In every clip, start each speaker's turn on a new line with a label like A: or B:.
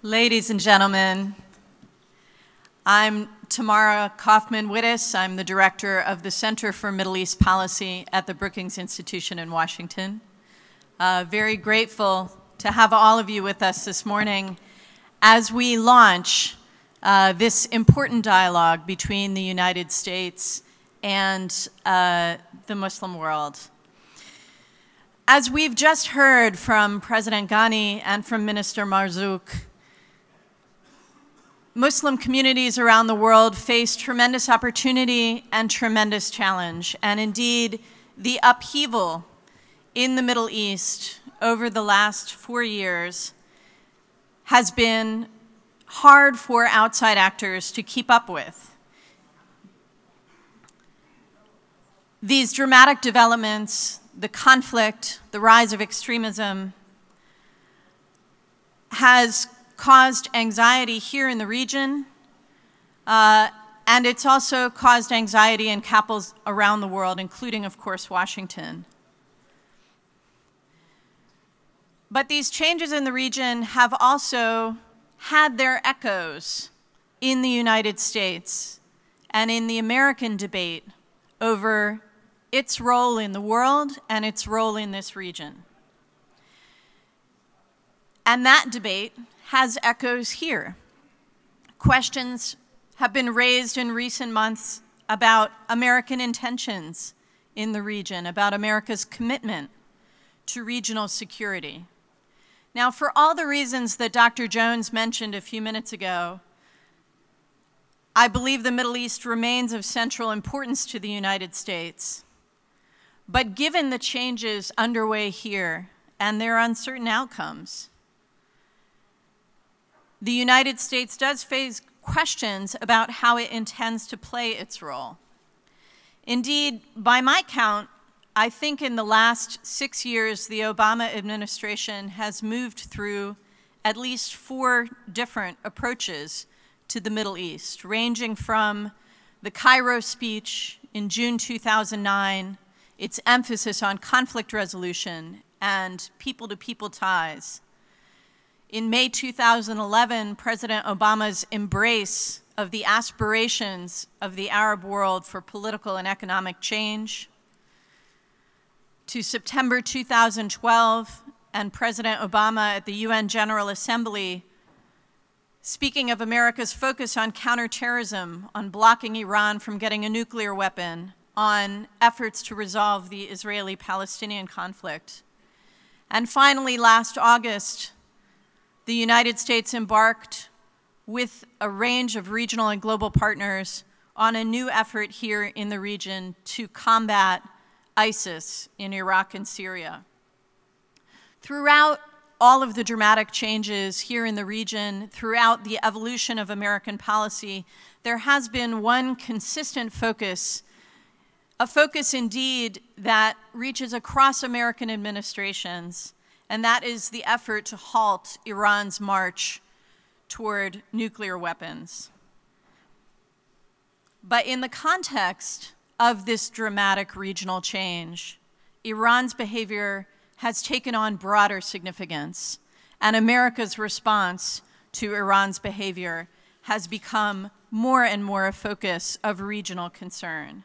A: Ladies and gentlemen, I'm Tamara Cofman Wittes. I'm the director of the Center for Middle East Policy at the Brookings Institution in Washington. Very grateful to have all of you with us this morning as we launch this important dialogue between the United States and the Muslim world. As we've just heard from President Ghani and from Minister Marzouk, Muslim communities around the world face tremendous opportunity and tremendous challenge. And indeed, the upheaval in the Middle East over the last 4 years has been hard for outside actors to keep up with. These dramatic developments, the conflict, the rise of extremism, has caused anxiety here in the region, and it's also caused anxiety in capitals around the world, including, of course, Washington. But these changes in the region have also had their echoes in the United States and in the American debate over its role in the world and its role in this region. And that debate has echoes here. Questions have been raised in recent months about American intentions in the region, about America's commitment to regional security. Now, for all the reasons that Dr. Jones mentioned a few minutes ago, I believe the Middle East remains of central importance to the United States. But given the changes underway here and their uncertain outcomes, the United States does face questions about how it intends to play its role. Indeed, by my count, I think in the last 6 years, the Obama administration has moved through at least 4 different approaches to the Middle East, ranging from the Cairo speech in June 2009, its emphasis on conflict resolution and people-to-people ties. In May 2011, President Obama's embrace of the aspirations of the Arab world for political and economic change, to September 2012, and President Obama at the UN General Assembly speaking of America's focus on counterterrorism, on blocking Iran from getting a nuclear weapon, on efforts to resolve the Israeli-Palestinian conflict. And finally, last August, the United States embarked with a range of regional and global partners on a new effort here in the region to combat ISIS in Iraq and Syria. Throughout all of the dramatic changes here in the region, throughout the evolution of American policy, there has been one consistent focus, a focus indeed that reaches across American administrations, and that is the effort to halt Iran's march toward nuclear weapons. But in the context of this dramatic regional change, Iran's behavior has taken on broader significance, and America's response to Iran's behavior has become more and more a focus of regional concern.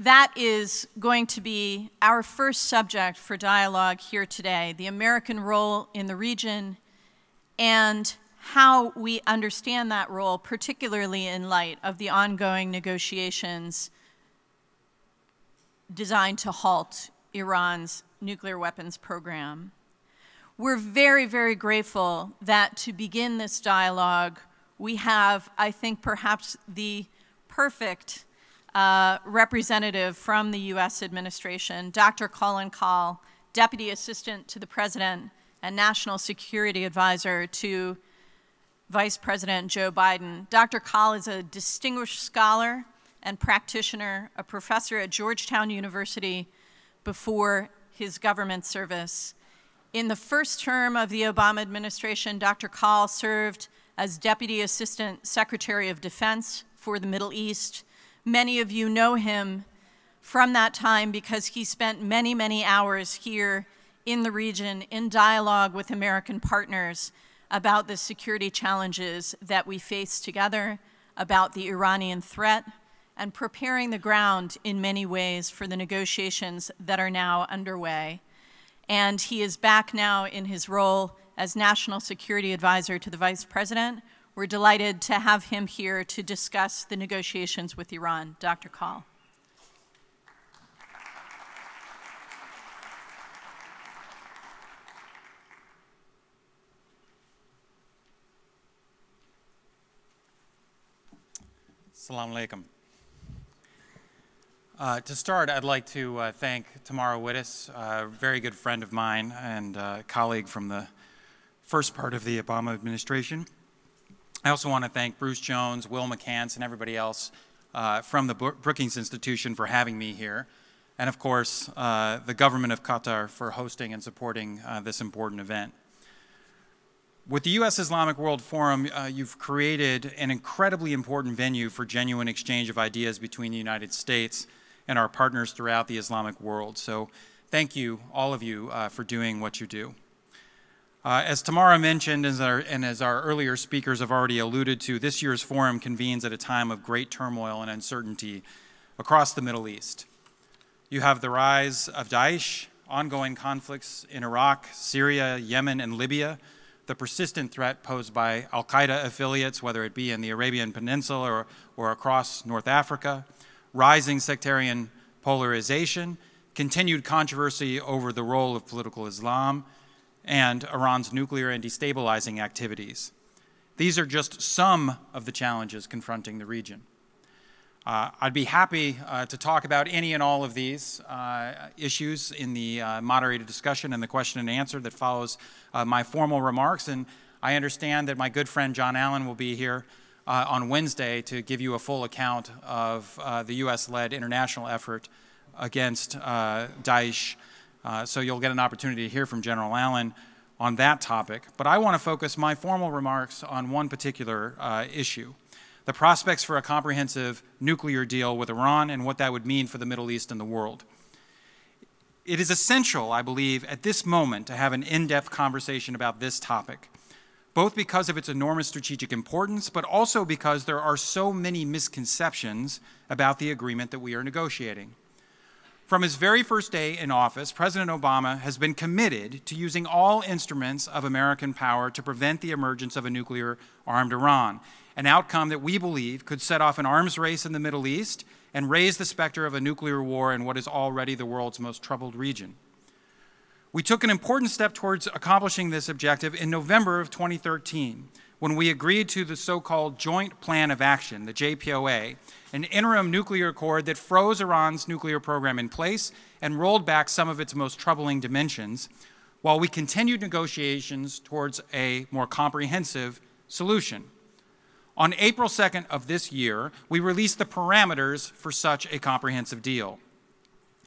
A: That is going to be our first subject for dialogue here today, the American role in the region and how we understand that role, particularly in light of the ongoing negotiations designed to halt Iran's nuclear weapons program. We're very, very grateful that to begin this dialogue, we have, I think, perhaps the perfect representative from the U.S. administration, Dr. Colin Kahl, Deputy Assistant to the President and National Security Advisor to Vice President Joe Biden. Dr. Kahl is a distinguished scholar and practitioner, a professor at Georgetown University before his government service. In the first term of the Obama administration, Dr. Kahl served as Deputy Assistant Secretary of Defense for the Middle East. Many of you know him from that time because he spent many, many hours here in the region in dialogue with American partners about the security challenges that we face together, about the Iranian threat, and preparing the ground in many ways for the negotiations that are now underway. And he is back now in his role as National Security Advisor to the Vice President. We're delighted to have him here to discuss the negotiations with Iran. Dr. Kahl.
B: Assalamu alaikum. To start, I'd like to thank Tamara Wittes, a very good friend of mine and colleague from the first part of the Obama administration. I also want to thank Bruce Jones, Will McCants, and everybody else from the Brookings Institution for having me here. And of course, the government of Qatar for hosting and supporting this important event. With the U.S. Islamic World Forum, you've created an incredibly important venue for genuine exchange of ideas between the United States and our partners throughout the Islamic world. So thank you, all of you, for doing what you do. As Tamara mentioned, and as our earlier speakers have already alluded to, this year's forum convenes at a time of great turmoil and uncertainty across the Middle East. You have the rise of Daesh, ongoing conflicts in Iraq, Syria, Yemen, and Libya, the persistent threat posed by Al-Qaeda affiliates, whether it be in the Arabian Peninsula or across North Africa, rising sectarian polarization, continued controversy over the role of political Islam, and Iran's nuclear and destabilizing activities. These are just some of the challenges confronting the region. I'd be happy to talk about any and all of these issues in the moderated discussion and the question and answer that follows my formal remarks. And I understand that my good friend John Allen will be here on Wednesday to give you a full account of the U.S.-led international effort against Daesh. So you'll get an opportunity to hear from General Allen on that topic. But I want to focus my formal remarks on one particular issue: the prospects for a comprehensive nuclear deal with Iran and what that would mean for the Middle East and the world. It is essential, I believe, at this moment to have an in-depth conversation about this topic, both because of its enormous strategic importance, but also because there are so many misconceptions about the agreement that we are negotiating. From his very first day in office, President Obama has been committed to using all instruments of American power to prevent the emergence of a nuclear-armed Iran, an outcome that we believe could set off an arms race in the Middle East and raise the specter of a nuclear war in what is already the world's most troubled region. We took an important step towards accomplishing this objective in November of 2013, when we agreed to the so-called Joint Plan of Action, the JPOA, an interim nuclear accord that froze Iran's nuclear program in place and rolled back some of its most troubling dimensions, while we continued negotiations towards a more comprehensive solution. On April 2nd of this year, we released the parameters for such a comprehensive deal.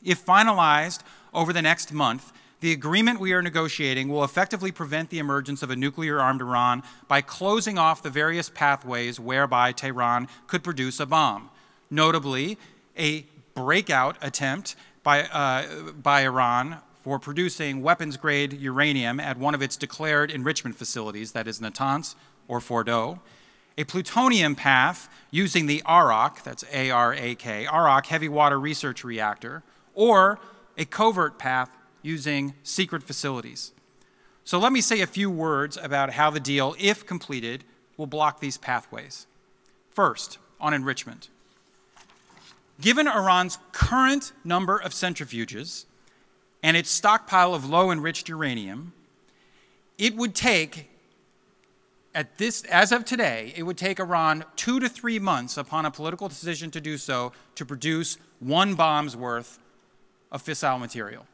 B: If finalized over the next month, the agreement we are negotiating will effectively prevent the emergence of a nuclear-armed Iran by closing off the various pathways whereby Tehran could produce a bomb, notably a breakout attempt by Iran for producing weapons-grade uranium at one of its declared enrichment facilities, that is Natanz or Fordow, a plutonium path using the ARAK, that's A-R-A-K, ARAK heavy water research reactor, or a covert path using secret facilities. So let me say a few words about how the deal, if completed, will block these pathways. First, on enrichment. Given Iran's current number of centrifuges and its stockpile of low-enriched uranium, it would take, as of today, it would take Iran 2 to 3 months upon a political decision to do so to produce 1 bomb's worth of fissile material.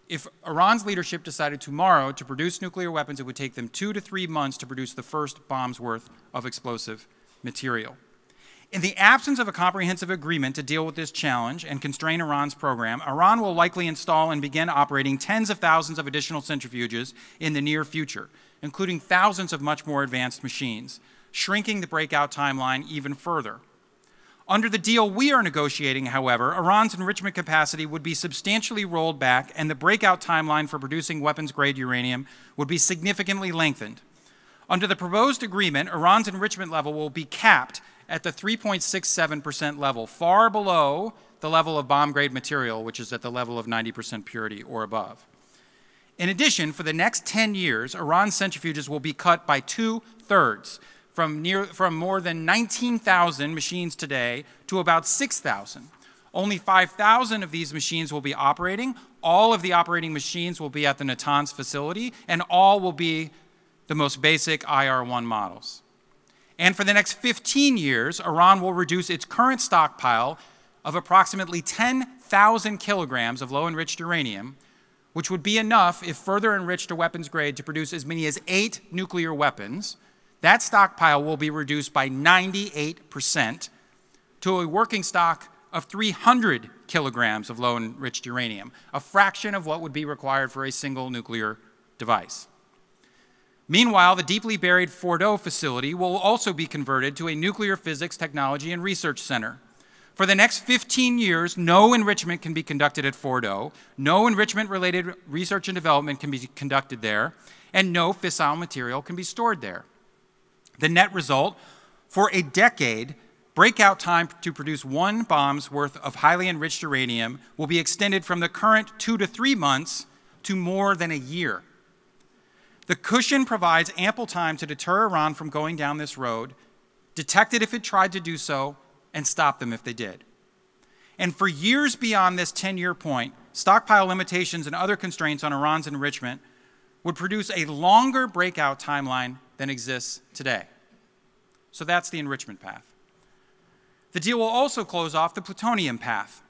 B: If Iran's leadership decided tomorrow to produce nuclear weapons, it would take them 2 to 3 months to produce the first bomb's worth of explosive material. In the absence of a comprehensive agreement to deal with this challenge and constrain Iran's program, Iran will likely install and begin operating tens of thousands of additional centrifuges in the near future, including thousands of much more advanced machines, shrinking the breakout timeline even further. Under the deal we are negotiating, however, Iran's enrichment capacity would be substantially rolled back, and the breakout timeline for producing weapons-grade uranium would be significantly lengthened. Under the proposed agreement, Iran's enrichment level will be capped at the 3.67% level, far below the level of bomb-grade material, which is at the level of 90% purity or above. In addition, for the next 10 years, Iran's centrifuges will be cut by 2/3, from more than 19,000 machines today to about 6,000. Only 5,000 of these machines will be operating. All of the operating machines will be at the Natanz facility, and all will be the most basic IR-1 models. And for the next 15 years, Iran will reduce its current stockpile of approximately 10,000 kilograms of low-enriched uranium, which would be enough, if further enriched to weapons grade, to produce as many as 8 nuclear weapons. That stockpile will be reduced by 98% to a working stock of 300 kilograms of low-enriched uranium, a fraction of what would be required for a single nuclear device. Meanwhile, the deeply buried Fordow facility will also be converted to a nuclear physics technology and research center. For the next 15 years, no enrichment can be conducted at Fordow, no enrichment-related research and development can be conducted there, and no fissile material can be stored there. The net result, for a decade, breakout time to produce 1 bomb's worth of highly enriched uranium will be extended from the current 2 to 3 months to more than a year. The cushion provides ample time to deter Iran from going down this road, detect it if it tried to do so, and stop them if they did. And for years beyond this 10-year point, stockpile limitations and other constraints on Iran's enrichment would produce a longer breakout timeline than exists today. So that's the enrichment path. The deal will also close off the plutonium path.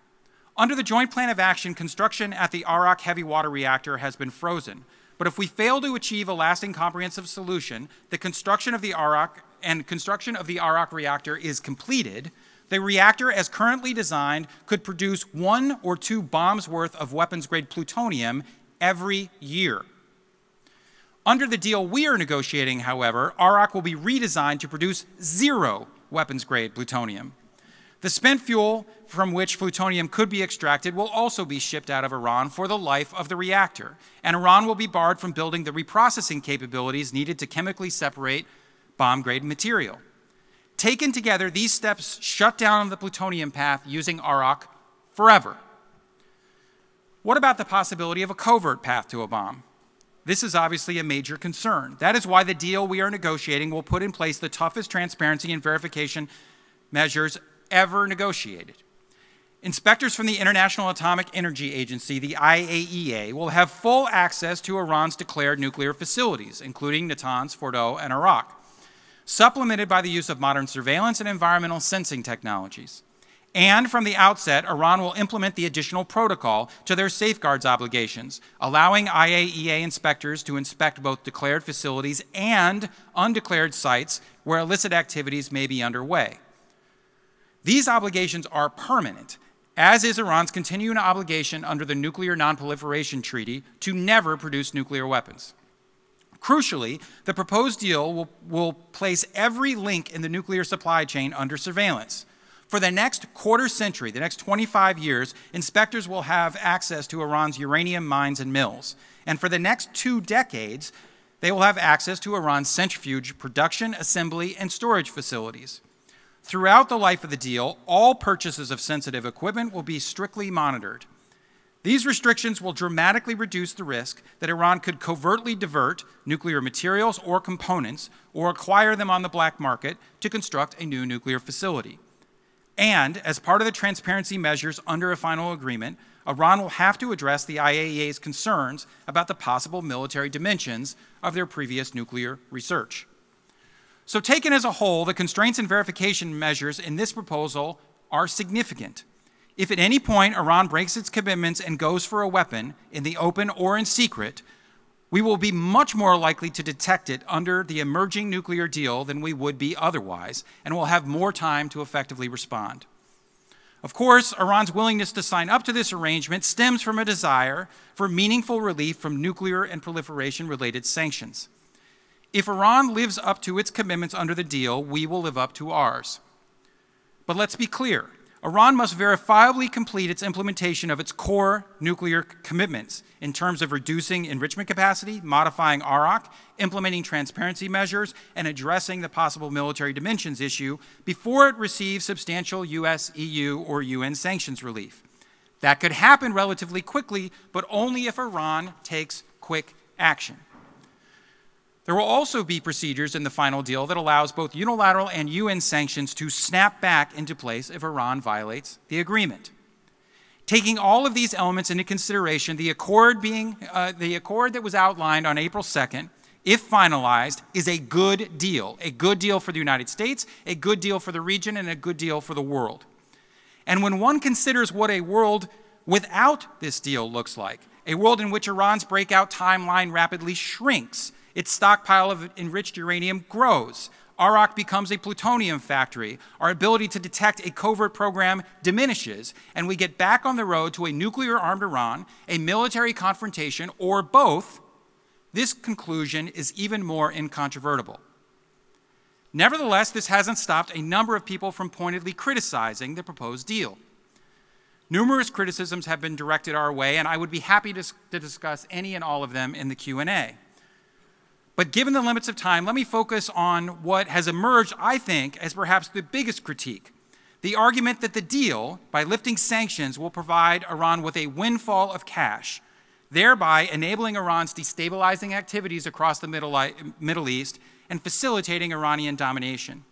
B: Under the Joint Plan of Action, construction at the Arak heavy water reactor has been frozen. But if we fail to achieve a lasting comprehensive solution, the construction of the Arak reactor is completed, the reactor as currently designed could produce 1 or 2 bombs worth of weapons-grade plutonium every year. Under the deal we are negotiating, however, Arak will be redesigned to produce 0 weapons-grade plutonium. The spent fuel from which plutonium could be extracted will also be shipped out of Iran for the life of the reactor, and Iran will be barred from building the reprocessing capabilities needed to chemically separate bomb-grade material. Taken together, these steps shut down the plutonium path using Arak forever. What about the possibility of a covert path to a bomb? This is obviously a major concern. That is why the deal we are negotiating will put in place the toughest transparency and verification measures ever negotiated. Inspectors from the International Atomic Energy Agency, the IAEA, will have full access to Iran's declared nuclear facilities, including Natanz, Fordow, and Arak, supplemented by the use of modern surveillance and environmental sensing technologies. And from the outset, Iran will implement the additional protocol to their safeguards obligations, allowing IAEA inspectors to inspect both declared facilities and undeclared sites where illicit activities may be underway. These obligations are permanent, as is Iran's continuing obligation under the Nuclear Non-Proliferation Treaty to never produce nuclear weapons. Crucially, the proposed deal will place every link in the nuclear supply chain under surveillance. For the next quarter century, the next 25 years, inspectors will have access to Iran's uranium mines and mills. And for the next 2 decades, they will have access to Iran's centrifuge production, assembly, and storage facilities. Throughout the life of the deal, all purchases of sensitive equipment will be strictly monitored. These restrictions will dramatically reduce the risk that Iran could covertly divert nuclear materials or components or acquire them on the black market to construct a new nuclear facility. And, as part of the transparency measures under a final agreement, Iran will have to address the IAEA's concerns about the possible military dimensions of their previous nuclear research. So taken as a whole, the constraints and verification measures in this proposal are significant. If at any point Iran breaks its commitments and goes for a weapon, in the open or in secret, we will be much more likely to detect it under the emerging nuclear deal than we would be otherwise, and will have more time to effectively respond. Of course, Iran's willingness to sign up to this arrangement stems from a desire for meaningful relief from nuclear and proliferation-related sanctions. If Iran lives up to its commitments under the deal, we will live up to ours. But let's be clear. Iran must verifiably complete its implementation of its core nuclear commitments in terms of reducing enrichment capacity, modifying AROC, implementing transparency measures, and addressing the possible military dimensions issue before it receives substantial U.S., EU, or UN sanctions relief. That could happen relatively quickly, but only if Iran takes quick action. There will also be procedures in the final deal that allows both unilateral and UN sanctions to snap back into place if Iran violates the agreement. Taking all of these elements into consideration, the accord that was outlined on April 2nd, if finalized, is a good deal for the United States, a good deal for the region, and a good deal for the world. And when one considers what a world without this deal looks like, a world in which Iran's breakout timeline rapidly shrinks, its stockpile of enriched uranium grows, AROC becomes a plutonium factory, our ability to detect a covert program diminishes, and we get back on the road to a nuclear-armed Iran, a military confrontation, or both, this conclusion is even more incontrovertible. Nevertheless, this hasn't stopped a number of people from pointedly criticizing the proposed deal. Numerous criticisms have been directed our way, and I would be happy to discuss any and all of them in the Q&A. But given the limits of time, let me focus on what has emerged, I think, as perhaps the biggest critique. The argument that the deal, by lifting sanctions, will provide Iran with a windfall of cash, thereby enabling Iran's destabilizing activities across the Middle East and facilitating Iranian domination.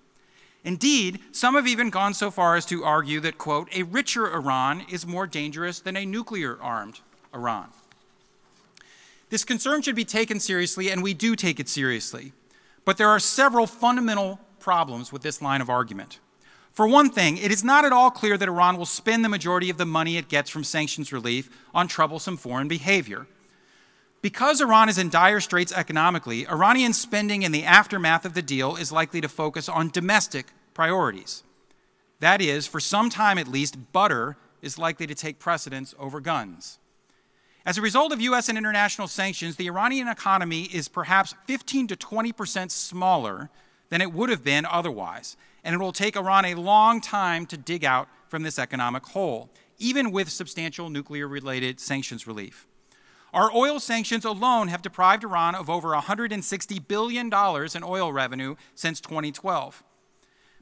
B: Indeed, some have even gone so far as to argue that, quote, a richer Iran is more dangerous than a nuclear-armed Iran. This concern should be taken seriously, and we do take it seriously. But there are several fundamental problems with this line of argument. For one thing, it is not at all clear that Iran will spend the majority of the money it gets from sanctions relief on troublesome foreign behavior. Because Iran is in dire straits economically, Iranian spending in the aftermath of the deal is likely to focus on domestic priorities. That is, for some time at least, butter is likely to take precedence over guns. As a result of U.S. and international sanctions, the Iranian economy is perhaps 15 to 20% smaller than it would have been otherwise, and it will take Iran a long time to dig out from this economic hole, even with substantial nuclear-related sanctions relief. Our oil sanctions alone have deprived Iran of over $160 billion in oil revenue since 2012.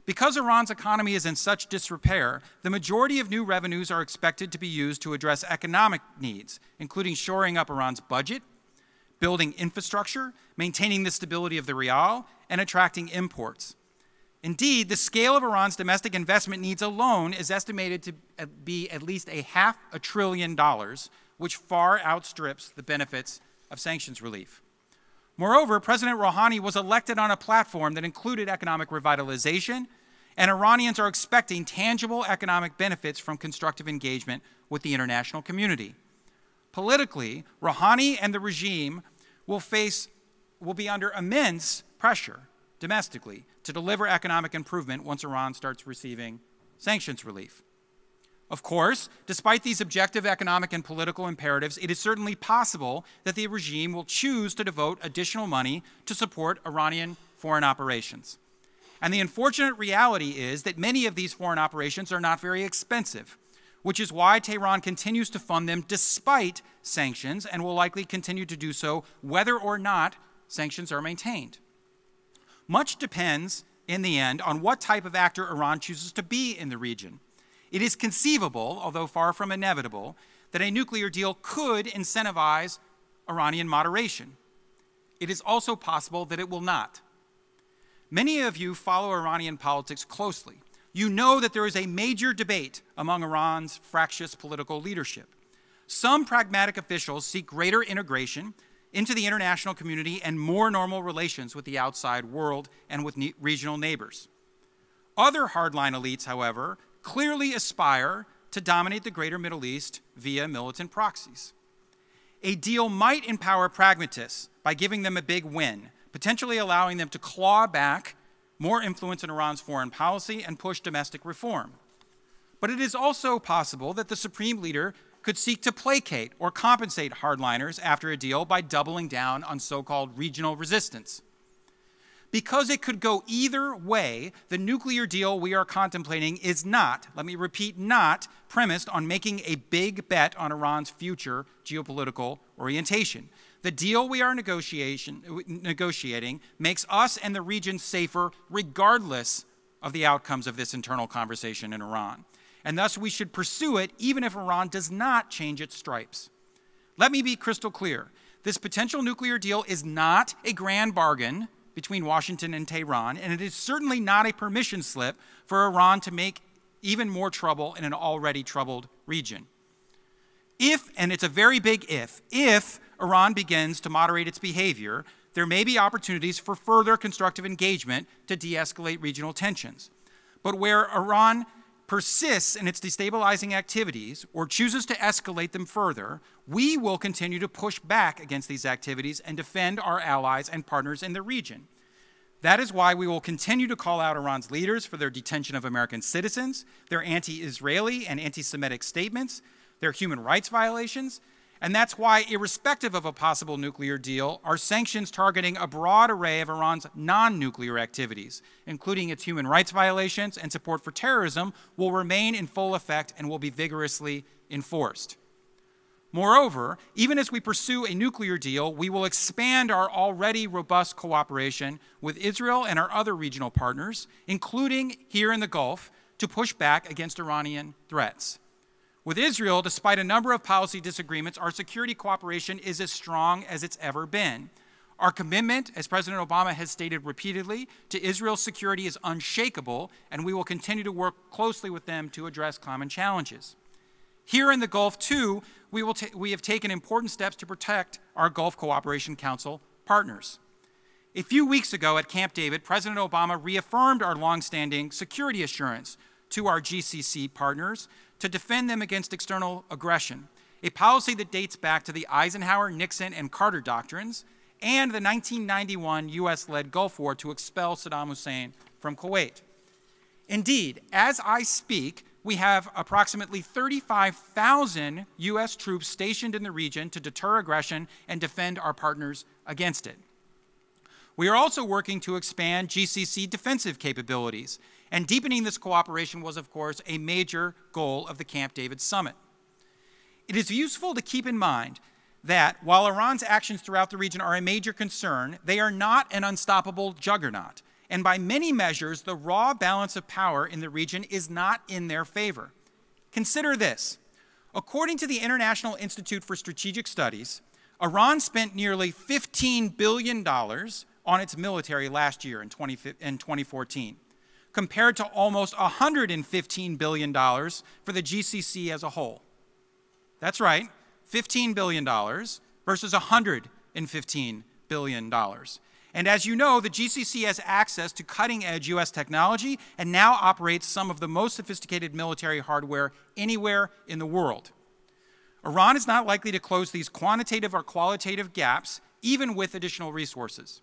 B: Because Iran's economy is in such disrepair, the majority of new revenues are expected to be used to address economic needs, including shoring up Iran's budget, building infrastructure, maintaining the stability of the rial, and attracting imports. Indeed, the scale of Iran's domestic investment needs alone is estimated to be at least $500 billion, which far outstrips the benefits of sanctions relief. Moreover, President Rouhani was elected on a platform that included economic revitalization, and Iranians are expecting tangible economic benefits from constructive engagement with the international community. Politically, Rouhani and the regime will be under immense pressure domestically to deliver economic improvement once Iran starts receiving sanctions relief. Of course, despite these objective economic and political imperatives, it is certainly possible that the regime will choose to devote additional money to support Iranian foreign operations. And the unfortunate reality is that many of these foreign operations are not very expensive, which is why Tehran continues to fund them despite sanctions and will likely continue to do so whether or not sanctions are maintained. Much depends, in the end, on what type of actor Iran chooses to be in the region. It is conceivable, although far from inevitable, that a nuclear deal could incentivize Iranian moderation. It is also possible that it will not. Many of you follow Iranian politics closely. You know that there is a major debate among Iran's fractious political leadership. Some pragmatic officials seek greater integration into the international community and more normal relations with the outside world and with regional neighbors. Other hardline elites, however, clearly aspire to dominate the greater Middle East via militant proxies. A deal might empower pragmatists by giving them a big win, potentially allowing them to claw back more influence in Iran's foreign policy and push domestic reform. But it is also possible that the supreme leader could seek to placate or compensate hardliners after a deal by doubling down on so-called regional resistance. Because it could go either way, the nuclear deal we are contemplating is not, let me repeat, not premised on making a big bet on Iran's future geopolitical orientation. The deal we are negotiating makes us and the region safer regardless of the outcomes of this internal conversation in Iran. And thus we should pursue it even if Iran does not change its stripes. Let me be crystal clear. This potential nuclear deal is not a grand bargain between Washington and Tehran, and it is certainly not a permission slip for Iran to make even more trouble in an already troubled region. If, and it's a very big if Iran begins to moderate its behavior, there may be opportunities for further constructive engagement to de-escalate regional tensions. But where Iran persists in its destabilizing activities or chooses to escalate them further, we will continue to push back against these activities and defend our allies and partners in the region. That is why we will continue to call out Iran's leaders for their detention of American citizens, their anti-Israeli and anti-Semitic statements, their human rights violations, and that's why, irrespective of a possible nuclear deal, our sanctions targeting a broad array of Iran's non-nuclear activities, including its human rights violations and support for terrorism, will remain in full effect and will be vigorously enforced. Moreover, even as we pursue a nuclear deal, we will expand our already robust cooperation with Israel and our other regional partners, including here in the Gulf, to push back against Iranian threats. With Israel, despite a number of policy disagreements, our security cooperation is as strong as it's ever been. Our commitment, as President Obama has stated repeatedly, to Israel's security is unshakable, and we will continue to work closely with them to address common challenges. Here in the Gulf, too, we have taken important steps to protect our Gulf Cooperation Council partners. A few weeks ago at Camp David, President Obama reaffirmed our longstanding security assurance to our GCC partners to defend them against external aggression, a policy that dates back to the Eisenhower, Nixon, and Carter doctrines, and the 1991 U.S.-led Gulf War to expel Saddam Hussein from Kuwait. Indeed, as I speak, we have approximately 35,000 U.S. troops stationed in the region to deter aggression and defend our partners against it. We are also working to expand GCC defensive capabilities, and deepening this cooperation was, of course, a major goal of the Camp David summit. It is useful to keep in mind that while Iran's actions throughout the region are a major concern, they are not an unstoppable juggernaut. And by many measures, the raw balance of power in the region is not in their favor. Consider this. According to the International Institute for Strategic Studies, Iran spent nearly $15 billion on its military last year in 2014. Compared to almost $115 billion for the GCC as a whole. That's right, $15 billion versus $115 billion. And as you know, the GCC has access to cutting-edge U.S. technology and now operates some of the most sophisticated military hardware anywhere in the world. Iran is not likely to close these quantitative or qualitative gaps, even with additional resources.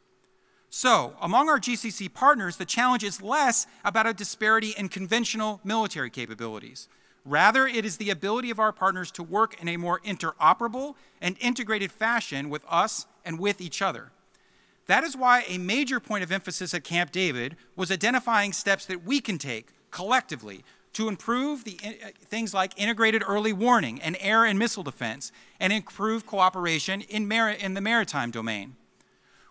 B: So, among our GCC partners, the challenge is less about a disparity in conventional military capabilities. Rather, it is the ability of our partners to work in a more interoperable and integrated fashion with us and with each other. That is why a major point of emphasis at Camp David was identifying steps that we can take collectively to improve things like integrated early warning and air and missile defense, and improve cooperation in the maritime domain.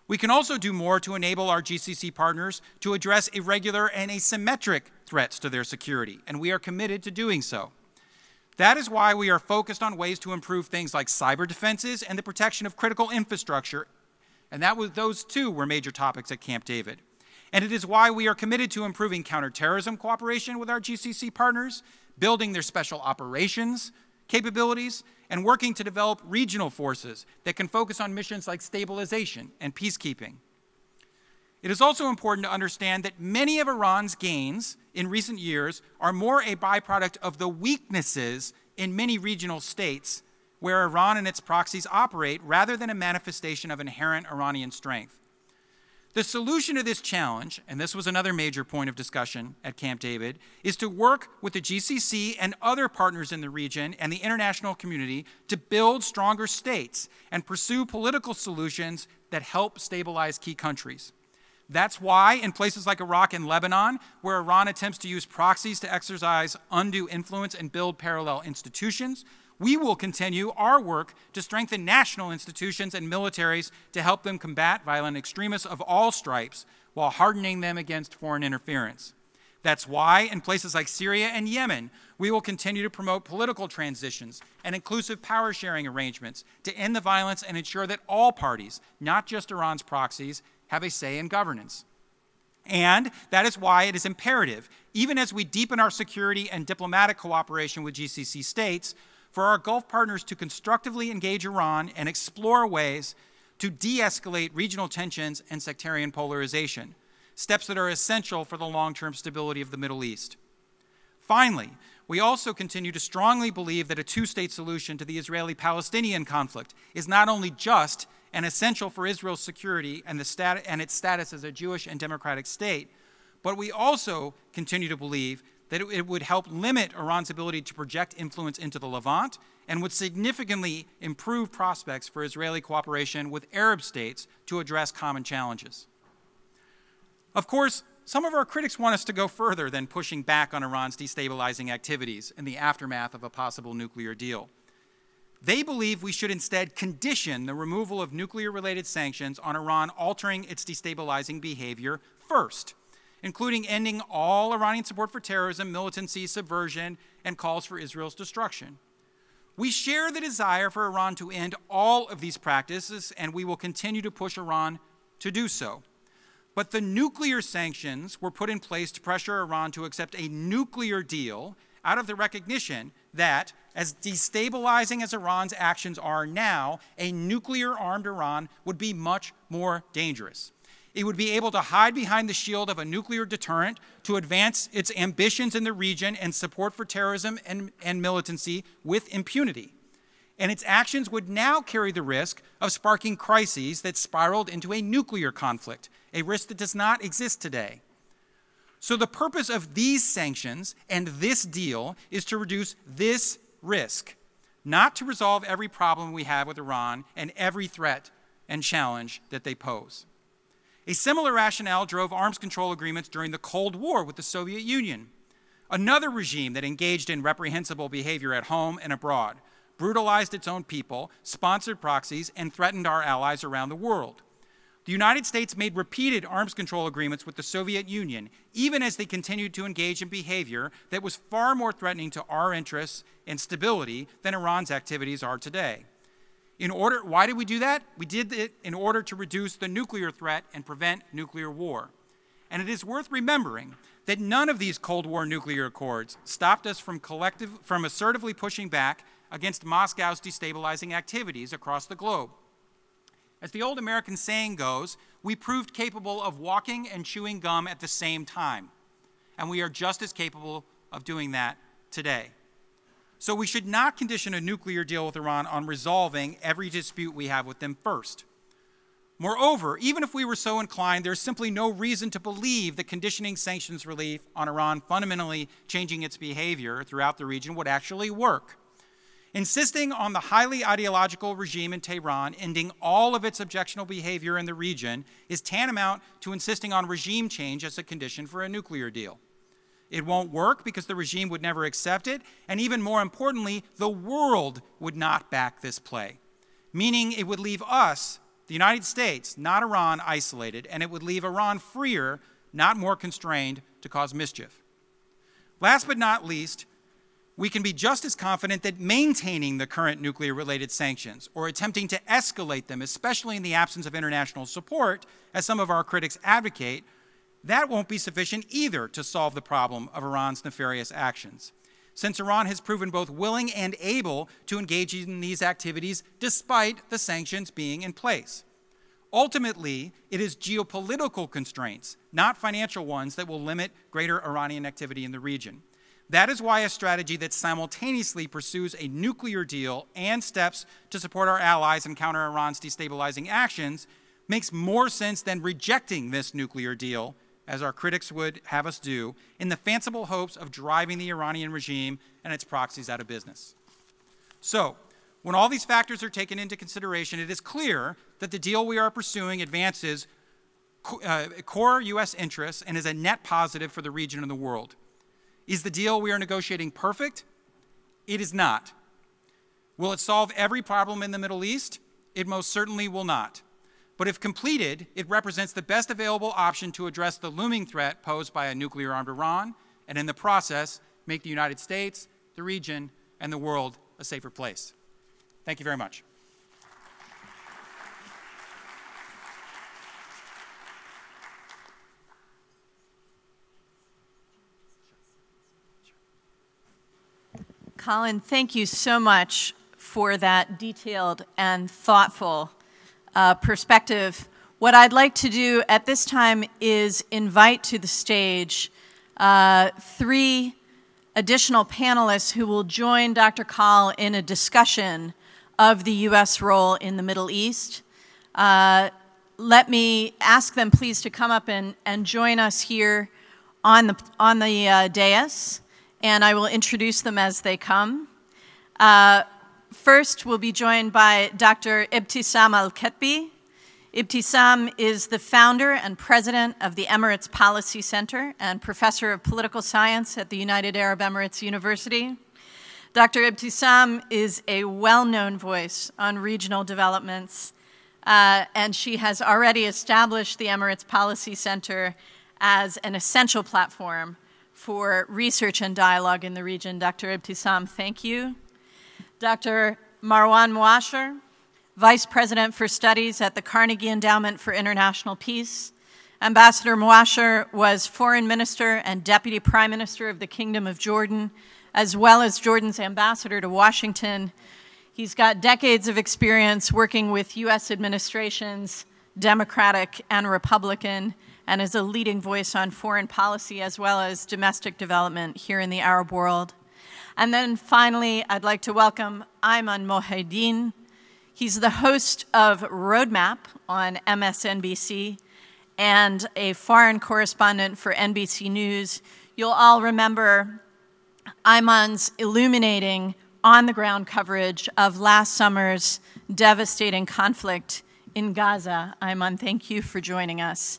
B: We can also do more to enable our GCC partners to address irregular and asymmetric threats to their security, and we are committed to doing so. That is why we are focused on ways to improve things like cyber defenses and the protection of critical infrastructure, and those too were major topics at Camp David. And it is why we are committed to improving counterterrorism cooperation with our GCC partners, building their special operations capabilities, and working to develop regional forces that can focus on missions like stabilization and peacekeeping. It is also important to understand that many of Iran's gains in recent years are more a byproduct of the weaknesses in many regional states where Iran and its proxies operate, rather than a manifestation of inherent Iranian strength. The solution to this challenge, and this was another major point of discussion at Camp David, is to work with the GCC and other partners in the region and the international community to build stronger states and pursue political solutions that help stabilize key countries. That's why in places like Iraq and Lebanon, where Iran attempts to use proxies to exercise undue influence and build parallel institutions, we will continue our work to strengthen national institutions and militaries to help them combat violent extremists of all stripes while hardening them against foreign interference. That's why in places like Syria and Yemen, we will continue to promote political transitions and inclusive power sharing arrangements to end the violence and ensure that all parties, not just Iran's proxies, have a say in governance. And that is why it is imperative, even as we deepen our security and diplomatic cooperation with GCC states, for our Gulf partners to constructively engage Iran and explore ways to de-escalate regional tensions and sectarian polarization, steps that are essential for the long-term stability of the Middle East. Finally, we also continue to strongly believe that a two-state solution to the Israeli-Palestinian conflict is not only just and essential for Israel's security and its status as a Jewish and democratic state, but we also continue to believe that it would help limit Iran's ability to project influence into the Levant and would significantly improve prospects for Israeli cooperation with Arab states to address common challenges. Of course, some of our critics want us to go further than pushing back on Iran's destabilizing activities in the aftermath of a possible nuclear deal. They believe we should instead condition the removal of nuclear-related sanctions on Iran altering its destabilizing behavior first, including ending all Iranian support for terrorism, militancy, subversion, and calls for Israel's destruction. We share the desire for Iran to end all of these practices, and we will continue to push Iran to do so. But the nuclear sanctions were put in place to pressure Iran to accept a nuclear deal out of the recognition that, as destabilizing as Iran's actions are now, a nuclear-armed Iran would be much more dangerous. It would be able to hide behind the shield of a nuclear deterrent to advance its ambitions in the region and support for terrorism and militancy with impunity. And its actions would now carry the risk of sparking crises that spiraled into a nuclear conflict, a risk that does not exist today. So the purpose of these sanctions and this deal is to reduce this risk, not to resolve every problem we have with Iran and every threat and challenge that they pose. A similar rationale drove arms control agreements during the Cold War with the Soviet Union, another regime that engaged in reprehensible behavior at home and abroad, brutalized its own people, sponsored proxies, and threatened our allies around the world. The United States made repeated arms control agreements with the Soviet Union, even as they continued to engage in behavior that was far more threatening to our interests and stability than Iran's activities are today. Why did we do that? We did it in order to reduce the nuclear threat and prevent nuclear war. And it is worth remembering that none of these Cold War nuclear accords stopped us from assertively pushing back against Moscow's destabilizing activities across the globe. As the old American saying goes, we proved capable of walking and chewing gum at the same time, and we are just as capable of doing that today. So we should not condition a nuclear deal with Iran on resolving every dispute we have with them first. Moreover, even if we were so inclined, there's simply no reason to believe that conditioning sanctions relief on Iran fundamentally changing its behavior throughout the region would actually work. Insisting on the highly ideological regime in Tehran ending all of its objectionable behavior in the region is tantamount to insisting on regime change as a condition for a nuclear deal. It won't work because the regime would never accept it, and even more importantly, the world would not back this play, meaning it would leave us, the United States, not Iran, isolated, and it would leave Iran freer, not more constrained, to cause mischief. Last but not least, we can be just as confident that maintaining the current nuclear-related sanctions or attempting to escalate them, especially in the absence of international support, as some of our critics advocate, that won't be sufficient either to solve the problem of Iran's nefarious actions, since Iran has proven both willing and able to engage in these activities despite the sanctions being in place. Ultimately, it is geopolitical constraints, not financial ones, that will limit greater Iranian activity in the region. That is why a strategy that simultaneously pursues a nuclear deal and steps to support our allies and counter Iran's destabilizing actions makes more sense than rejecting this nuclear deal, as our critics would have us do, in the fanciful hopes of driving the Iranian regime and its proxies out of business. So, when all these factors are taken into consideration, it is clear that the deal we are pursuing advances core U.S. interests and is a net positive for the region and the world. Is the deal we are negotiating perfect? It is not. Will it solve every problem in the Middle East? It most certainly will not. But if completed, it represents the best available option to address the looming threat posed by a nuclear-armed Iran, and in the process, make the United States, the region, and the world a safer place. Thank you very much.
A: Colin, thank you so much for that detailed and thoughtful perspective. What I'd like to do at this time is invite to the stage 3 additional panelists who will join Dr. Kahl in a discussion of the U.S. role in the Middle East. Let me ask them please to come up and join us here on the dais, and I will introduce them as they come. First, we'll be joined by Dr. Ebtesam El-Ketbi. Ebtesam is the founder and president of the Emirates Policy Center and professor of political science at the United Arab Emirates University. Dr. Ebtesam is a well-known voice on regional developments, and she has already established the Emirates Policy Center as an essential platform for research and dialogue in the region. Dr. Ebtesam, thank you. Dr. Marwan Mouasher, Vice President for Studies at the Carnegie Endowment for International Peace. Ambassador Mouasher was Foreign Minister and Deputy Prime Minister of the Kingdom of Jordan, as well as Jordan's ambassador to Washington. He's got decades of experience working with U.S. administrations, Democratic and Republican, and is a leading voice on foreign policy as well as domestic development here in the Arab world. And then finally, I'd like to welcome Ayman Mohyeddin. He's the host of Roadmap on MSNBC and a foreign correspondent for NBC News. You'll all remember Ayman's illuminating on-the-ground coverage of last summer's devastating conflict in Gaza. Ayman, thank you for joining us.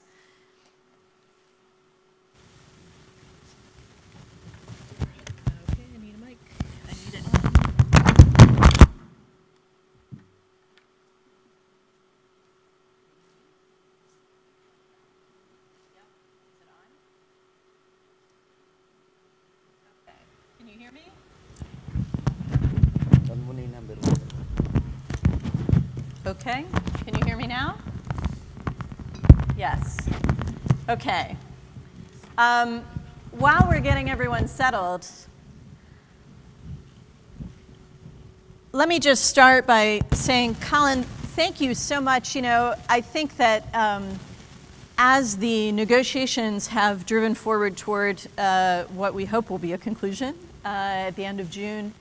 A: Okay, I need a mic. I need it. Can you hear me? Okay, can you hear me now? Yes. Okay. While we're getting everyone settled, let me just start by saying, Colin, thank you so much. You know, I think that as the negotiations have driven forward toward what we hope will be a conclusion at the end of June,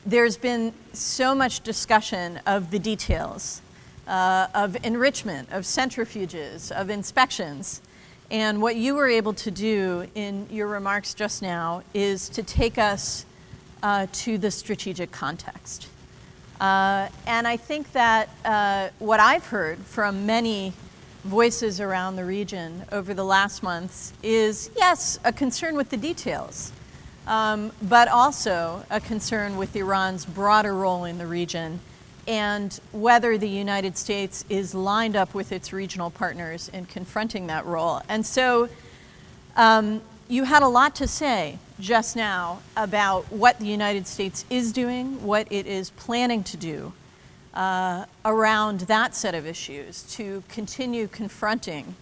A: there's been so much discussion of the details, of enrichment, of centrifuges, of inspections. And what you were able to do in your remarks just now is to take us to the strategic context. And I think that what I've heard from many voices around the region over the last months is, yes, a concern with the details, but also a concern with Iran's broader role in the region and whether the United States is lined up with its regional partners in confronting that role. And so you had a lot to say just now about what the United States is doing, what it is planning to do around that set of issues to continue confronting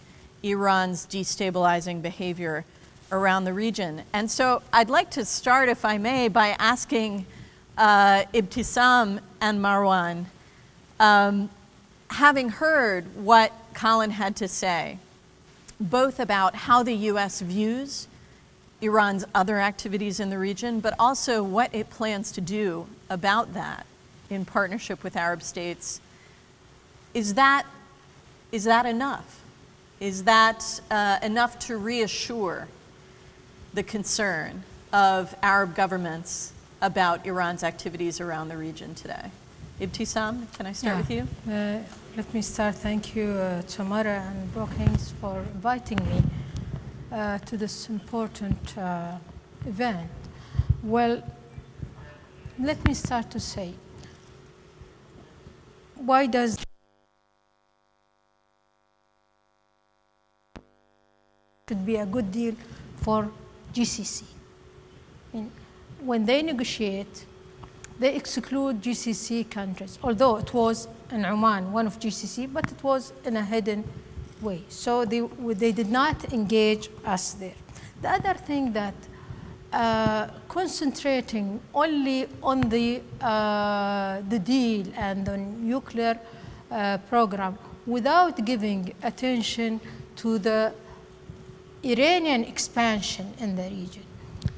A: Iran's destabilizing behavior around the region. And so I'd like to start, if I may, by asking Ebtesam and Marwan, having heard what Colin had to say, both about how the U.S. views Iran's other activities in the region, but also what it plans to do about that in partnership with Arab states. Is that enough? Is that enough to reassure the concern of Arab governments about Iran's activities around the region today? Ebtesam, can I start with you?
C: Let me start. Thank you, Tamara and Brookings, for inviting me to this important event. Well, let me start to say, why does should be a good deal for GCC? I mean, when they negotiate, they exclude GCC countries, although it was in Oman, one of GCC, but it was in a hidden way. So they did not engage us there. The other thing that concentrating only on the deal and the nuclear program without giving attention to the Iranian expansion in the region,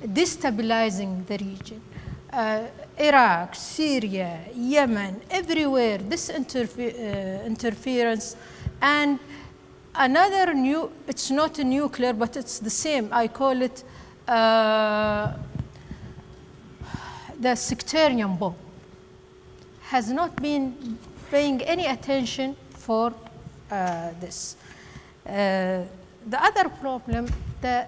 C: destabilizing the region. Iraq, Syria, Yemen, everywhere, this interference. And another new, it's not a nuclear, but it's the same. I call it the sectarian bomb. Has not been paying any attention for this. The other problem, the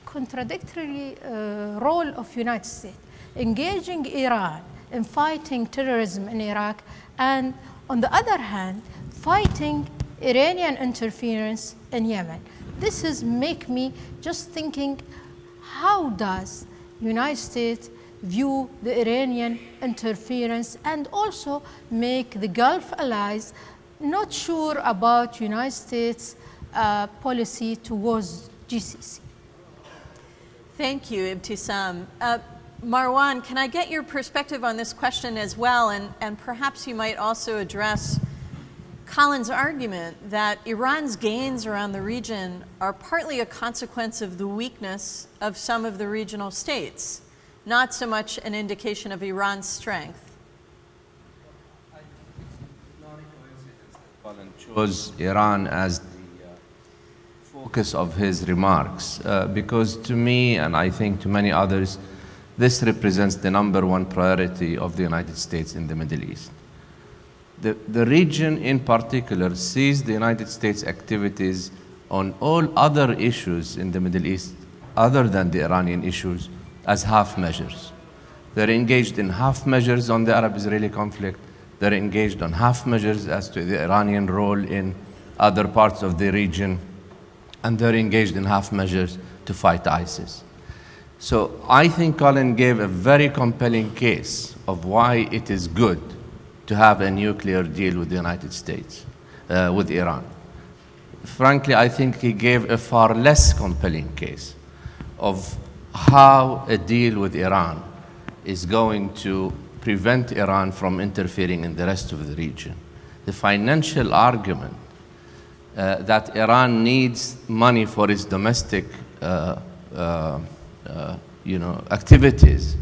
C: contradictory role of United States, engaging Iran in fighting terrorism in Iraq, and on the other hand, fighting Iranian interference in Yemen. This is make me just thinking, how does United States view the Iranian interference, and also make the Gulf allies not sure about United States policy towards GCC?
A: Thank you, Ebtesam. Marwan, can I get your perspective on this question as well, and perhaps you might also address Colin's argument that Iran's gains around the region are partly a consequence of the weakness of some of the regional states, not so much an indication of Iran's strength.
D: I think it's not a coincidence that Colin chose Iran as the focus of his remarks, because to me, and I think to many others, this represents the #1 priority of the United States in the Middle East. The region in particular sees the United States activities on all other issues in the Middle East, other than the Iranian issues, as half measures. They're engaged in half measures on the Arab-Israeli conflict. They're engaged on half measures as to the Iranian role in other parts of the region. And they're engaged in half measures to fight ISIS. So I think Colin gave a very compelling case of why it is good to have a nuclear deal with the United States, with Iran. Frankly, I think he gave a far less compelling case of how a deal with Iran is going to prevent Iran from interfering in the rest of the region. The financial argument that Iran needs money for its domestic activities,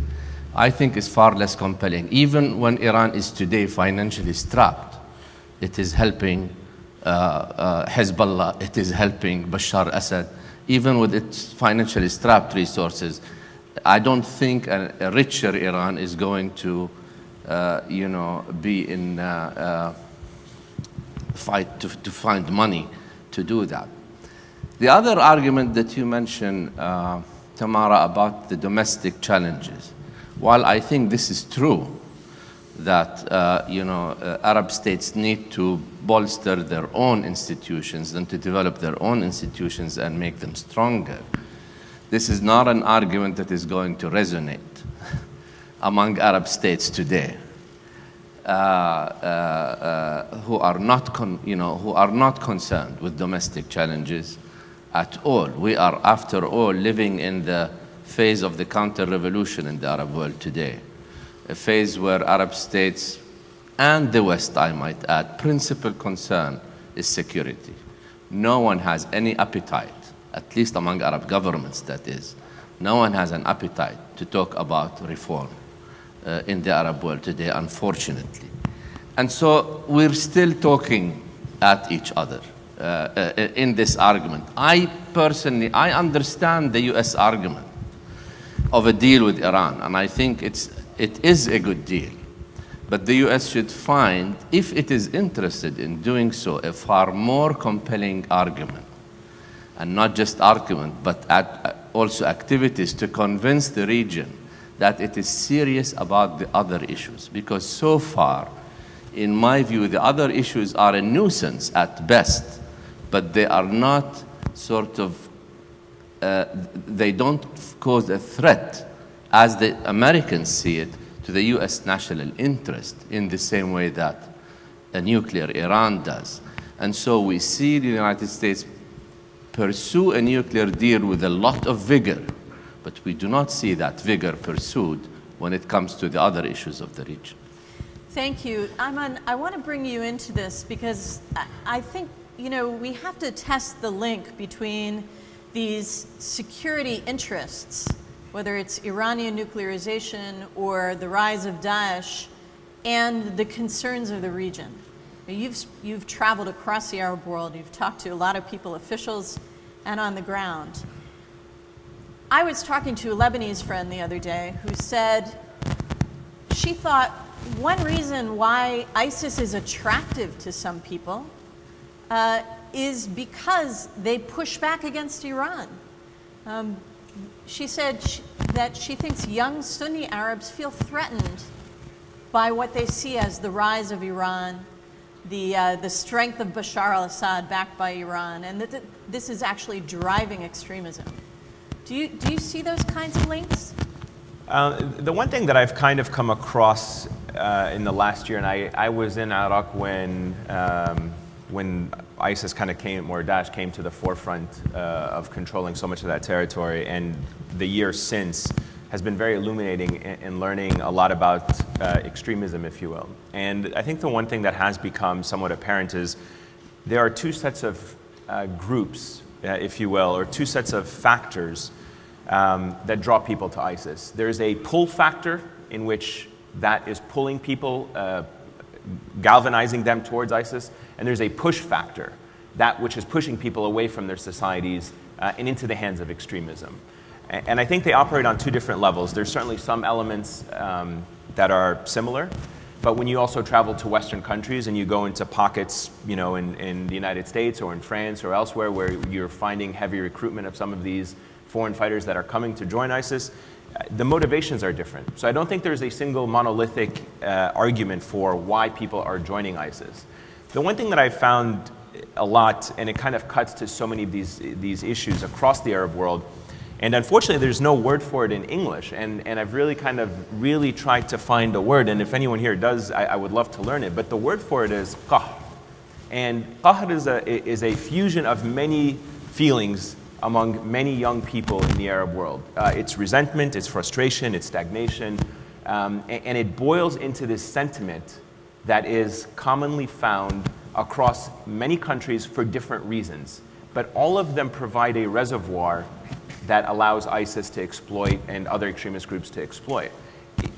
D: I think is far less compelling. Even when Iran is today financially strapped, it is helping Hezbollah, it is helping Bashar Assad. Even with its financially strapped resources, I don't think a richer Iran is going to, be in fight to find money to do that. The other argument that you mentioned, Tamara, about the domestic challenges, while I think this is true, that Arab states need to bolster their own institutions and to develop their own institutions and make them stronger, this is not an argument that is going to resonate among Arab states today, who are not concerned with domestic challenges at all. We are, after all, living in the phase of the counter-revolution in the Arab world today, a phase where Arab states and the West, I might add, principal concern is security. No one has any appetite, at least among Arab governments that is, no one has an appetite to talk about reform in the Arab world today, unfortunately. And so we're still talking at each other in this argument. I personally, I understand the U.S. argument of a deal with Iran, and I think it is a good deal. But the US should find, if it is interested in doing so, a far more compelling argument. And not just argument, but also activities to convince the region that it is serious about the other issues. Because so far, in my view, the other issues are a nuisance at best, but they are not sort of, they don't cause a threat as the Americans see it to the US national interest in the same way that a nuclear Iran does. And so we see the United States pursue a nuclear deal with a lot of vigor, but we do not see that vigor pursued when it comes to the other issues of the region.
A: Thank you. Ayman, I want to bring you into this because I think, you know, we have to test the link between these security interests, whether it's Iranian nuclearization or the rise of Daesh, and the concerns of the region. You've traveled across the Arab world. You've talked to a lot of people, officials, and on the ground. I was talking to a Lebanese friend the other day who said she thought one reason why ISIS is attractive to some people is because they push back against Iran. She said that she thinks young Sunni Arabs feel threatened by what they see as the rise of Iran, the strength of Bashar al-Assad backed by Iran, and that this is actually driving extremism. Do you see those kinds of links?
E: The one thing that I've kind of come across in the last year, and I was in Iraq when ISIS kind of came, or Daesh came to the forefront of controlling so much of that territory, and the year since has been very illuminating in learning a lot about extremism, if you will. And I think the one thing that has become somewhat apparent is there are two sets of groups, if you will, or two sets of factors that draw people to ISIS. There's a pull factor in which that is pulling people, galvanizing them towards ISIS, and there's a push factor, that which is pushing people away from their societies and into the hands of extremism. And I think they operate on two different levels. There's certainly some elements that are similar, but when you also travel to Western countries and you go into pockets, you know, in the United States or in France or elsewhere where you're finding heavy recruitment of some of these foreign fighters that are coming to join ISIS, the motivations are different. So I don't think there's a single monolithic argument for why people are joining ISIS. The one thing that I found a lot, and it kind of cuts to so many of these issues across the Arab world, and unfortunately there's no word for it in English, and I've really tried to find a word, and if anyone here does, I would love to learn it, but the word for it is qahr. And qahr is a fusion of many feelings among many young people in the Arab world. It's resentment, it's frustration, it's stagnation, and it boils into this sentiment that is commonly found across many countries for different reasons. But all of them provide a reservoir that allows ISIS to exploit and other extremist groups to exploit.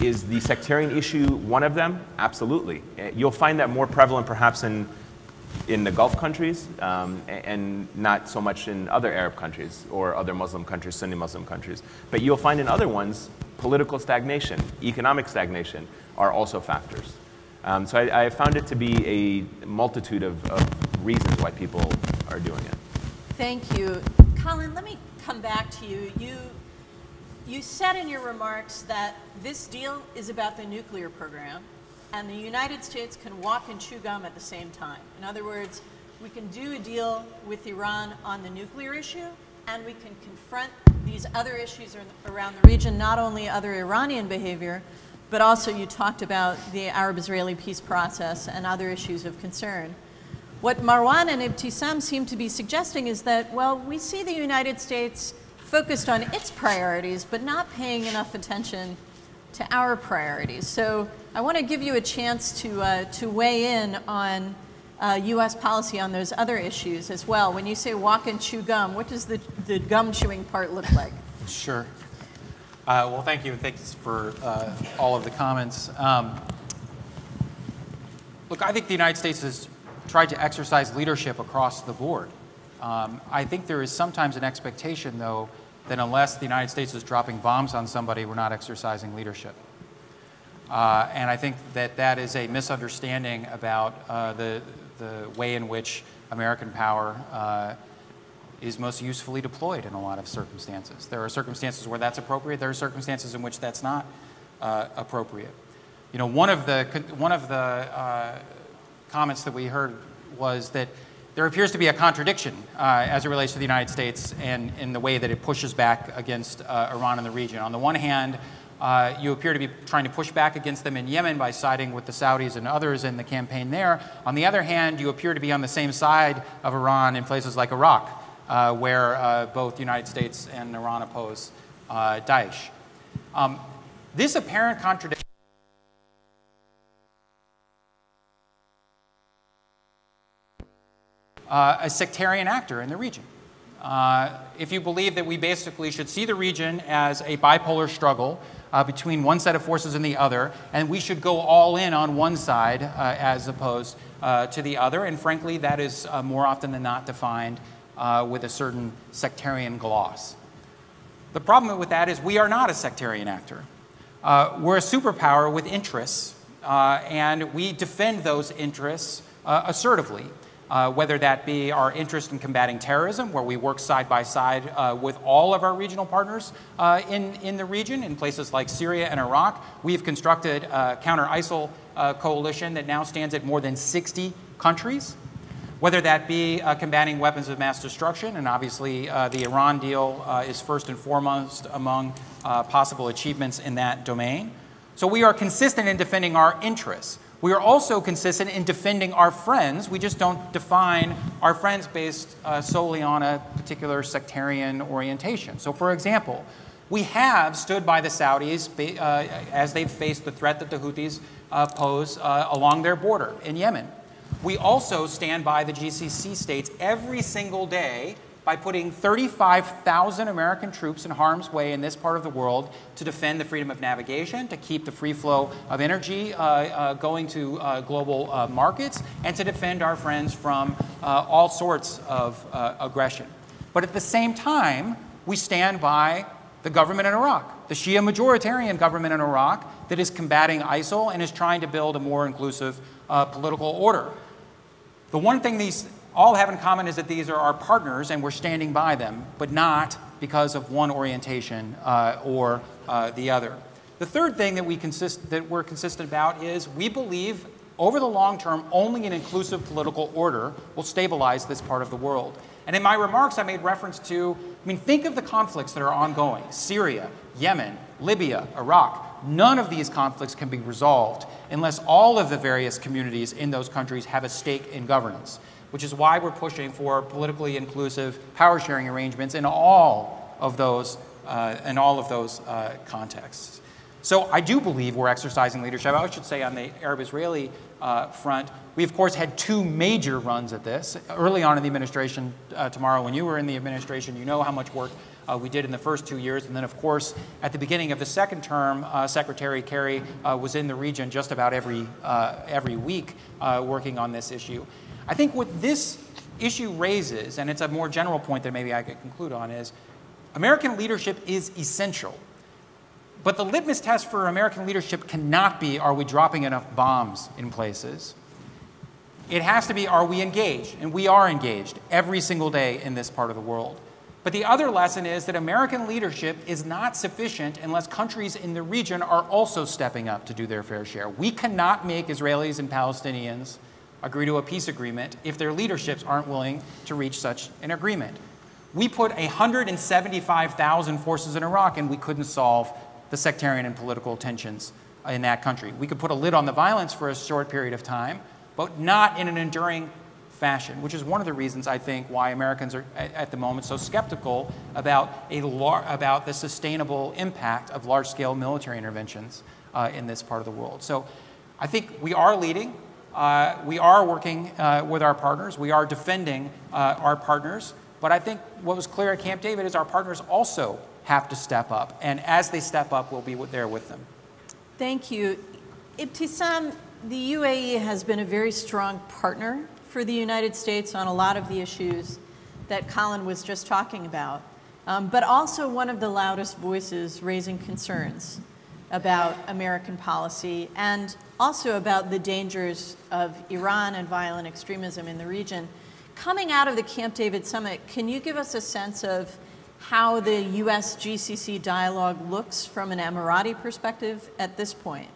E: Is the sectarian issue one of them? Absolutely. You'll find that more prevalent perhaps in the Gulf countries and not so much in other Arab countries or other Muslim countries, Sunni Muslim countries. But you'll find in other ones, political stagnation, economic stagnation are also factors. So I found it to be a multitude of reasons why people are doing it.
A: Thank you. Colin, let me come back to you. You said in your remarks that this deal is about the nuclear program, and the United States can walk and chew gum at the same time. In other words, we can do a deal with Iran on the nuclear issue, and we can confront these other issues around the region, not only other Iranian behavior, but also you talked about the Arab-Israeli peace process and other issues of concern. What Marwan and Ebtesam seem to be suggesting is that, well, we see the United States focused on its priorities, but not paying enough attention to our priorities. So I want to give you a chance to weigh in on U.S. policy on those other issues as well. When you say walk and chew gum, what does the gum chewing part look like?
B: Sure. Well, thank you, and thanks for all of the comments. Look, I think the United States has tried to exercise leadership across the board. I think there is sometimes an expectation, though, that unless the United States is dropping bombs on somebody, we're not exercising leadership. And I think that that is a misunderstanding about the way in which American power is most usefully deployed in a lot of circumstances. There are circumstances where that's appropriate. There are circumstances in which that's not appropriate. You know, one of the comments that we heard was that there appears to be a contradiction as it relates to the United States and in the way that it pushes back against Iran in the region. On the one hand, you appear to be trying to push back against them in Yemen by siding with the Saudis and others in the campaign there. On the other hand, you appear to be on the same side of Iran in places like Iraq, where both the United States and Iran oppose Daesh. This apparent contradiction a sectarian actor in the region. If you believe that we basically should see the region as a bipolar struggle between one set of forces and the other, and we should go all in on one side as opposed to the other, and frankly, that is more often than not defined with a certain sectarian gloss. The problem with that is we are not a sectarian actor. We're a superpower with interests, and we defend those interests assertively. Whether that be our interest in combating terrorism, where we work side by side with all of our regional partners in the region, in places like Syria and Iraq. We have constructed a counter-ISIL coalition that now stands at more than 60 countries. Whether that be combating weapons of mass destruction, and obviously the Iran deal is first and foremost among possible achievements in that domain. So we are consistent in defending our interests. We are also consistent in defending our friends. We just don't define our friends based solely on a particular sectarian orientation. So, for example, we have stood by the Saudis as they've faced the threat that the Houthis pose along their border in Yemen. We also stand by the GCC states every single day by putting 35,000 American troops in harm's way in this part of the world to defend the freedom of navigation, to keep the free flow of energy going to global markets, and to defend our friends from all sorts of aggression. But at the same time, we stand by the government in Iraq, the Shia majoritarian government in Iraq that is combating ISIL and is trying to build a more inclusive political order. The one thing these all have in common is that these are our partners and we're standing by them, but not because of one orientation or the other. The third thing that we're consistent about is we believe over the long term only an inclusive political order will stabilize this part of the world. And in my remarks I made reference to, think of the conflicts that are ongoing: Syria, Yemen, Libya, Iraq. None of these conflicts can be resolved unless all of the various communities in those countries have a stake in governance, which is why we're pushing for politically inclusive power-sharing arrangements in all of those contexts. So I do believe we're exercising leadership. I should say on the Arab-Israeli front, we of course had two major runs at this. Early on in the administration, Tamara, when you were in the administration, you know how much work we did in the first 2 years. And then of course, at the beginning of the second term, Secretary Kerry was in the region just about every week working on this issue. I think what this issue raises, and it's a more general point that maybe I could conclude on, is American leadership is essential. But the litmus test for American leadership cannot be, are we dropping enough bombs in places? It has to be, are we engaged? And we are engaged every single day in this part of the world. But the other lesson is that American leadership is not sufficient unless countries in the region are also stepping up to do their fair share. We cannot make Israelis and Palestinians agree to a peace agreement if their leaderships aren't willing to reach such an agreement. We put 175,000 forces in Iraq and we couldn't solve the sectarian and political tensions in that country. We could put a lid on the violence for a short period of time, but not in an enduring fashion, which is one of the reasons I think why Americans are at the moment so skeptical about the sustainable impact of large-scale military interventions in this part of the world. So I think we are leading. We are working with our partners. We are defending our partners. But I think what was clear at Camp David is our partners also have to step up. And as they step up, we'll be there with them.
A: Thank you. Ebtesam, the UAE has been a very strong partner for the United States on a lot of the issues that Colin was just talking about, but also one of the loudest voices raising concerns. about American policy and also about the dangers of Iran and violent extremism in the region. Coming out of the Camp David summit, can you give us a sense of how the U.S. GCC dialogue looks from an Emirati perspective at this point?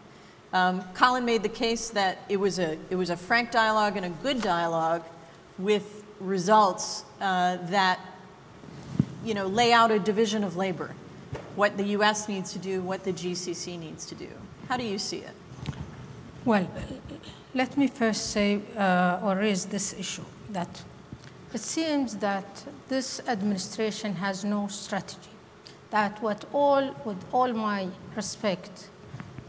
A: Colin made the case that it was a frank dialogue and a good dialogue with results that lay out a division of labor, what the U.S. needs to do, what the GCC needs to do. How do you see it?
C: Well, let me first say or raise this issue that it seems that this administration has no strategy. That with all my respect,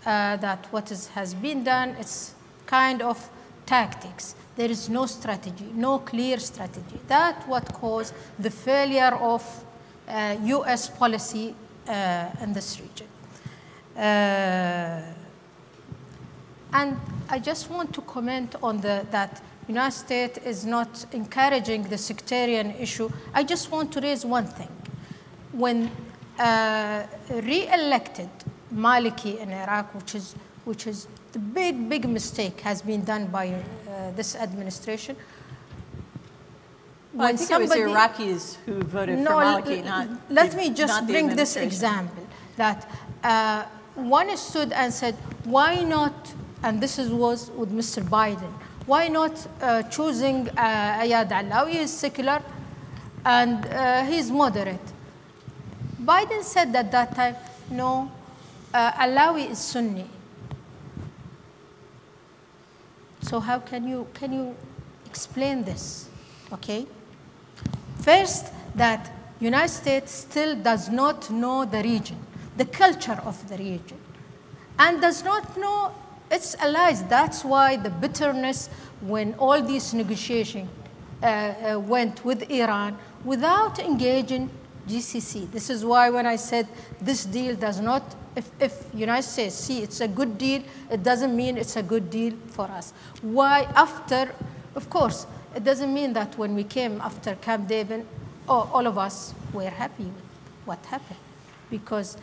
C: that what has been done is kind of tactics. There is no strategy, no clear strategy. That's what caused the failure of U.S. policy in this region. And I just want to comment on that United States is not encouraging the sectarian issue. I just want to raise one thing. When re-elected Maliki in Iraq, which is the big mistake has been done by this administration.
A: Well, I think it was the Iraqis who voted for Maliki, not
C: let me just bring this example, that one stood and said, why not, and this was with Mr. Biden, why not choosing Ayad Alawi is secular and he's moderate? Biden said at that time, no, Alawi is Sunni. So how can you explain this? Okay. First, that United States still does not know the region, the culture of the region, and does not know its allies. That's why the bitterness when all these negotiations went with Iran without engaging GCC. This is why when I said this deal does not, if United States see it's a good deal, it doesn't mean it's a good deal for us. Why after, of course, it doesn't mean that when we came after Camp David, all of us were happy with what happened. Because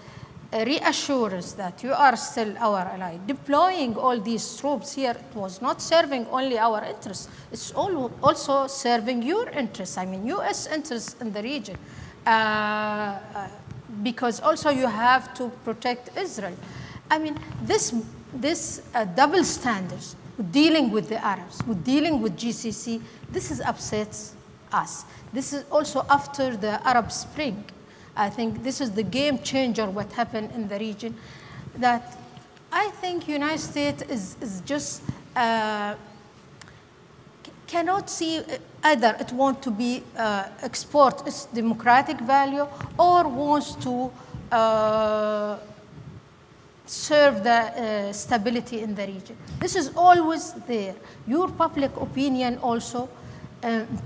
C: reassurance that you are still our ally. Deploying all these troops here was not serving only our interests. It's also serving your interests, I mean, U.S. interests in the region. Because also you have to protect Israel. I mean, this double standards, dealing with the Arabs, with dealing with GCC, this is upsets us. This is also after the Arab Spring. I think this is the game changer, what happened in the region, that I think United States is just cannot see either it wants to be export its democratic value or wants to serve the stability in the region. This is always there. Your public opinion also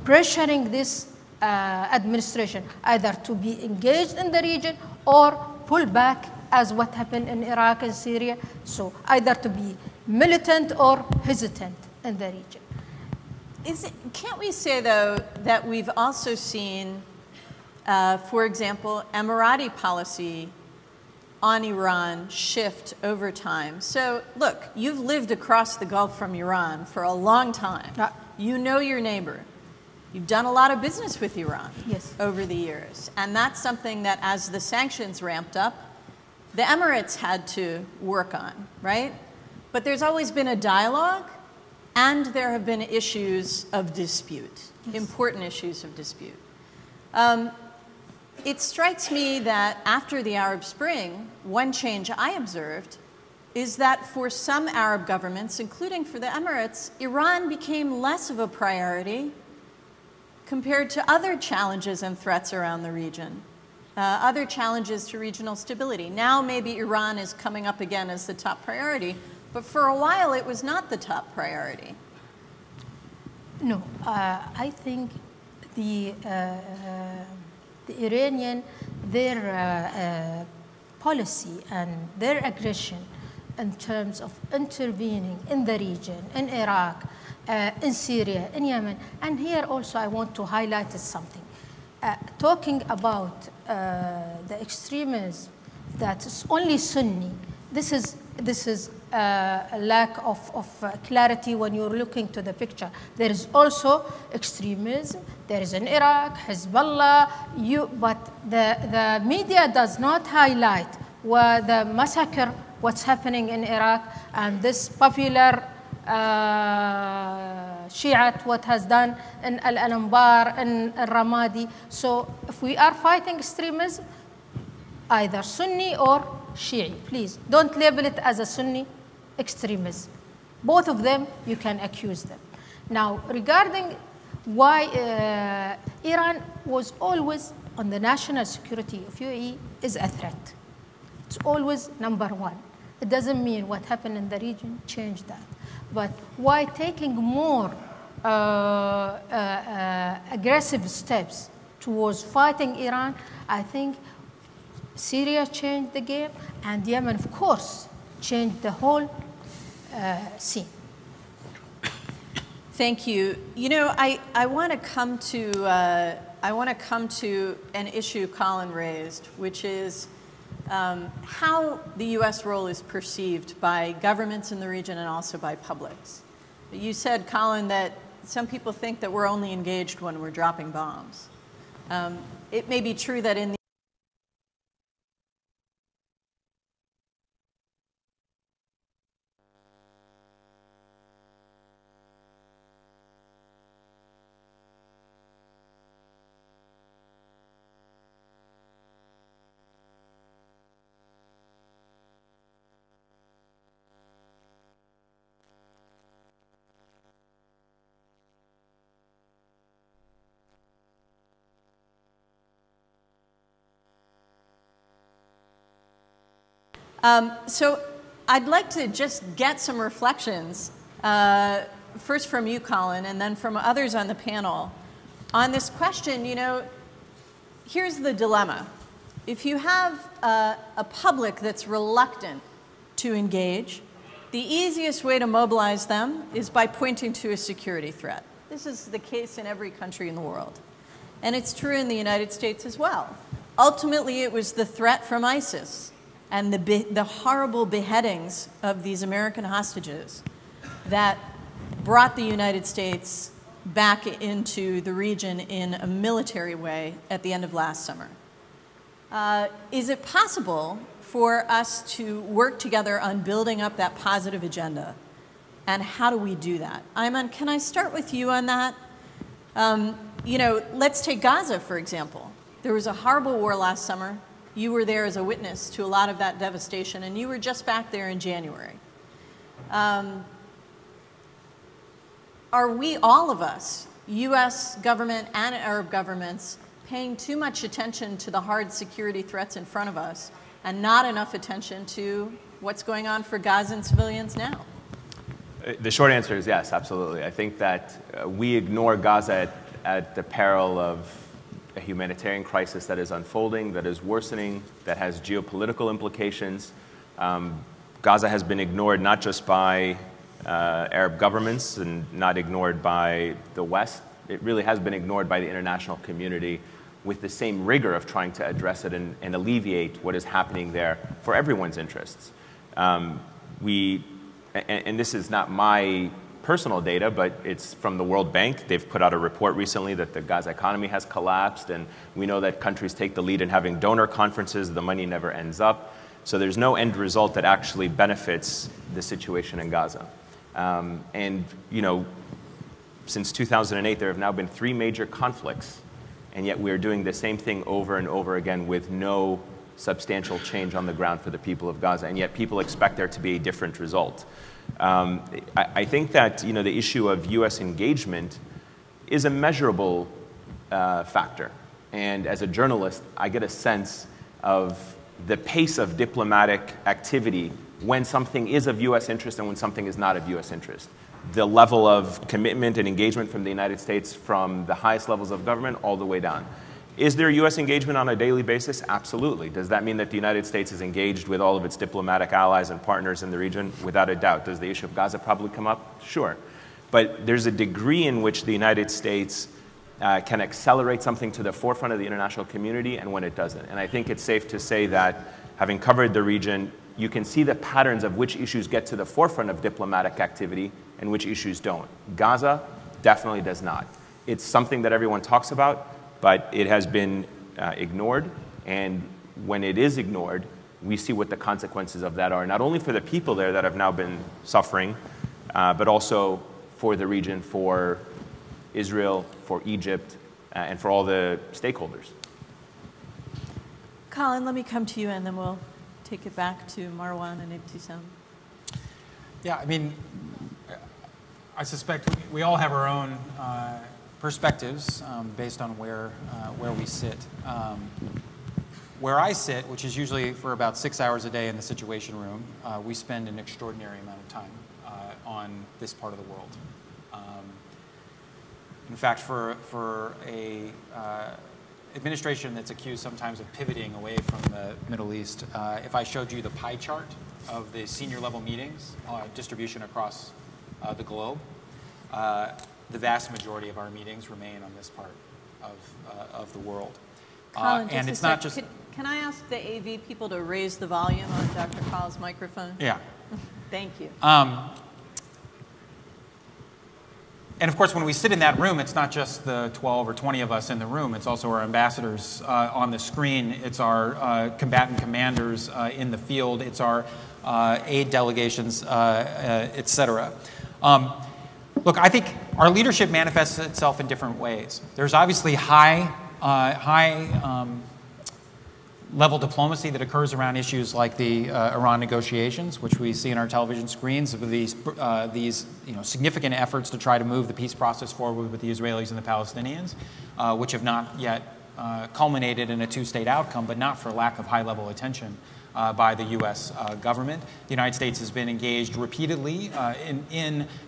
C: pressuring this administration either to be engaged in the region or pull back as what happened in Iraq and Syria. So either to be militant or hesitant in the region.
A: Can't we say, though, that we've also seen, for example, Emirati policy on Iran shift over time? So, look, you've lived across the Gulf from Iran for a long time. You know your neighbor. You've done a lot of business with Iran over the years. And that's something that, as the sanctions ramped up, the Emirates had to work on, right? But there's always been a dialogue. And there have been issues of dispute, important issues of dispute. It strikes me that after the Arab Spring, one change I observed is that for some Arab governments, including for the Emirates, Iran became less of a priority compared to other challenges and threats around the region, other challenges to regional stability. Now maybe Iran is coming up again as the top priority, but for a while, it was not the top priority.
C: No, I think the Iranian, their policy and their aggression in terms of intervening in the region, in Iraq, in Syria, in Yemen, and here also I want to highlight something. Talking about the extremism that is only Sunni, this is a lack of clarity when you're looking to the picture. There is also extremism. There is in Iraq, Hezbollah, but the media does not highlight the massacre, what's happening in Iraq, and this popular Shiite, what has done in Al-Anbar and Ramadi. So if we are fighting extremism, either Sunni or Shi'i, please don't label it as a Sunni extremism. Both of them, you can accuse them. Now, regarding why Iran was always on the national security of UAE is a threat. It's always number one. It doesn't mean what happened in the region changed that. But why taking more aggressive steps towards fighting Iran, I think Syria changed the game, and Yemen, of course, changed the whole scene.
A: Thank you. You know, I want to come to an issue Colin raised, which is how the U.S. role is perceived by governments in the region and also by publics. You said, Colin, that some people think that we're only engaged when we're dropping bombs. It may be true that in the so I'd like to just get some reflections, first from you, Colin, and then from others on the panel, on this question. You know, here's the dilemma. If you have a public that's reluctant to engage, the easiest way to mobilize them is by pointing to a security threat. This is the case in every country in the world. And it's true in the United States as well. Ultimately, it was the threat from ISIS and the horrible beheadings of these American hostages that brought the United States back into the region in a military way at the end of last summer. Is it possible for us to work together on building up that positive agenda? And how do we do that? Ayman, can I start with you on that? You know, let's take Gaza, for example. There was a horrible war last summer. You were there as a witness to a lot of that devastation, and you were just back there in January. Are we, all of us, U.S. government and Arab governments, paying too much attention to the hard security threats in front of us and not enough attention to what's going on for Gazan civilians now?
E: The short answer is yes, absolutely. I think that we ignore Gaza at the peril of a humanitarian crisis that is unfolding, that is worsening, that has geopolitical implications. Gaza has been ignored not just by Arab governments and not ignored by the West. It really has been ignored by the international community with the same rigor of trying to address it and alleviate what is happening there for everyone's interests. And this is not my personal data, but it's from the World Bank. They've put out a report recently that the Gaza economy has collapsed, and we know that countries take the lead in having donor conferences. The money never ends up. So there's no end result that actually benefits the situation in Gaza. And, you know, since 2008, there have now been 3 major conflicts, and yet we're doing the same thing over and over again with no substantial change on the ground for the people of Gaza, and yet people expect there to be a different result. I think that, you know, the issue of U.S. engagement is a measurable factor. And as a journalist, I get a sense of the pace of diplomatic activity when something is of U.S. interest and when something is not of U.S. interest. The level of commitment and engagement from the United States from the highest levels of government all the way down. Is there U.S. engagement on a daily basis? Absolutely. Does that mean that the United States is engaged with all of its diplomatic allies and partners in the region? Without a doubt. Does the issue of Gaza probably come up? Sure. But there's a degree in which the United States can accelerate something to the forefront of the international community and when it doesn't. And I think it's safe to say that having covered the region, you can see the patterns of which issues get to the forefront of diplomatic activity and which issues don't. Gaza definitely does not. It's something that everyone talks about, but it has been ignored. And when it is ignored, we see what the consequences of that are, not only for the people there that have now been suffering, but also for the region, for Israel, for Egypt, and for all the stakeholders.
A: Colin, let me come to you, and then we'll take it back to Marwan and Ebtesam.
B: Yeah, I mean, I suspect we all have our own perspectives based on where we sit. Where I sit, which is usually for about 6 hours a day in the Situation Room, we spend an extraordinary amount of time on this part of the world. In fact, for a administration that's accused sometimes of pivoting away from the Middle East, if I showed you the pie chart of the senior level meetings distribution across the globe, the vast majority of our meetings remain on this part of the world.
A: Colin,
B: and it's not just.
A: Can I ask the AV people to raise the volume on Dr. Kahl's microphone?
B: Yeah.
A: Thank you.
B: And of course, when we sit in that room, it's not just the 12 or 20 of us in the room. It's also our ambassadors on the screen. It's our combatant commanders in the field. It's our aid delegations, et cetera. Look, I think our leadership manifests itself in different ways. There's obviously high level diplomacy that occurs around issues like the Iran negotiations, which we see in our television screens, of these significant efforts to try to move the peace process forward with the Israelis and the Palestinians, which have not yet culminated in a two-state outcome, but not for lack of high-level attention by the U.S. government. The United States has been engaged repeatedly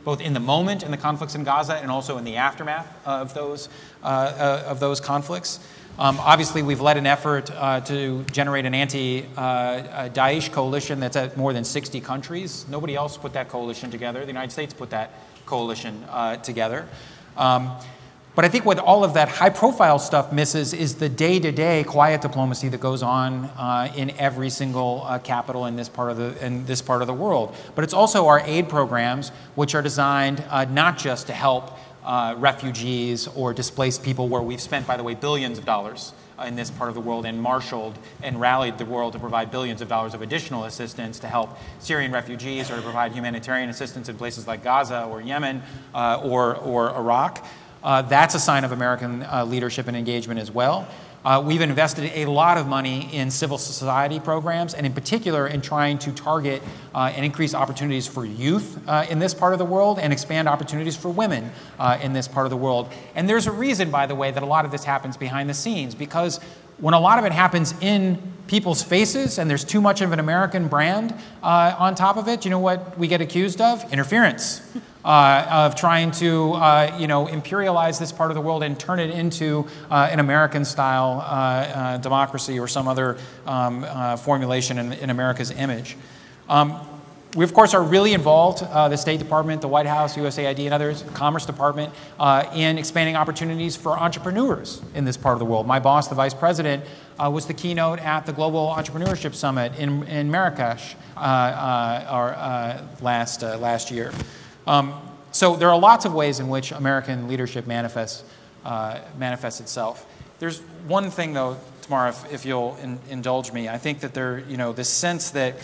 B: both in the moment in the conflicts in Gaza and also in the aftermath of those conflicts. Obviously, we've led an effort to generate an anti-Daesh coalition that's at more than 60 countries. Nobody else put that coalition together. The United States put that coalition together. But I think what all of that high-profile stuff misses is the day-to-day quiet diplomacy that goes on in every single capital in this part of the world. But it's also our aid programs, which are designed not just to help refugees or displaced people, where we've spent, by the way, billions of dollars in this part of the world and marshaled and rallied the world to provide billions of dollars of additional assistance to help Syrian refugees or to provide humanitarian assistance in places like Gaza or Yemen or Iraq. That's a sign of American leadership and engagement as well. We've invested a lot of money in civil society programs, and in particular in trying to target and increase opportunities for youth in this part of the world and expand opportunities for women in this part of the world. And there's a reason, by the way, that a lot of this happens behind the scenes, because when a lot of it happens in people's faces and there's too much of an American brand on top of it, you know what we get accused of? Interference. Of trying to, imperialize this part of the world and turn it into an American-style democracy or some other formulation in America's image. We, of course, are really involved, the State Department, the White House, USAID, and others, Commerce Department, in expanding opportunities for entrepreneurs in this part of the world. My boss, the Vice President, was the keynote at the Global Entrepreneurship Summit in Marrakesh last year. So there are lots of ways in which American leadership manifests itself. There's one thing, though, Tamara, if you'll indulge me. I think that this sense that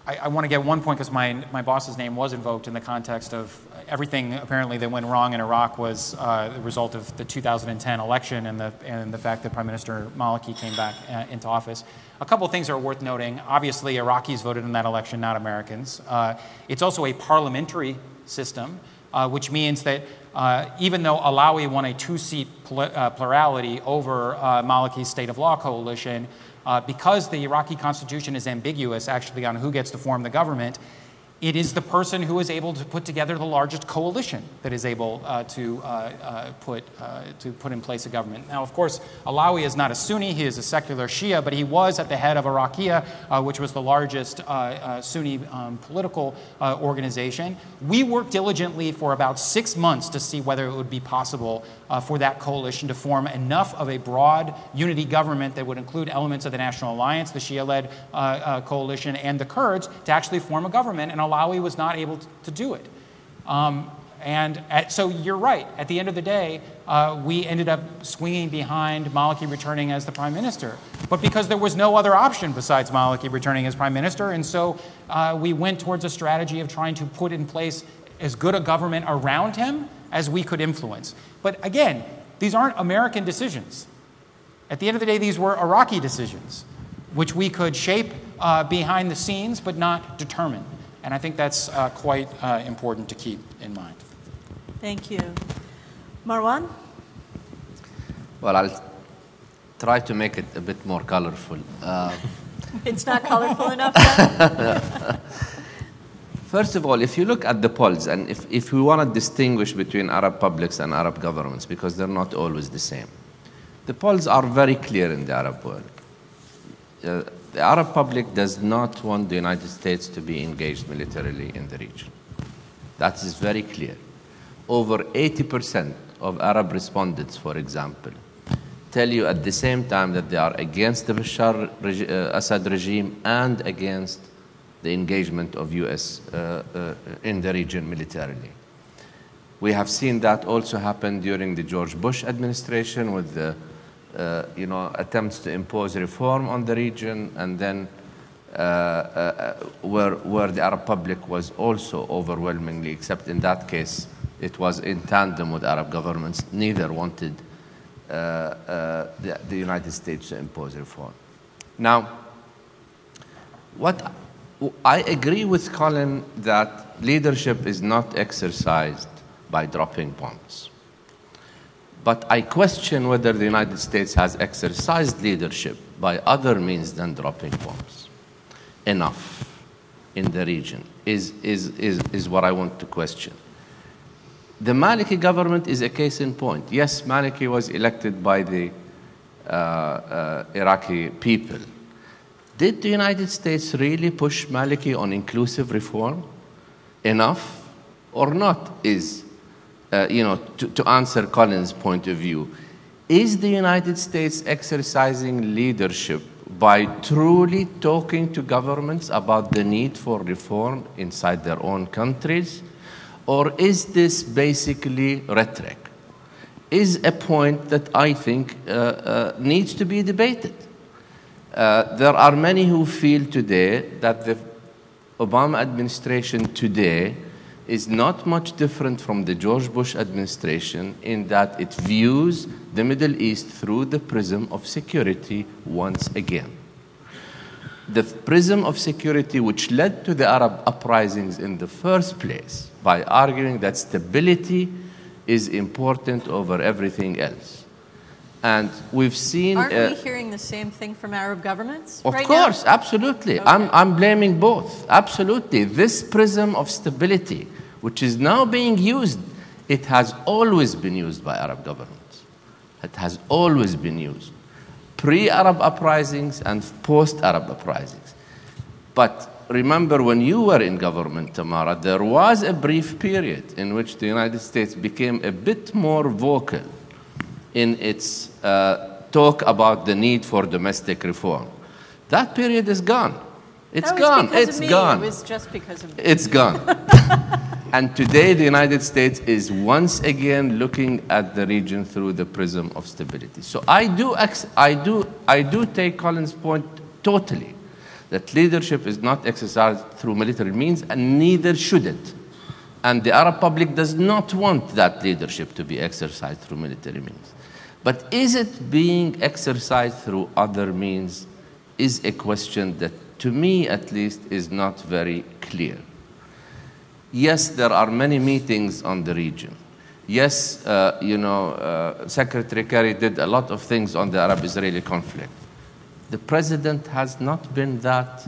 B: I want to get one point, because my boss's name was invoked in the context of everything apparently that went wrong in Iraq was the result of the 2010 election and the fact that Prime Minister Maliki came back into office. A couple of things are worth noting. Obviously, Iraqis voted in that election, not Americans. It's also a parliamentary system, which means that even though Alawi won a two-seat plurality over Maliki's State of Law coalition, because the Iraqi constitution is ambiguous, actually, on who gets to form the government, It is the person who is able to put together the largest coalition that is able to put in place a government. Now, of course, Alawi is not a Sunni; he is a secular Shia, but he was at the head of Iraqiyya, which was the largest Sunni political organization. We worked diligently for about 6 months to see whether it would be possible for that coalition to form enough of a broad unity government that would include elements of the National Alliance, the Shia-led coalition, and the Kurds to actually form a government. And Alawi was not able to do it. So you're right. At the end of the day, we ended up swinging behind Maliki returning as the prime minister. But because there was no other option besides Maliki returning as prime minister, and so we went towards a strategy of trying to put in place as good a government around him as we could influence. But again, these aren't American decisions. At the end of the day, these were Iraqi decisions, which we could shape behind the scenes, but not determine. And I think that's quite important to keep in mind.
A: Thank you. Marwan?
D: Well, I'll try to make it a bit more colorful.
A: It's not colorful enough then?
D: First of all, if you look at the polls, and if we want to distinguish between Arab publics and Arab governments, because they're not always the same, the polls are very clear in the Arab world. The Arab public does not want the United States to be engaged militarily in the region. That is very clear. Over 80% of Arab respondents, for example, tell you at the same time that they are against the Bashar Assad regime and against the engagement of U.S. In the region militarily. We have seen that also happen during the George Bush administration with the attempts to impose reform on the region, and then where the Arab public was also overwhelmingly, except in that case, it was in tandem with Arab governments. Neither wanted the United States to impose reform. Now, I agree with Colin that leadership is not exercised by dropping bombs. But I question whether the United States has exercised leadership by other means than dropping bombs enough in the region, is what I want to question. The Maliki government is a case in point. Yes, Maliki was elected by the Iraqi people. Did the United States really push Maliki on inclusive reform enough or not? To answer Colin's point of view, is the United States exercising leadership by truly talking to governments about the need for reform inside their own countries? Or is this basically rhetoric? Is a point that I think needs to be debated. There are many who feel today that the Obama administration today is not much different from the George Bush administration in that it views the Middle East through the prism of security once again. The prism of security which led to the Arab uprisings in the first place by arguing that stability is important over everything else. And we've seen...
A: Aren't we hearing the same thing from Arab governments
D: Of
A: right
D: course,
A: now?
D: absolutely.
A: Okay.
D: I'm blaming both. Absolutely. This prism of stability, which is now being used, it has always been used by Arab governments. It has always been used. Pre-Arab uprisings and post-Arab uprisings. But remember, when you were in government, Tamara, there was a brief period in which the United States became a bit more vocal in its talk about the need for domestic reform. That period is gone. It's gone. It's gone.
A: It was just because of me.
D: It's gone. And today the United States is once again looking at the region through the prism of stability. So I do take Colin's point totally, that leadership is not exercised through military means, and neither should it. And the Arab public does not want that leadership to be exercised through military means. But is it being exercised through other means is a question that, to me at least, is not very clear. Yes, there are many meetings on the region. Yes, Secretary Kerry did a lot of things on the Arab-Israeli conflict. The president has not been that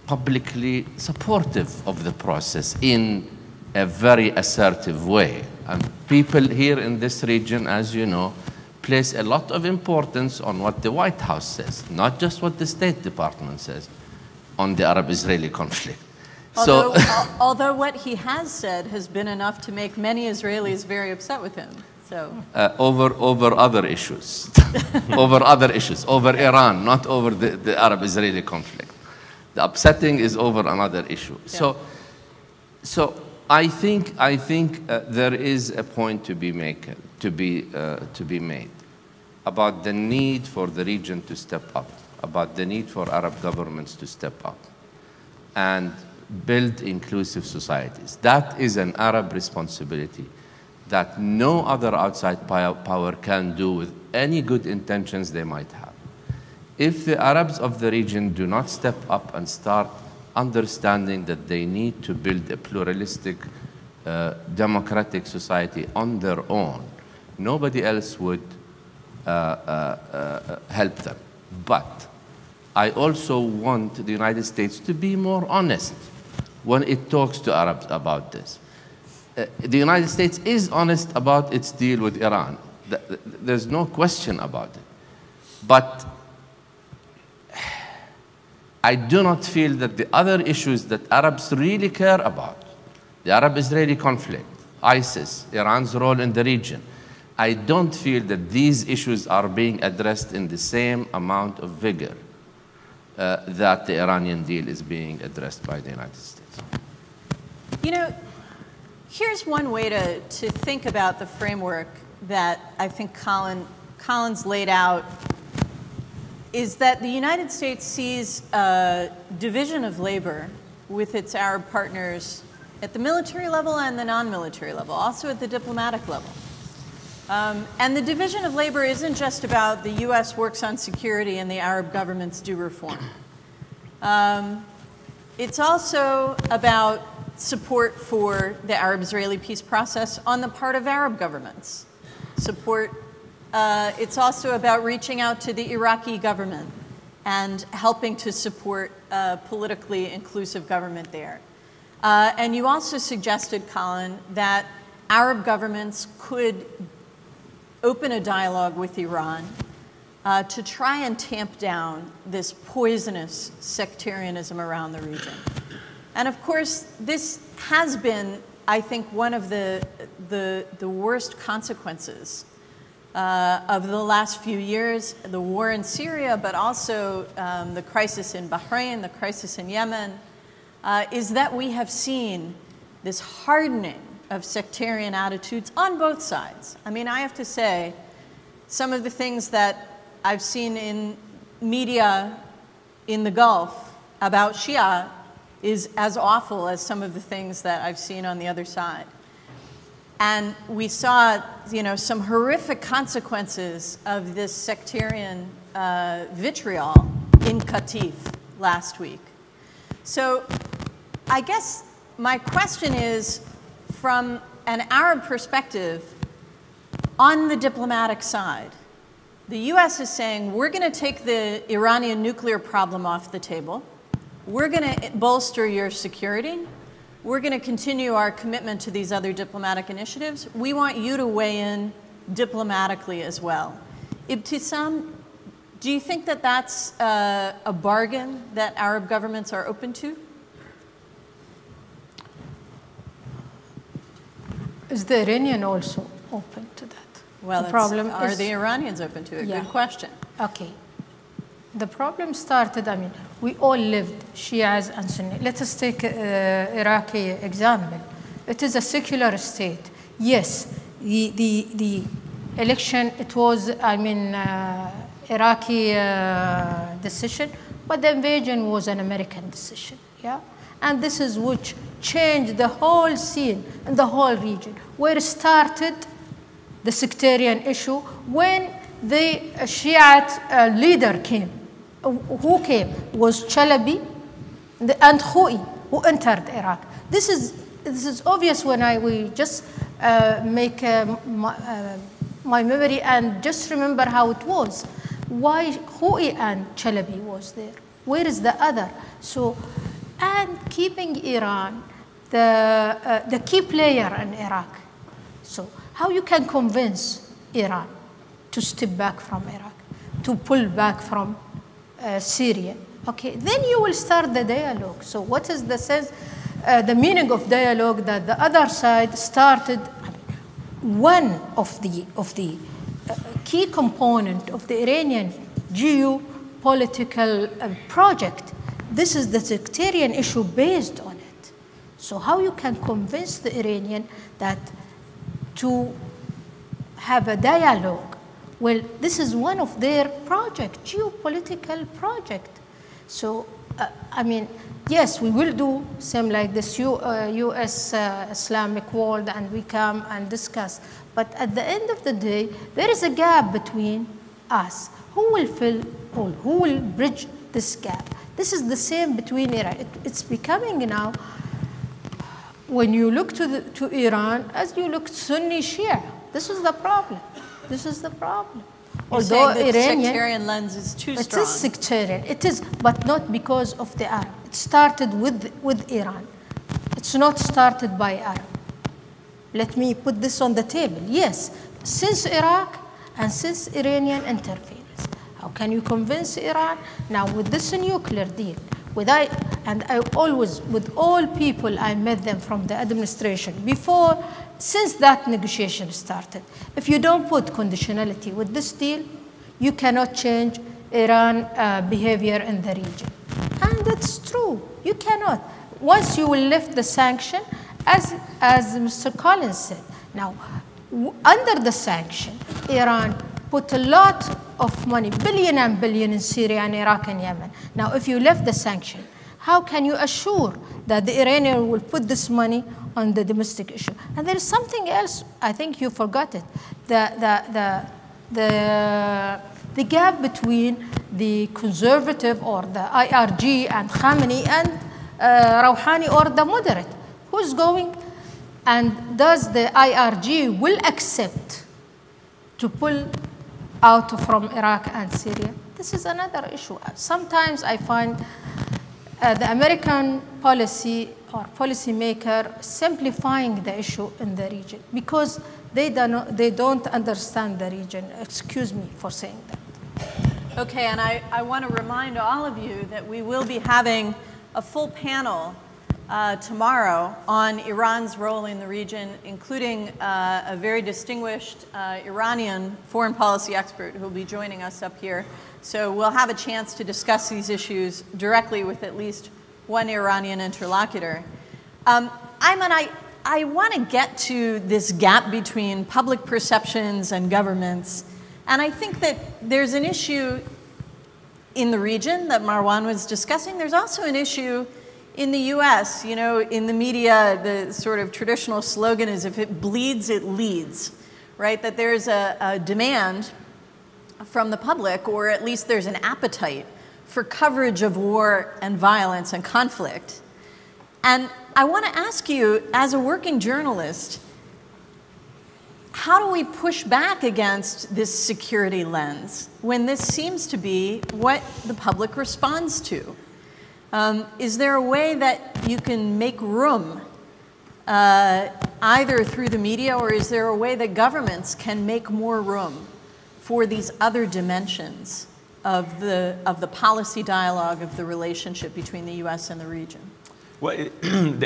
D: publicly supportive of the process in a very assertive way. And people here in this region, as you know, place a lot of importance on what the White House says, not just what the State Department says on the Arab-Israeli conflict.
A: Although what he has said has been enough to make many Israelis very upset with him. So.
D: Over other issues, over Iran, not over the Arab-Israeli conflict. The upsetting is over another issue. Yeah. So I think there is a point to be made about the need for the region to step up, about the need for Arab governments to step up and build inclusive societies. That is an Arab responsibility that no other outside power can do with any good intentions they might have. If the Arabs of the region do not step up and start understanding that they need to build a pluralistic, democratic society on their own, nobody else would help them. But I also want the United States to be more honest when it talks to Arabs about this. The United States is honest about its deal with Iran. There's no question about it. But I do not feel that the other issues that Arabs really care about, the Arab-Israeli conflict, ISIS, Iran's role in the region, I don't feel that these issues are being addressed in the same amount of vigor that the Iranian deal is being addressed by the United States.
A: You know, here's one way to think about the framework that I think Colin's laid out, is that the United States sees a division of labor with its Arab partners at the military level and the non-military level, also at the diplomatic level. And the division of labor isn't just about the U.S. works on security and the Arab governments do reform. It's also about support for the Arab-Israeli peace process on the part of Arab governments. It's also about reaching out to the Iraqi government and helping to support a politically inclusive government there. And you also suggested, Colin, that Arab governments could open a dialogue with Iran to try and tamp down this poisonous sectarianism around the region. And of course, this has been, I think, one of the worst consequences of the last few years, the war in Syria, but also the crisis in Bahrain, the crisis in Yemen, is that we have seen this hardening of sectarian attitudes on both sides. I mean, I have to say, some of the things that I've seen in media in the Gulf about Shia is as awful as some of the things that I've seen on the other side. And we saw, you know, some horrific consequences of this sectarian vitriol in Qatif last week. So I guess my question is, from an Arab perspective, on the diplomatic side, the U.S. is saying, we're going to take the Iranian nuclear problem off the table. We're going to bolster your security. We're going to continue our commitment to these other diplomatic initiatives. We want you to weigh in diplomatically as well. Ebtesam, do you think that that's a bargain that Arab governments are open to?
C: Is the Iranian also open to that?
A: Well,
C: the problem
A: are
C: is,
A: the Iranians open to it? Yeah. Good question.
C: Okay. The problem started, I mean, we all lived, Shias and Sunni. Let us take Iraqi example. It is a secular state. Yes, the election, it was, I mean, Iraqi decision, but the invasion was an American decision, yeah? And this is which changed the whole scene in the whole region, where it started the sectarian issue when the Shiite leader came. Who came? Was Chalabi and Khoi, who entered Iraq. This is obvious when we just make my memory and just remember how it was. Why Khoi and Chalabi was there? Where is the other? So and keeping Iran the key player in Iraq. So how you can convince Iran to step back from Iraq, to pull back from Syria? Okay, then you will start the dialogue. So what is the sense, the meaning of dialogue that the other side started? One of the key component of the Iranian geopolitical project, this is the sectarian issue based on it. So how you can convince the Iranian that to have a dialogue? Well, this is one of their project, geopolitical project. So, I mean, yes, we will do same like this U.S. Islamic World, and we come and discuss. But at the end of the day, there is a gap between us. Who will fill, or who will bridge this gap? This is the same between Iran. It's becoming now, when you look to Iran, as you look Sunni Shia. This is the problem. This is the problem.
A: Although Iranian sectarian lens is too strong.
C: It is sectarian. It is, but not because of the Arab. It started with Iran. It's not started by Arab. Let me put this on the table. Yes, since Iraq and since Iranian interference. How can you convince Iran now with this nuclear deal? And I always, with all people, I met them from the administration before, since that negotiation started. If you don't put conditionality with this deal, you cannot change Iran behavior in the region. And that's true. You cannot. Once you will lift the sanction, as Mr. Collins said, now, under the sanction, Iran put a lot of money, billion and billion in Syria and Iraq and Yemen. Now, if you lift the sanction, how can you assure that the Iranian will put this money on the domestic issue? And there is something else, I think you forgot it, the gap between the conservative or the IRG and Khamenei and Rouhani or the moderate. Who's going, and does the IRG will accept to pull out from Iraq and Syria? This is another issue. Sometimes I find the American policy or policymaker simplifying the issue in the region because they don't understand the region. Excuse me for saying that.
A: Okay, and I want to remind all of you that we will be having a full panel tomorrow on Iran's role in the region, including a very distinguished Iranian foreign policy expert who will be joining us up here. So we'll have a chance to discuss these issues directly with at least one Iranian interlocutor. Ayman, I want to get to this gap between public perceptions and governments. And I think that there's an issue in the region that Marwan was discussing. There's also an issue in the U.S., you know, in the media, the sort of traditional slogan is, if it bleeds, it leads, right? That there's a demand from the public, or at least there's an appetite for coverage of war and violence and conflict. And I want to ask you, as a working journalist, how do we push back against this security lens when this seems to be what the public responds to? Is there a way that you can make room, either through the media, or is there a way that governments can make more room for these other dimensions of the policy dialogue of the relationship between the U.S. and the region?
E: Well,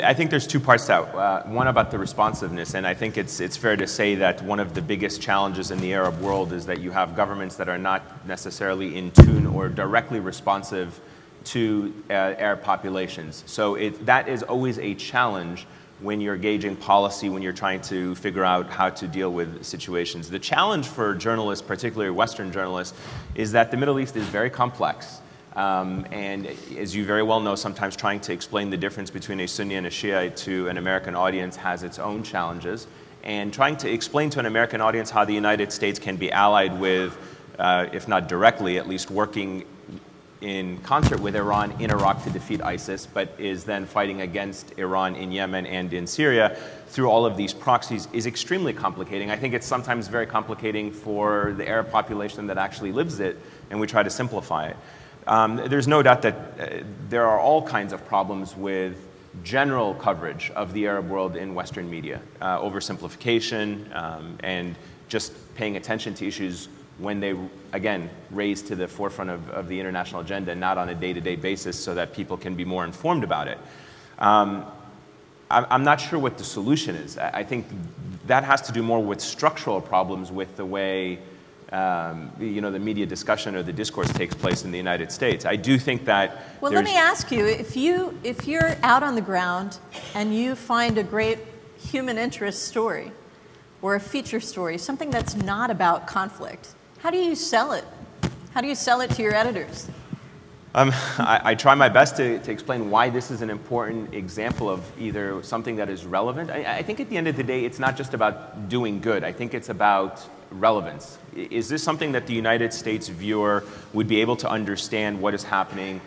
E: I think there's two parts to that. One about the responsiveness, and I think it's fair to say that one of the biggest challenges in the Arab world is that you have governments that are not necessarily in tune or directly responsive to Arab populations. So that is always a challenge when you're gauging policy, when you're trying to figure out how to deal with situations. The challenge for journalists, particularly Western journalists, is that the Middle East is very complex. And as you very well know, sometimes trying to explain the difference between a Sunni and a Shiite to an American audience has its own challenges. And trying to explain to an American audience how the United States can be allied with, if not directly, at least working in concert with Iran in Iraq to defeat ISIS, but is then fighting against Iran in Yemen and in Syria through all of these proxies is extremely complicating. I think it's sometimes very complicating for the Arab population that actually lives it, and we try to simplify it. There's no doubt that there are all kinds of problems with general coverage of the Arab world in Western media, oversimplification, and just paying attention to issues when they, again, raise to the forefront of the international agenda, not on a day-to-day basis so that people can be more informed about it. I'm not sure what the solution is. I think that has to do more with structural problems with the way the media discussion or the discourse takes place in the United States. I do think that.
A: Well, let me ask you: if you're out on the ground and you find a great human interest story or a feature story, something that's not about conflict, how do you sell it? How do you sell it to your editors?
E: I try my best to explain why this is an important example of either something that is relevant. I think at the end of the day, it's not just about doing good. I think it's about relevance. Is this something that the United States viewer would be able to understand what is happening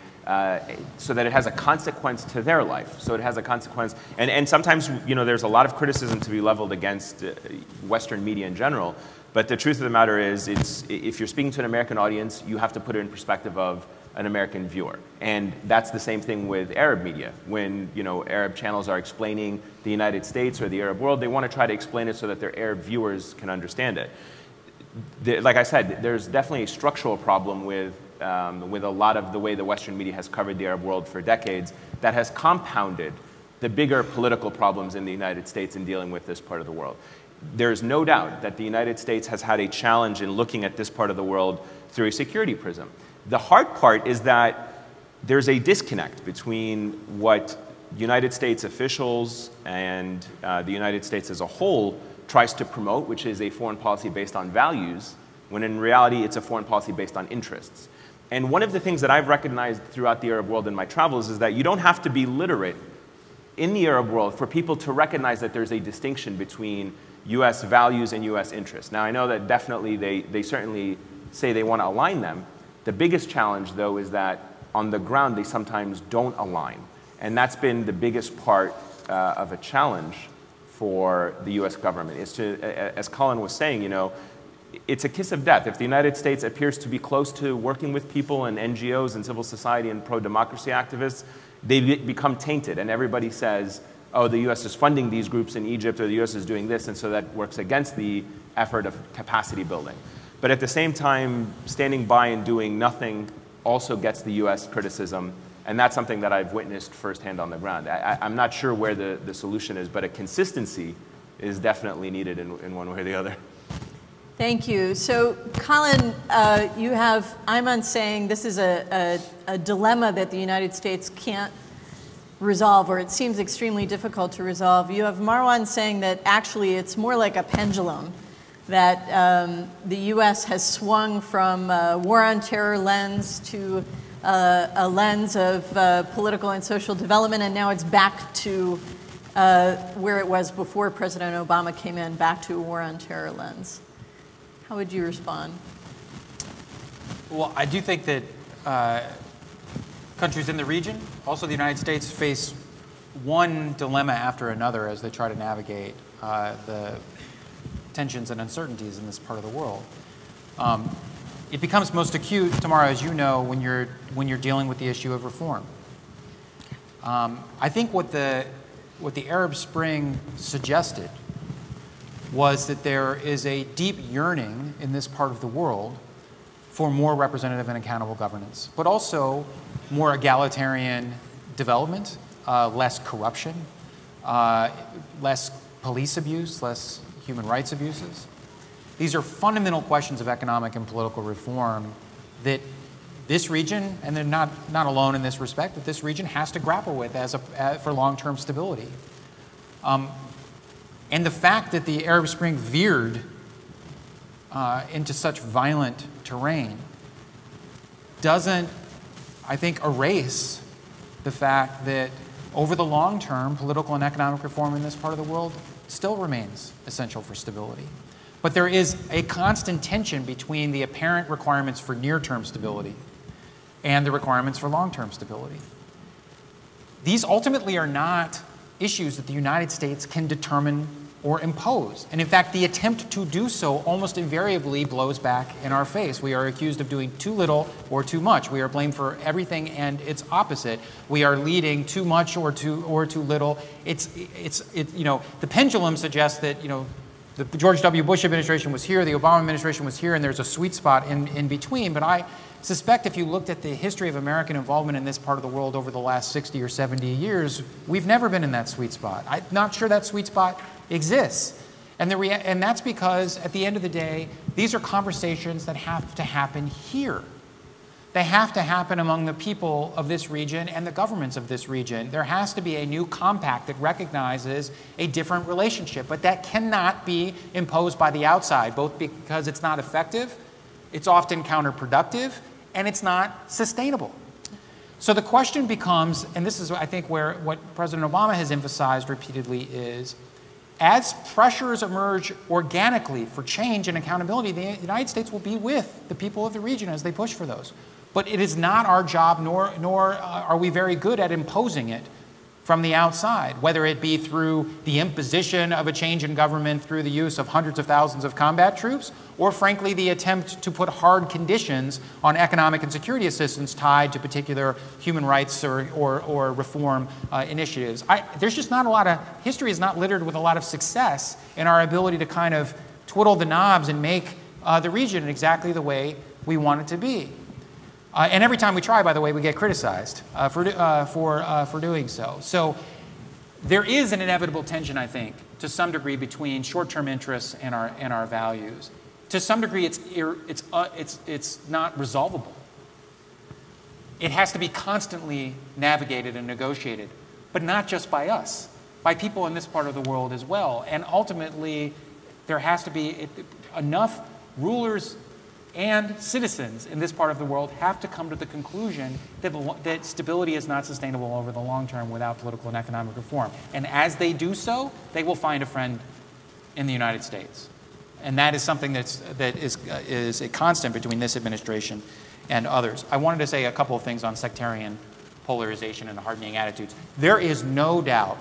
E: so that it has a consequence to their life? So it has a consequence. And sometimes, there's a lot of criticism to be leveled against Western media in general. But the truth of the matter is, if you're speaking to an American audience, you have to put it in perspective of an American viewer. And that's the same thing with Arab media. When Arab channels are explaining the United States or the Arab world, they want to try to explain it so that their Arab viewers can understand it. Like I said, there's definitely a structural problem with a lot of the way the Western media has covered the Arab world for decades that has compounded the bigger political problems in the United States in dealing with this part of the world. There's no doubt that the United States has had a challenge in looking at this part of the world through a security prism. The hard part is that there's a disconnect between what United States officials and the United States as a whole tries to promote, which is a foreign policy based on values, when in reality it's a foreign policy based on interests. And one of the things that I've recognized throughout the Arab world in my travels is that you don't have to be literate in the Arab world for people to recognize that there's a distinction between U.S. values and U.S. interests. Now, I know that definitely they certainly say they want to align them. The biggest challenge, though, is that on the ground they sometimes don't align. And that's been the biggest part of a challenge for the U.S. government, is to, as Colin was saying, it's a kiss of death. If the United States appears to be close to working with people and NGOs and civil society and pro-democracy activists, they become tainted. And everybody says, oh, the U.S. is funding these groups in Egypt, or the U.S. is doing this, and so that works against the effort of capacity building. But at the same time, standing by and doing nothing also gets the U.S. criticism, and that's something that I've witnessed firsthand on the ground. I'm not sure where the solution is, but a consistency is definitely needed in one way or the other.
A: Thank you. So, Colin, you have Ayman saying this is a dilemma that the United States can't resolve, or it seems extremely difficult to resolve. You have Marwan saying that actually it's more like a pendulum, that the U.S. has swung from a war on terror lens to a lens of political and social development, and now it's back to where it was before President Obama came in, back to a war on terror lens. How would you respond?
B: Well, I do think that countries in the region, also the United States, face one dilemma after another as they try to navigate the tensions and uncertainties in this part of the world. It becomes most acute, Tamara, as you know, when you're dealing with the issue of reform. I think what the Arab Spring suggested was that there is a deep yearning in this part of the world for more representative and accountable governance, but also more egalitarian development, less corruption, less police abuse, less human rights abuses. These are fundamental questions of economic and political reform that this region, and they're not alone in this respect, but this region has to grapple with for long-term stability. And the fact that the Arab Spring veered into such violent terrain doesn't, I think, erase the fact that over the long term, political and economic reform in this part of the world still remains essential for stability. But there is a constant tension between the apparent requirements for near-term stability and the requirements for long-term stability. These ultimately are not issues that the United States can determine
F: or impose. And in fact, the attempt to do so almost invariably blows back in our face. We are accused of doing too little or too much. We are blamed for everything and its opposite. We are leading too much or too little. You know, the pendulum suggests that, you know, the George W. Bush administration was here, the Obama administration was here, and there's a sweet spot in between. But I suspect if you looked at the history of American involvement in this part of the world over the last 60 or 70 years, we've never been in that sweet spot. I'm not sure that sweet spot exists. And that's because, at the end of the day, these are conversations that have to happen here. They have to happen among the people of this region and the governments of this region. There has to be a new compact that recognizes a different relationship, but that cannot be imposed by the outside, both because it's not effective, it's often counterproductive, and it's not sustainable. So the question becomes, and this is, I think, where what President Obama has emphasized repeatedly is, as pressures emerge organically for change and accountability, the United States will be with the people of the region as they push for those. But it is not our job, nor are we very good at imposing it from the outside, whether it be through the imposition of a change in government through the use of hundreds of thousands of combat troops, or frankly the attempt to put hard conditions on economic and security assistance tied to particular human rights or reform initiatives. There's just not a lot of, history is not littered with a lot of success in our ability to kind of twiddle the knobs and make the region exactly the way we want it to be. And every time we try, by the way, we get criticized for doing so. So there is an inevitable tension, I think, to some degree between short-term interests and our values. To some degree, it's not resolvable. It has to be constantly navigated and negotiated, but not just by us, by people in this part of the world as well. And ultimately, there has to be enough rulers and citizens in this part of the world have to come to the conclusion that stability is not sustainable over the long term without political and economic reform. And as they do so, they will find a friend in the United States. And that is something that is a constant between this administration and others. I wanted to say a couple of things on sectarian polarization and hardening attitudes. There is no doubt,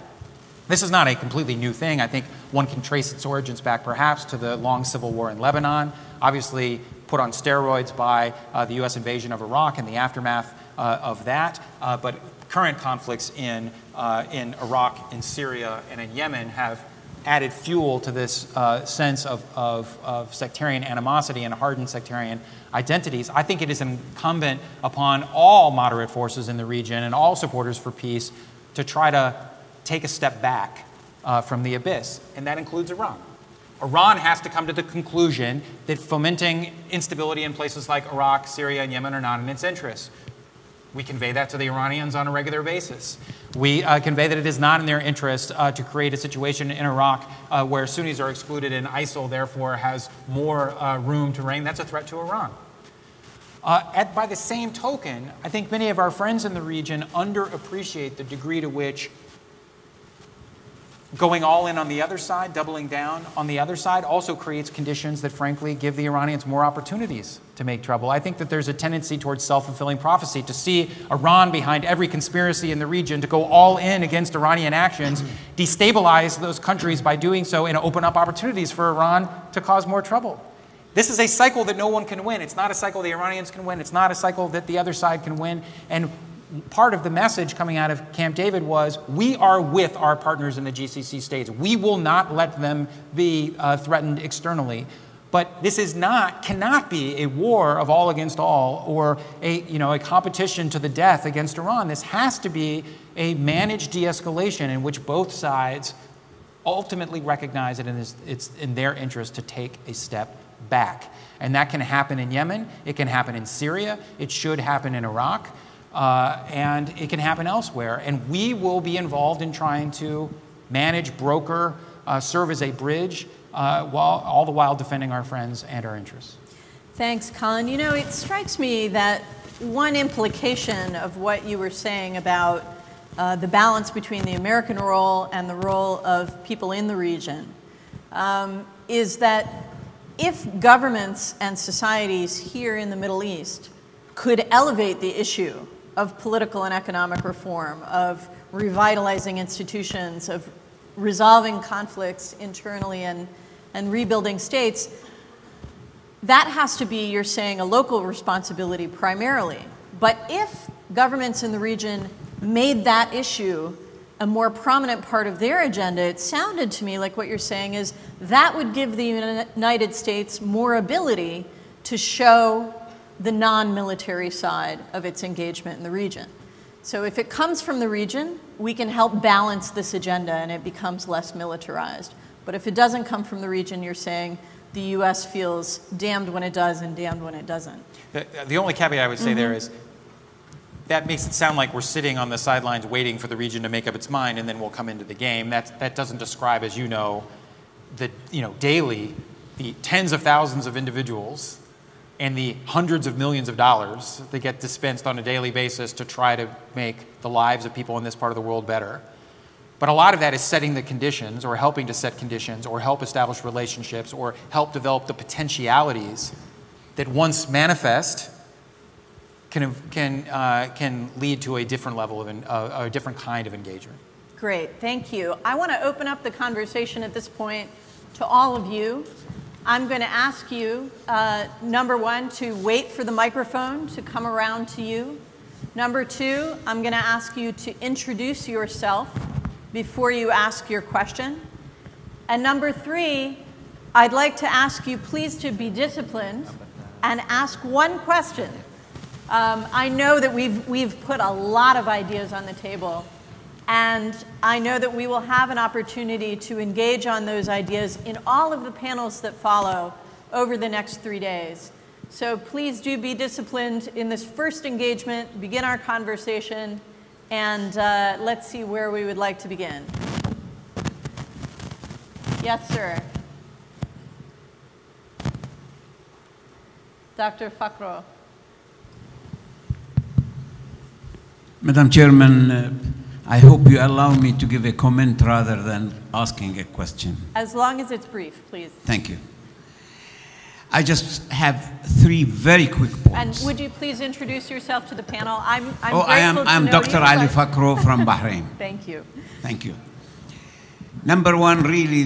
F: this is not a completely new thing. I think one can trace its origins back perhaps to the long civil war in Lebanon, obviously put on steroids by the U.S. invasion of Iraq and the aftermath of that. But current conflicts in Iraq, in Syria, and in Yemen have added fuel to this sense of sectarian animosity and hardened sectarian identities. I think it is incumbent upon all moderate forces in the region and all supporters for peace to try to take a step back from the abyss, and that includes Iran. Iran has to come to the conclusion that fomenting instability in places like Iraq, Syria, and Yemen are not in its interest. We convey that to the Iranians on a regular basis. We convey that it is not in their interest to create a situation in Iraq where Sunnis are excluded and ISIL therefore has more room to reign. That's a threat to Iran. By the same token, I think many of our friends in the region underappreciate the degree to which going all in on the other side, doubling down on the other side, also creates conditions that, frankly, give the Iranians more opportunities to make trouble. I think that there's a tendency towards self-fulfilling prophecy, to see Iran behind every conspiracy in the region, to go all in against Iranian actions, destabilize those countries by doing so, and open up opportunities for Iran to cause more trouble. This is a cycle that no one can win. It's not a cycle the Iranians can win. It's not a cycle that the other side can win. And part of the message coming out of Camp David was, we are with our partners in the GCC states. We will not let them be threatened externally. But this cannot be a war of all against all, or a competition to the death against Iran. This has to be a managed de-escalation in which both sides ultimately recognize it, and it's in their interest to take a step back. And that can happen in Yemen, it can happen in Syria, it should happen in Iraq. And it can happen elsewhere. And we will be involved in trying to manage, broker, serve as a bridge, all the while defending our friends and our interests.
A: Thanks, Colin. You know, it strikes me that one implication of what you were saying about the balance between the American role and the role of people in the region is that if governments and societies here in the Middle East could elevate the issue of political and economic reform, of revitalizing institutions, of resolving conflicts internally and rebuilding states, that has to be, you're saying, a local responsibility primarily. But if governments in the region made that issue a more prominent part of their agenda, it sounded to me like what you're saying is that would give the United States more ability to show the non-military side of its engagement in the region. So if it comes from the region, we can help balance this agenda and it becomes less militarized. But if it doesn't come from the region, you're saying the U.S. feels damned when it does and damned when it doesn't.
B: The only caveat I would say there is that makes it sound like we're sitting on the sidelines waiting for the region to make up its mind and then we'll come into the game. That doesn't describe, as you know, daily the tens of thousands of individuals and the hundreds of millions of dollars that get dispensed on a daily basis to try to make the lives of people in this part of the world better. But a lot of that is setting the conditions or helping to set conditions or help establish relationships or help develop the potentialities that once manifest can lead to a different level of a different kind of engagement.
A: Great, thank you. I want to open up the conversation at this point to all of you. I'm going to ask you, number one, to wait for the microphone to come around to you. Number two, I'm going to ask you to introduce yourself before you ask your question. And number three, I'd like to ask you please to be disciplined and ask one question. I know that we've put a lot of ideas on the table, and I know that we will have an opportunity to engage on those ideas in all of the panels that follow over the next 3 days. So please do be disciplined in this first engagement, begin our conversation, and let's see where we would like to begin. Yes, sir. Dr. Fakro.
G: Madam Chairman, I hope you allow me to give a comment rather than asking a question.
A: As long as it's brief, please.
G: Thank you. I just have 3 very quick points.
A: And would you please introduce yourself to the panel? I'm
G: I'm Dr. Ali Fakro from Bahrain.
A: Thank you.
G: Thank you. Number one, really,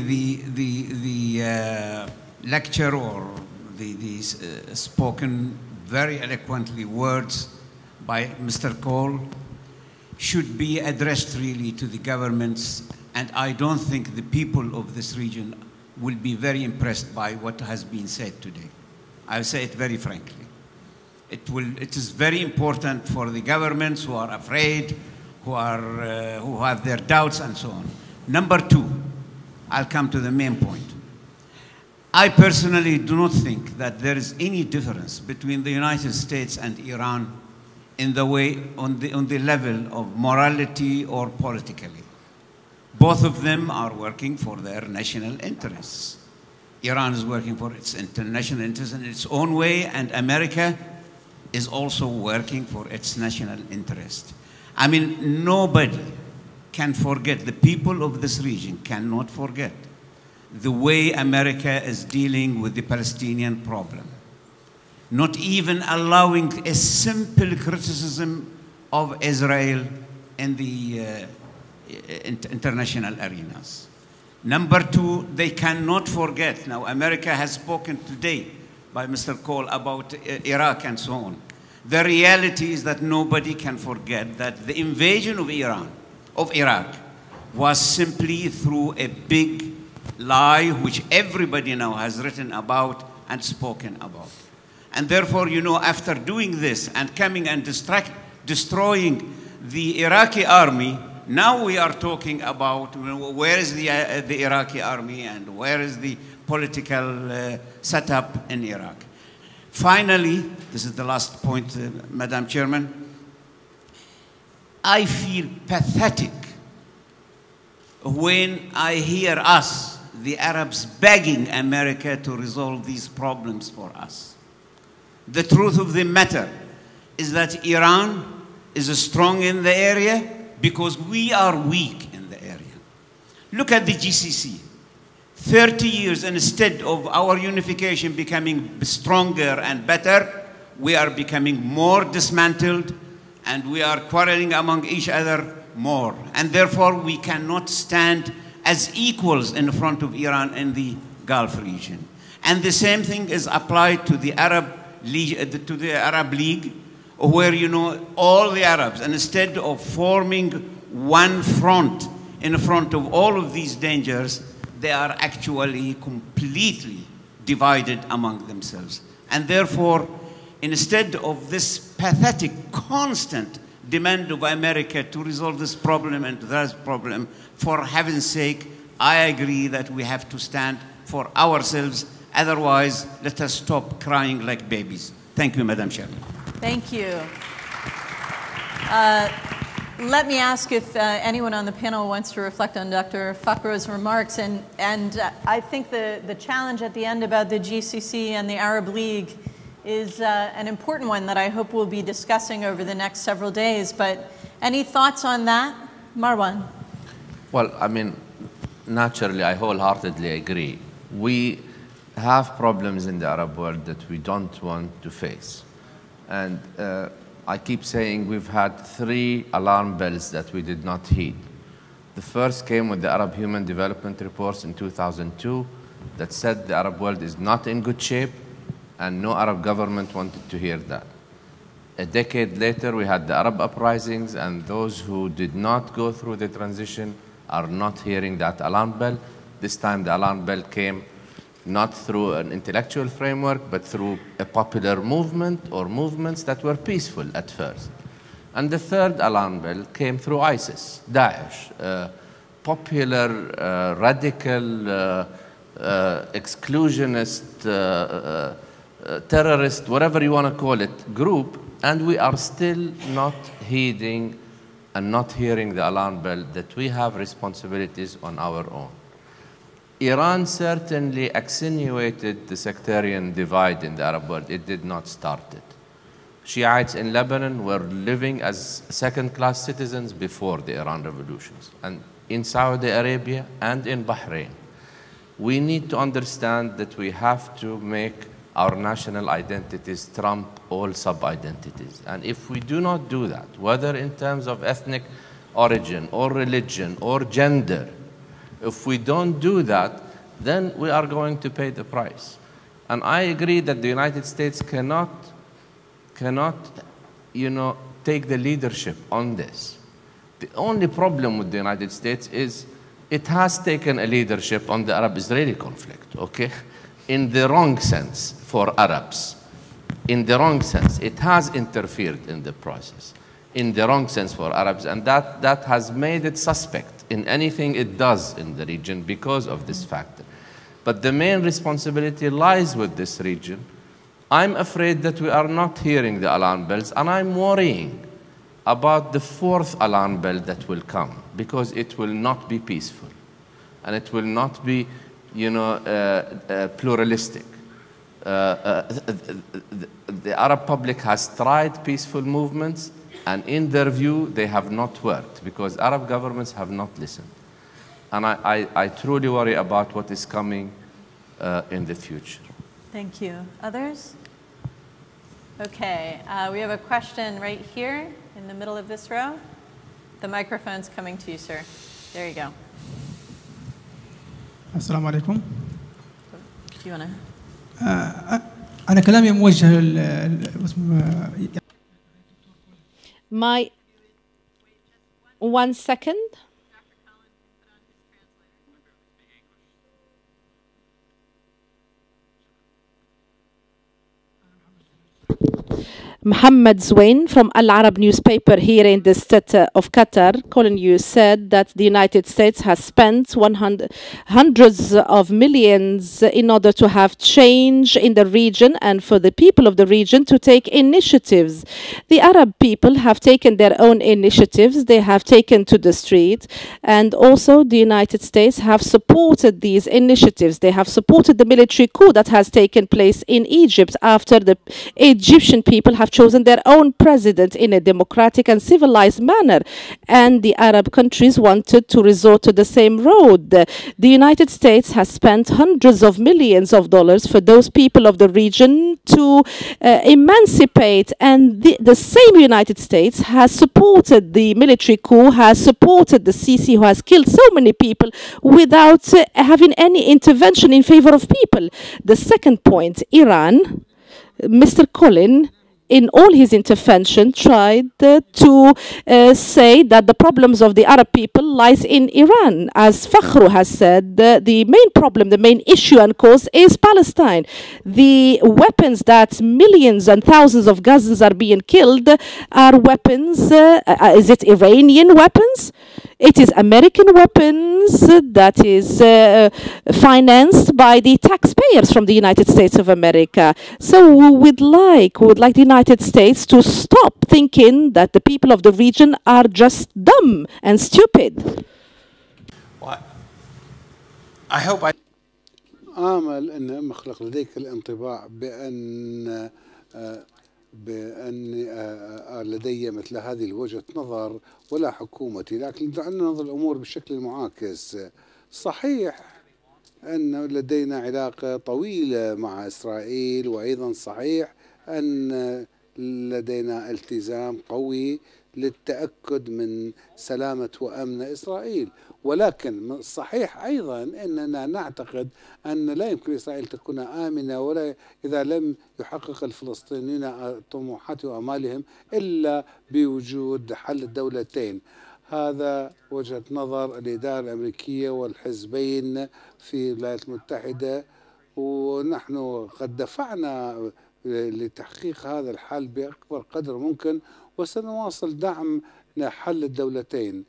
G: the lecture or the spoken very eloquently words by Mr. Kahl should be addressed really to the governments, and I don't think the people of this region will be very impressed by what has been said today. I'll say it very frankly. It is very important for the governments who are afraid, who have their doubts and so on. Number two, I'll come to the main point. I personally do not think that there is any difference between the United States and Iran in the way, on the level of morality or politically. Both of them are working for their national interests. Iran is working for its international interests in its own way, and America is also working for its national interest. I mean, nobody can forget, the people of this region cannot forget the way America is dealing with the Palestinian problem. Not even allowing a simple criticism of Israel in the international arenas. Number two, they cannot forget, now America has spoken today by Mr. Kahl about Iraq and so on. The reality is that nobody can forget that the invasion of Iraq was simply through a big lie which everybody now has written about and spoken about. And therefore, you know, after doing this and coming and destroying the Iraqi army, now we are talking about where is the Iraqi army and where is the political setup in Iraq. Finally, this is the last point, Madam Chairman, I feel pathetic when I hear us, the Arabs, begging America to resolve these problems for us. The truth of the matter is that Iran is strong in the area because we are weak in the area. Look at the GCC. 30 years, instead of our unification becoming stronger and better, we are becoming more dismantled and we are quarreling among each other more. And therefore, we cannot stand as equals in front of Iran in the Gulf region. And the same thing is applied to the Arab League, where, you know, all the Arabs, and instead of forming one front in front of all of these dangers, they are actually completely divided among themselves. And therefore, instead of this pathetic, constant demand of America to resolve this problem and that problem, for heaven's sake, I agree that we have to stand for ourselves. Otherwise, let us stop crying like babies. Thank you, Madam Chairman.
A: Thank you. Let me ask if anyone on the panel wants to reflect on Dr. Fakhro's remarks. And I think the challenge at the end about the GCC and the Arab League is an important one that I hope we'll be discussing over the next several days. But any thoughts on that? Marwan.
D: Well, I mean, naturally, I wholeheartedly agree. We have problems in the Arab world that we don't want to face. And I keep saying we've had 3 alarm bells that we did not heed. The first came with the Arab Human Development Reports in 2002 that said the Arab world is not in good shape, and no Arab government wanted to hear that. A decade later, we had the Arab uprisings, and those who did not go through the transition are not hearing that alarm bell. This time the alarm bell came not through an intellectual framework, but through a popular movement or movements that were peaceful at first. And the third alarm bell came through ISIS, Daesh, popular, radical, exclusionist, terrorist, whatever you want to call it, group, and we are still not heeding and not hearing the alarm bell that we have responsibilities on our own. Iran certainly accentuated the sectarian divide in the Arab world. It did not start it. Shiites in Lebanon were living as second-class citizens before the Iran revolutions, and in Saudi Arabia and in Bahrain. We need to understand that we have to make our national identities trump all sub-identities. And if we do not do that, whether in terms of ethnic origin or religion or gender, if we don't do that, then we are going to pay the price. And I agree that the United States cannot, you know, take the leadership on this. The only problem with the United States is it has taken a leadership on the Arab-Israeli conflict, okay? In the wrong sense for Arabs. In the wrong sense. It has interfered in the process. In the wrong sense for Arabs. And that has made it suspect in anything it does in the region because of this factor. But the main responsibility lies with this region. I'm afraid that we are not hearing the alarm bells, and I'm worrying about the 4th alarm bell that will come, because it will not be peaceful, and it will not be, you know, pluralistic. The Arab public has tried peaceful movements, and in their view, they have not worked because Arab governments have not listened. And I truly worry about what is coming in the future.
A: Thank you. Others? Okay, we have a question right here in the middle of this row. The microphone's coming to you, sir. There you go.
H: السلام عليكم.
A: Do you want to?
H: أنا كلامي موجه
I: My 1 second. Mohammed Zwain from Al Arab newspaper here in the state of Qatar, calling you, said that the United States has spent hundreds of millions in order to have change in the region and for the people of the region to take initiatives. The Arab people have taken their own initiatives. They have taken to the street, and also the United States have supported these initiatives. They have supported the military coup that has taken place in Egypt after the Egyptian people have chosen their own president in a democratic and civilized manner. And the Arab countries wanted to resort to the same road. The United States has spent hundreds of millions of dollars for those people of the region to emancipate. And the same United States has supported the military coup, has supported the Sisi, who has killed so many people without having any intervention in favor of people. The second point, Iran, Mr. Colin, in all his intervention, tried to say that the problems of the Arab people lies in Iran. As Fakhru has said, the main problem, the main issue and cause is Palestine. The weapons that millions and thousands of Gazans are being killed are weapons, is it Iranian weapons? It is American weapons that is financed by the taxpayers from the United States of America. So we would like the United States to stop thinking that the people of the region are just dumb and stupid.
B: Well, I hope I...
J: آمل أن مخلق لديك الانطباع بأن لدي مثل هذه الوجهة نظر ولا حكومتي، لكن دعنا ننظر الأمور بالشكل المعاكس. صحيح أن لدينا علاقة طويلة مع إسرائيل، وأيضا صحيح أن لدينا التزام قوي للتأكد من سلامة وأمن إسرائيل، ولكن صحيح أيضا أننا نعتقد أن لا يمكن إسرائيل تكون آمنة ولا إذا لم يحقق الفلسطينيين طموحات وأمالهم إلا بوجود حل الدولتين. هذا وجهة نظر الإدارة الأمريكية والحزبين في الولايات المتحدة، ونحن قد دفعنا لتحقيق هذا الحل بأكبر قدر ممكن، وسنواصل دعم حل الدولتين.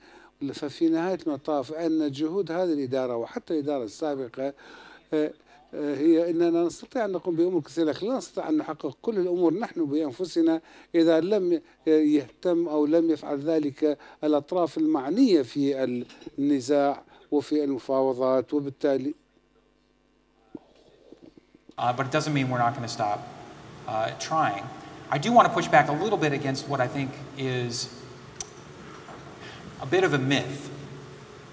J: ففي نهاية المطاف أن جهود هذه الإدارة وحتى الإدارة السابقة هي أننا نستطيع أن نقوم بأمور كثيرة، لكن لا نستطيع أن نحقق كل الأمور نحن بأنفسنا إذا لم يهتم أو لم يفعل ذلك الأطراف المعنية في النزاع وفي المفاوضات. وبالتالي
F: but it doesn't mean we're not going to stop trying. I do want to push back a little bit against what I think is a bit of a myth.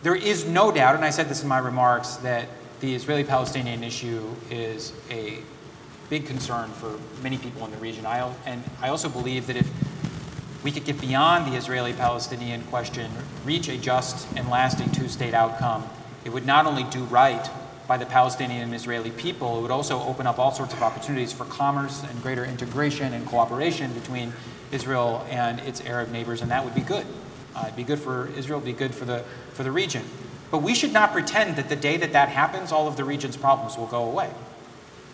F: There is no doubt, and I said this in my remarks, that the Israeli-Palestinian issue is a big concern for many people in the region. And I also believe that if we could get beyond the Israeli-Palestinian question, reach a just and lasting two-state outcome, it would not only do right by the Palestinian and Israeli people, it would also open up all sorts of opportunities for commerce and greater integration and cooperation between Israel and its Arab neighbors, and that would be good. It'd be good for Israel, it'd be good for the region. But we should not pretend that the day that that happens, all of the region's problems will go away.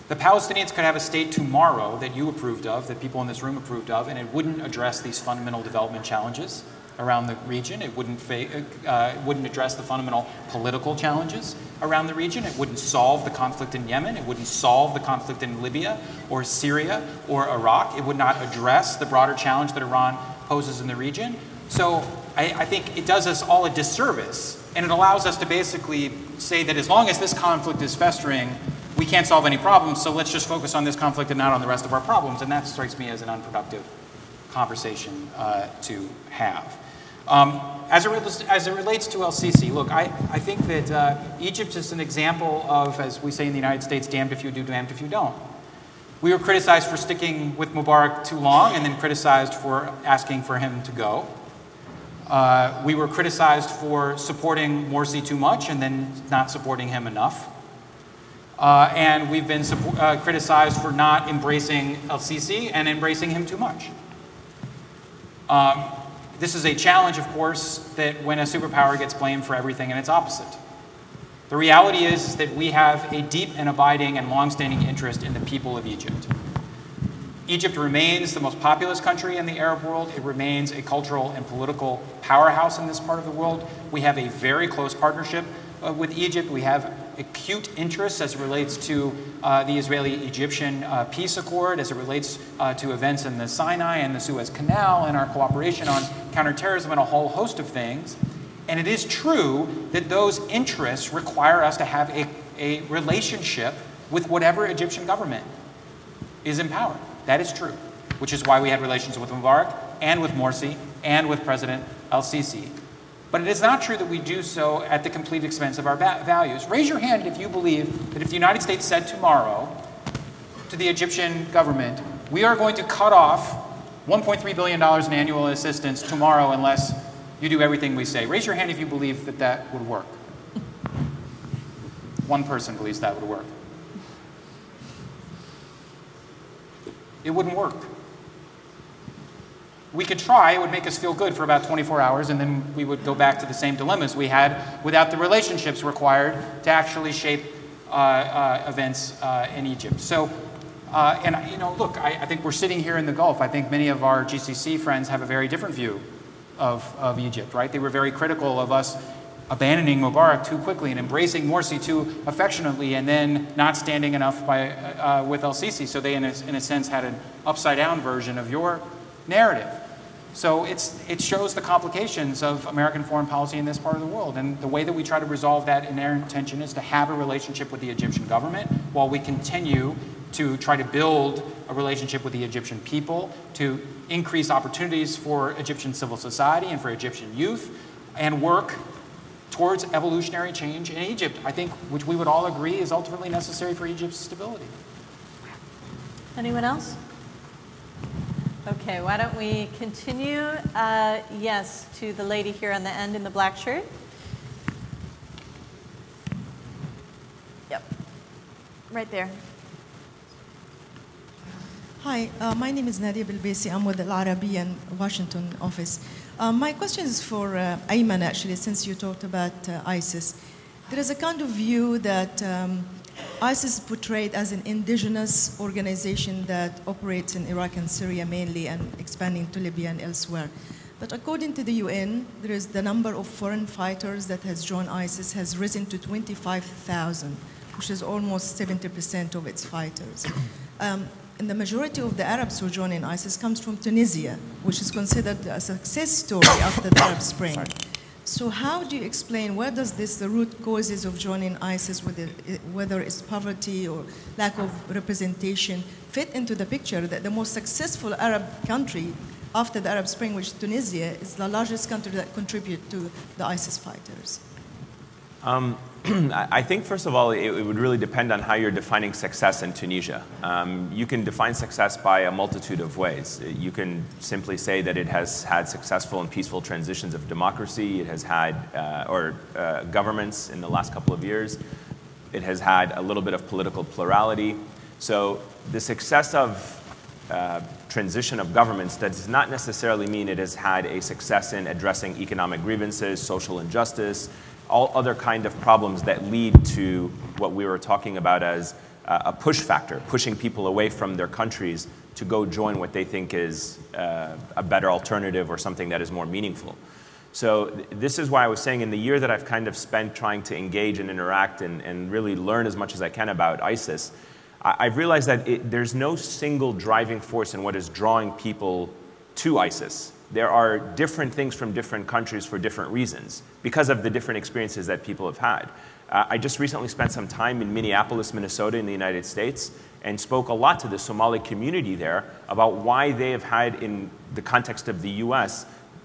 F: The Palestinians could have a state tomorrow that you approved of, that people in this room approved of, and it wouldn't address these fundamental development challenges around the region. It wouldn't address the fundamental political challenges around the region. It wouldn't solve the conflict in Yemen. It wouldn't solve the conflict in Libya or Syria or Iraq. It would not address the broader challenge that Iran poses in the region. So I think it does us all a disservice, and it allows us to basically say that as long as this conflict is festering, we can't solve any problems, so let's just focus on this conflict and not on the rest of our problems. And that strikes me as an unproductive conversation to have. As it relates to El-Sisi, look, I think that Egypt is an example of, as we say in the United States, damned if you do, damned if you don't. We were criticized for sticking with Mubarak too long and then criticized for asking for him to go. We were criticized for supporting Morsi too much and then not supporting him enough. And we've been criticized for not embracing El-Sisi and embracing him too much. This is a challenge, of course, that when a superpower gets blamed for everything and its opposite. The reality is that we have a deep and abiding and long-standing interest in the people of Egypt. Egypt remains the most populous country in the Arab world. It remains a cultural and political powerhouse in this part of the world. We have a very close partnership with Egypt. We have acute interests as it relates to the Israeli-Egyptian peace accord, as it relates to events in the Sinai and the Suez Canal, and our cooperation on counterterrorism and a whole host of things. And it is true that those interests require us to have a relationship with whatever Egyptian government is in power. That is true. which is why we had relations with Mubarak and with Morsi and with President El-Sisi. But it is not true that we do so at the complete expense of our values. Raise your hand if you believe that if the United States said tomorrow to the Egyptian government, we are going to cut off $1.3 billion in annual assistance tomorrow unless you do everything we say. Raise your hand if you believe that that would work. One person believes that would work. It wouldn't work. We could try, it would make us feel good for about 24 hours, and then we would go back to the same dilemmas we had without the relationships required to actually shape events in Egypt. So, and you know, look, I think we're sitting here in the Gulf. I think many of our GCC friends have a very different view of Egypt, right? They were very critical of us abandoning Mubarak too quickly and embracing Morsi too affectionately, and then not standing enough with El-Sisi. So they, in a sense, had an upside-down version of your narrative. So it shows the complications of American foreign policy in this part of the world. And the way that we try to resolve that inherent tension is to have a relationship with the Egyptian government while we continue to try to build a relationship with the Egyptian people, to increase opportunities for Egyptian civil society and for Egyptian youth, and work towards evolutionary change in Egypt, I think, which we would all agree is ultimately necessary for Egypt's stability.
A: Anyone else? Okay, why don't we continue? Yes, to the lady here on the end in the black shirt. Yep, right there.
K: Hi, my name is Nadia Bilbesi. I'm with the Al-Arabian Washington office. My question is for Ayman, actually, since you talked about ISIS. There is a kind of view that ISIS is portrayed as an indigenous organization that operates in Iraq and Syria mainly and expanding to Libya and elsewhere. But according to the UN, there is the number of foreign fighters that has joined ISIS has risen to 25,000, which is almost 70% of its fighters. And the majority of the Arabs who join in ISIS comes from Tunisia, which is considered a success story after the Arab Spring. So how do you explain, where does the root causes of joining ISIS, whether it's poverty or lack of representation, fit into the picture that the most successful Arab country after the Arab Spring, which is Tunisia, is the largest country that contributes to the ISIS fighters?
E: I think, first of all, it would really depend on how you're defining success in Tunisia. You can define success by a multitude of ways. You can simply say that it has had successful and peaceful transitions of democracy. It has had, governments in the last couple of years. It has had a little bit of political plurality. So the success of transition of governments does not necessarily mean it has had a success in addressing economic grievances, social injustice, all other kind of problems that lead to what we were talking about as a push factor, pushing people away from their countries to go join what they think is a better alternative or something that is more meaningful. So this is why I was saying in the year that I've kind of spent trying to engage and interact and really learn as much as I can about ISIS, I've realized that there's no single driving force in what is drawing people to ISIS. There are different things from different countries for different reasons because of the different experiences that people have had. I just recently spent some time in Minneapolis, Minnesota in the United States and spoke a lot to the Somali community there about why they have had, in the context of the US,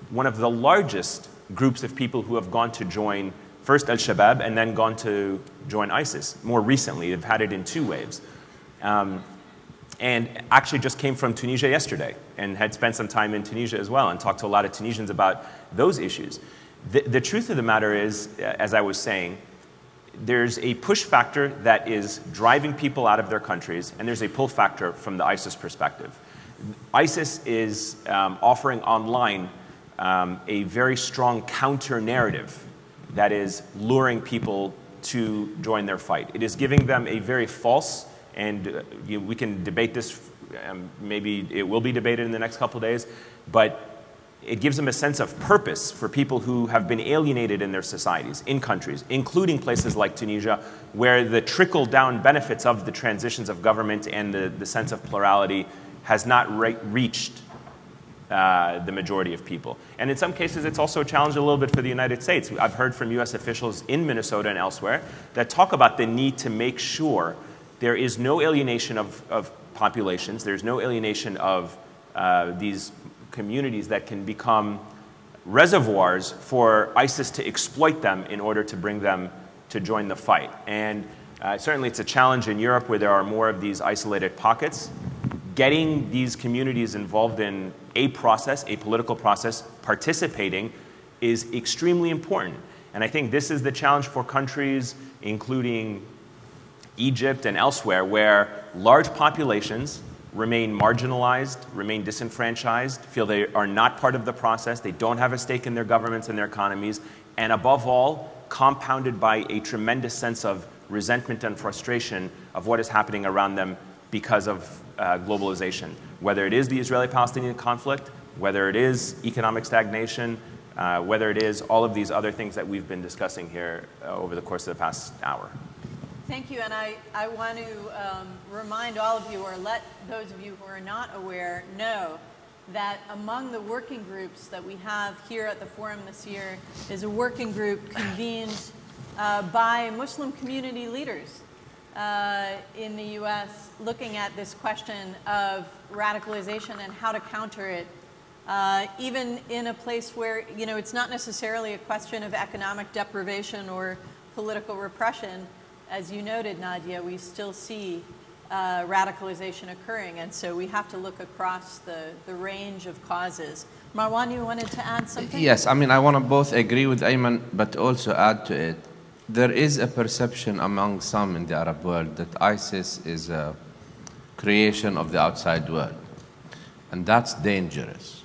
E: one of the largest groups of people who have gone to join first Al-Shabaab and then gone to join ISIS. More recently, they've had it in 2 waves. And actually just came from Tunisia yesterday and had spent some time in Tunisia as well and talked to a lot of Tunisians about those issues. The truth of the matter is, as I was saying, there's a push factor that is driving people out of their countries, and there's a pull factor from the ISIS perspective. ISIS is offering online a very strong counter-narrative that is luring people to join their fight. It is giving them a very false, and we can debate this, maybe it will be debated in the next couple of days, but it gives them a sense of purpose for people who have been alienated in their societies, in countries, including places like Tunisia, where the trickle-down benefits of the transitions of government and the sense of plurality has not reached the majority of people. And in some cases, it's also a challenge a little bit for the United States. I've heard from US officials in Minnesota and elsewhere that talk about the need to make sure there is no alienation of populations, there's no alienation of these communities that can become reservoirs for ISIS to exploit them in order to bring them to join the fight. And certainly it's a challenge in Europe where there are more of these isolated pockets. Getting these communities involved in a process, a political process, participating is extremely important. And I think this is the challenge for countries, including Egypt and elsewhere, where large populations remain marginalized, remain disenfranchised, feel they are not part of the process, they don't have a stake in their governments and their economies, and above all, compounded by a tremendous sense of resentment and frustration of what is happening around them because of globalization. Whether it is the Israeli-Palestinian conflict, whether it is economic stagnation, whether it is all of these other things that we've been discussing here over the course of the past hour.
A: Thank you, and I want to remind all of you, or let those of you who are not aware know, that among the working groups that we have here at the forum this year is a working group convened by Muslim community leaders in the U.S. looking at this question of radicalization and how to counter it, even in a place where, you know, it's not necessarily a question of economic deprivation or political repression. As you noted, Nadia, we still see radicalization occurring, and so we have to look across the range of causes. Marwan, you wanted to add something?
D: Yes, I mean, I want to both agree with Ayman, but also add to it. There is a perception among some in the Arab world that ISIS is a creation of the outside world. And that's dangerous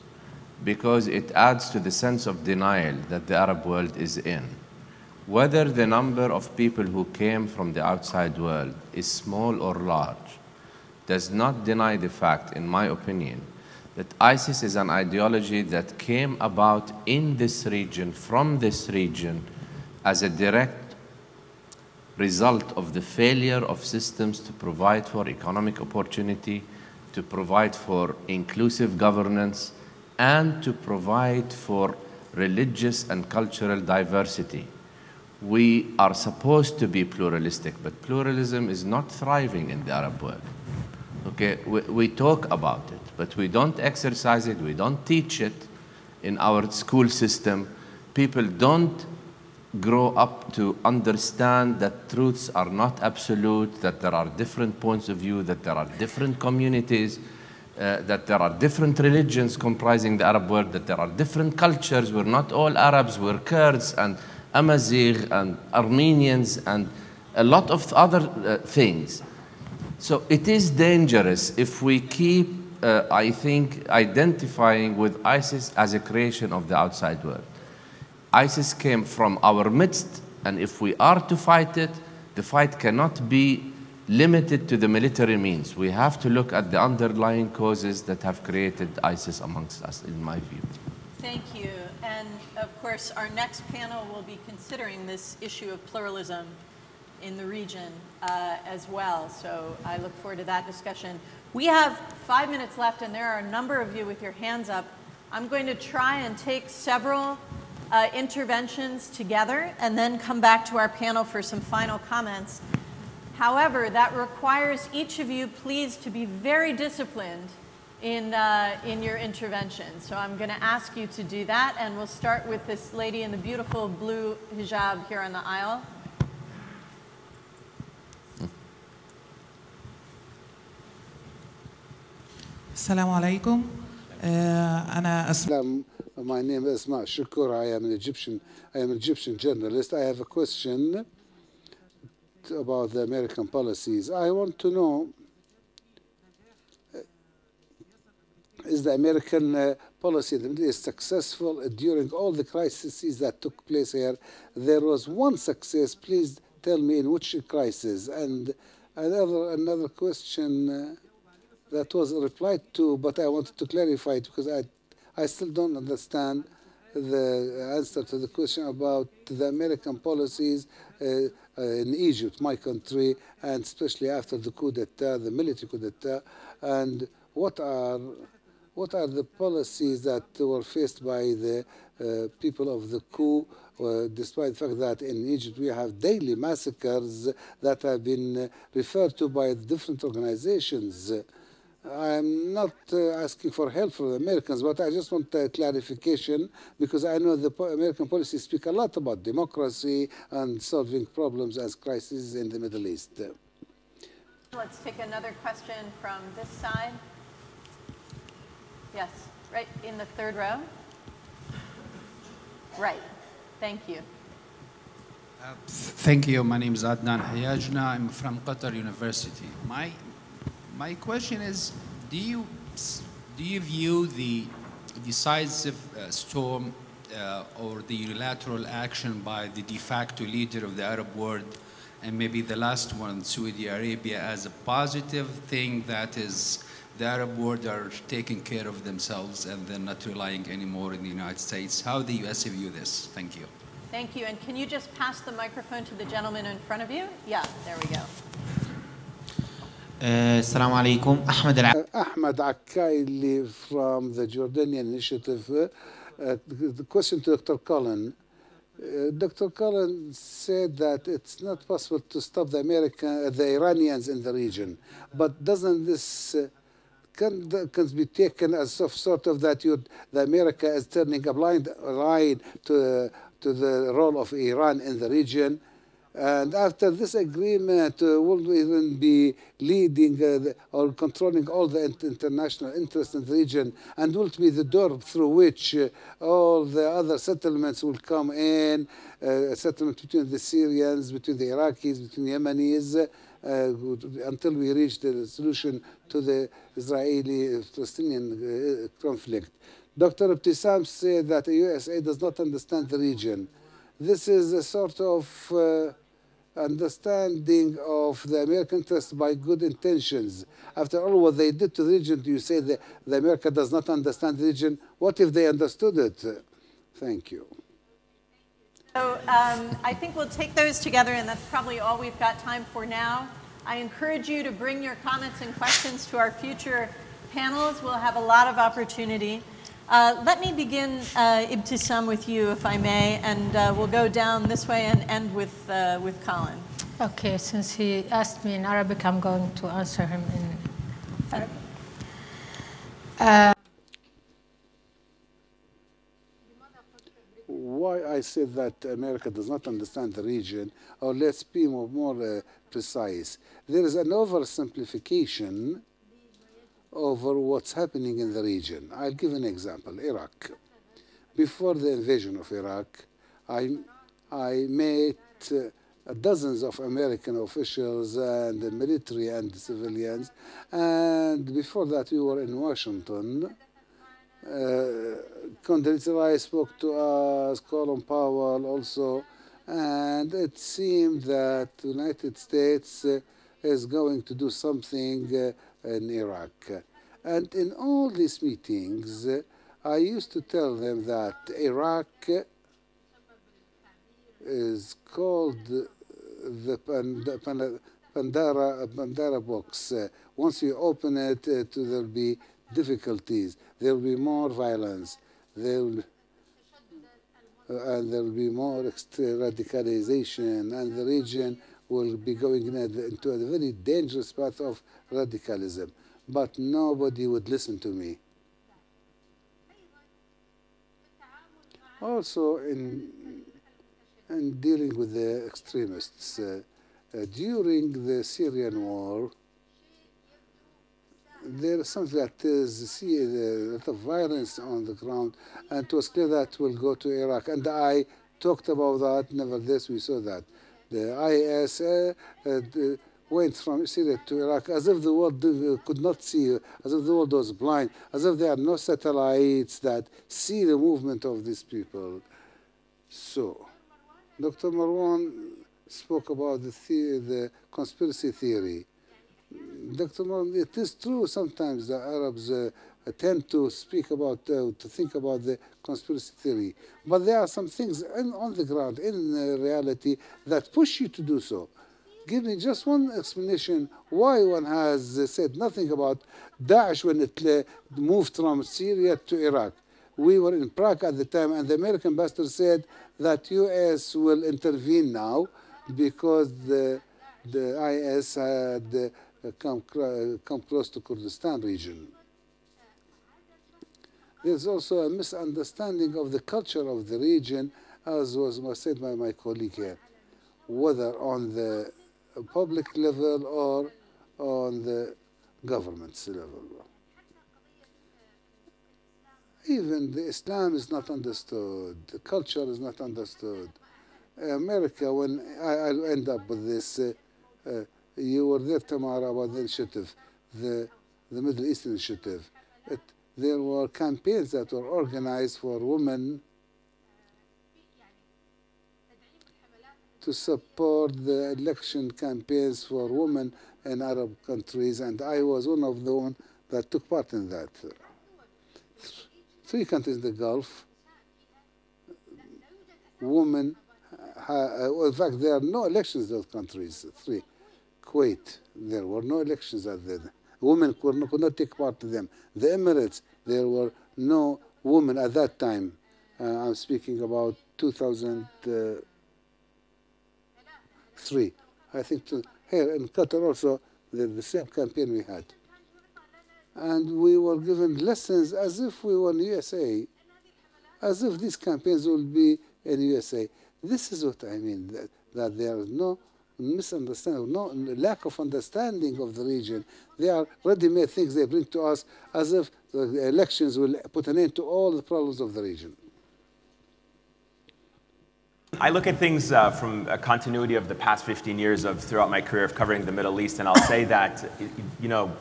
D: because it adds to the sense of denial that the Arab world is in. Whether the number of people who came from the outside world is small or large does not deny the fact, in my opinion, that ISIS is an ideology that came about in this region, from this region, as a direct result of the failure of systems to provide for economic opportunity, to provide for inclusive governance, and to provide for religious and cultural diversity. We are supposed to be pluralistic, but pluralism is not thriving in the Arab world. Okay, we talk about it, but we don't exercise it, we don't teach it in our school system. People don't grow up to understand that truths are not absolute, that there are different points of view, that there are different communities, that there are different religions comprising the Arab world, that there are different cultures. We're not all Arabs, we're Kurds and Amazigh and Armenians and a lot of other things. So it is dangerous if we keep, I think, identifying with ISIS as a creation of the outside world. ISIS came from our midst, and if we are to fight it, the fight cannot be limited to the military means. We have to look at the underlying causes that have created ISIS amongst us, in my view.
A: Thank you. And of course, our next panel will be considering this issue of pluralism in the region as well. So I look forward to that discussion. We have 5 minutes left, and there are a number of you with your hands up. I'm going to try and take several interventions together and then come back to our panel for some final comments. However, that requires each of you, please, to be very disciplined in your intervention. So I'm going to ask you to do that, and we'll start with this lady in the beautiful blue hijab here on the aisle.
L: Assalamu alaikum.
J: My name is Asma Shukur. I am an Egyptian journalist. I have a question about the American policies. I want to know, is the American policy in the Middle East successful during all the crises that took place here? There was one success. Please tell me in which crisis. And another question that was replied to, but I wanted to clarify it because I still don't understand the answer to the question about the American policies in Egypt, my country, and especially after the coup d'etat, the military coup d'etat, and what are the policies that were faced by the people of the coup, despite the fact that in Egypt we have daily massacres that have been referred to by different organizations. I'm not asking for help from the Americans, but I just want clarification because I know the American policies speak a lot about democracy and solving problems as crises in the Middle East.
A: Let's take another question from this side. Yes, right in the third row. Right, thank you.
M: Thank you. My name is Adnan Hayajna. I'm from Qatar University. My question is, do you view the decisive storm or the unilateral action by the de facto leader of the Arab world, and maybe the last one, Saudi Arabia, as a positive thing, that is, the Arab world are taking care of themselves and they're not relying anymore on the United States? How the US view this? Thank you.
A: Thank you. And can you just pass the microphone to the gentleman in front of you? Yeah, there we go.
N: Assalamu alaikum.
J: Ahmed Akkaili from the Jordanian Initiative. The question to Dr. Colin. Dr. Colin said that it's not possible to stop the Iranians in the region. But doesn't this can be taken as sort of that the America is turning a blind eye to the role of Iran in the region? And after this agreement, will we even be leading or controlling all the international interests in the region? And will it be the door through which all the other settlements will come in, settlement between the Syrians, between the Iraqis, between the Yemenis, until we reach the solution to the Israeli-Palestinian conflict? Dr. Ebtesam said that the USA does not understand the region. This is a sort of understanding of the American interest by good intentions. After all, what they did to the region, you say that the America does not understand the region. What if they understood it? Thank you.
A: So I think we'll take those together, and that's probably all we've got time for now. I encourage you to bring your comments and questions to our future panels. We'll have a lot of opportunity. Let me begin, Ebtesam, with you, if I may, and we'll go down this way and end with Colin.
C: Okay, since he asked me in Arabic, I'm going to answer him in Arabic.
J: Why I said that America does not understand the region, or let's be more precise. There is an oversimplification over what's happening in the region. I'll give an example, Iraq. Before the invasion of Iraq, I met dozens of American officials and the military and the civilians, and before that we were in Washington. Condoleezza Rice spoke to us, Colin Powell also, and it seemed that the United States is going to do something in Iraq. And in all these meetings, I used to tell them that Iraq is called the Pandora box. Once you open it, there will be difficulties. There will be more violence. There will be more radicalization, and the region will be going into a very dangerous path of radicalism. But nobody would listen to me. Also, in dealing with the extremists, during the Syrian war, there is something that is a lot of violence on the ground, and it was clear that will go to Iraq. And I talked about that. Nevertheless, we saw that the IS went from Syria to Iraq as if the world could not see, as if the world was blind, as if there are no satellites that see the movement of these people. So, Dr. Marwan spoke about the conspiracy theory. Dr. Marwan, it is true sometimes the Arabs tend to speak about, to think about the conspiracy theory. But there are some things on the ground, in reality, that push you to do so. Give me just one explanation why one has said nothing about Daesh when it moved from Syria to Iraq. We were in Prague at the time, and the American ambassador said that U.S. will intervene now because the IS had come close to Kurdistan region. There's also a misunderstanding of the culture of the region, as was said by my colleague here, whether on the public level or on the government's level. Even the Islam is not understood, the culture is not understood. America, when I'll end up with this, you were there, Tamara, about the initiative, the Middle East initiative. There were campaigns that were organized for women to support the election campaigns for women in Arab countries, and I was one of the ones that took part in that. 3 countries in the Gulf, women, in fact, there are no elections in those countries, 3. Kuwait, there were no elections at then. Women could not take part in them. The Emirates, there were no women at that time. I'm speaking about 2003. I think here in Qatar also, the same campaign we had. And we were given lessons as if we were in USA, as if these campaigns will be in USA. This is what I mean, that there is no misunderstanding, no lack of understanding of the region. They are ready-made things they bring to us as if the elections will put an end to all the problems of the region.
E: I look at things from a continuity of the past 15 years throughout my career of covering the Middle East, and I'll say that, you know,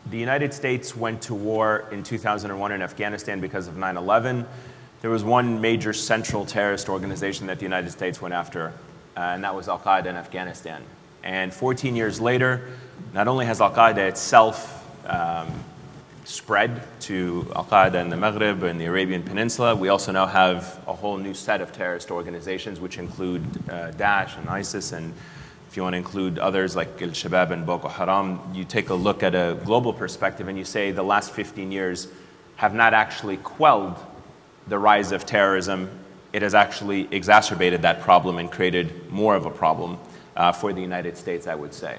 E: the United States went to war in 2001 in Afghanistan because of 9/11. There was one major central terrorist organization that the United States went after, and that was Al-Qaeda in Afghanistan. And 14 years later, not only has Al-Qaeda itself spread to Al-Qaeda in the Maghreb and the Arabian Peninsula, we also now have a whole new set of terrorist organizations, which include Daesh and ISIS, and if you want to include others like Al-Shabaab and Boko Haram. You take a look at a global perspective and you say the last 15 years have not actually quelled the rise of terrorism. It has actually exacerbated that problem and created more of a problem for the United States, I would say.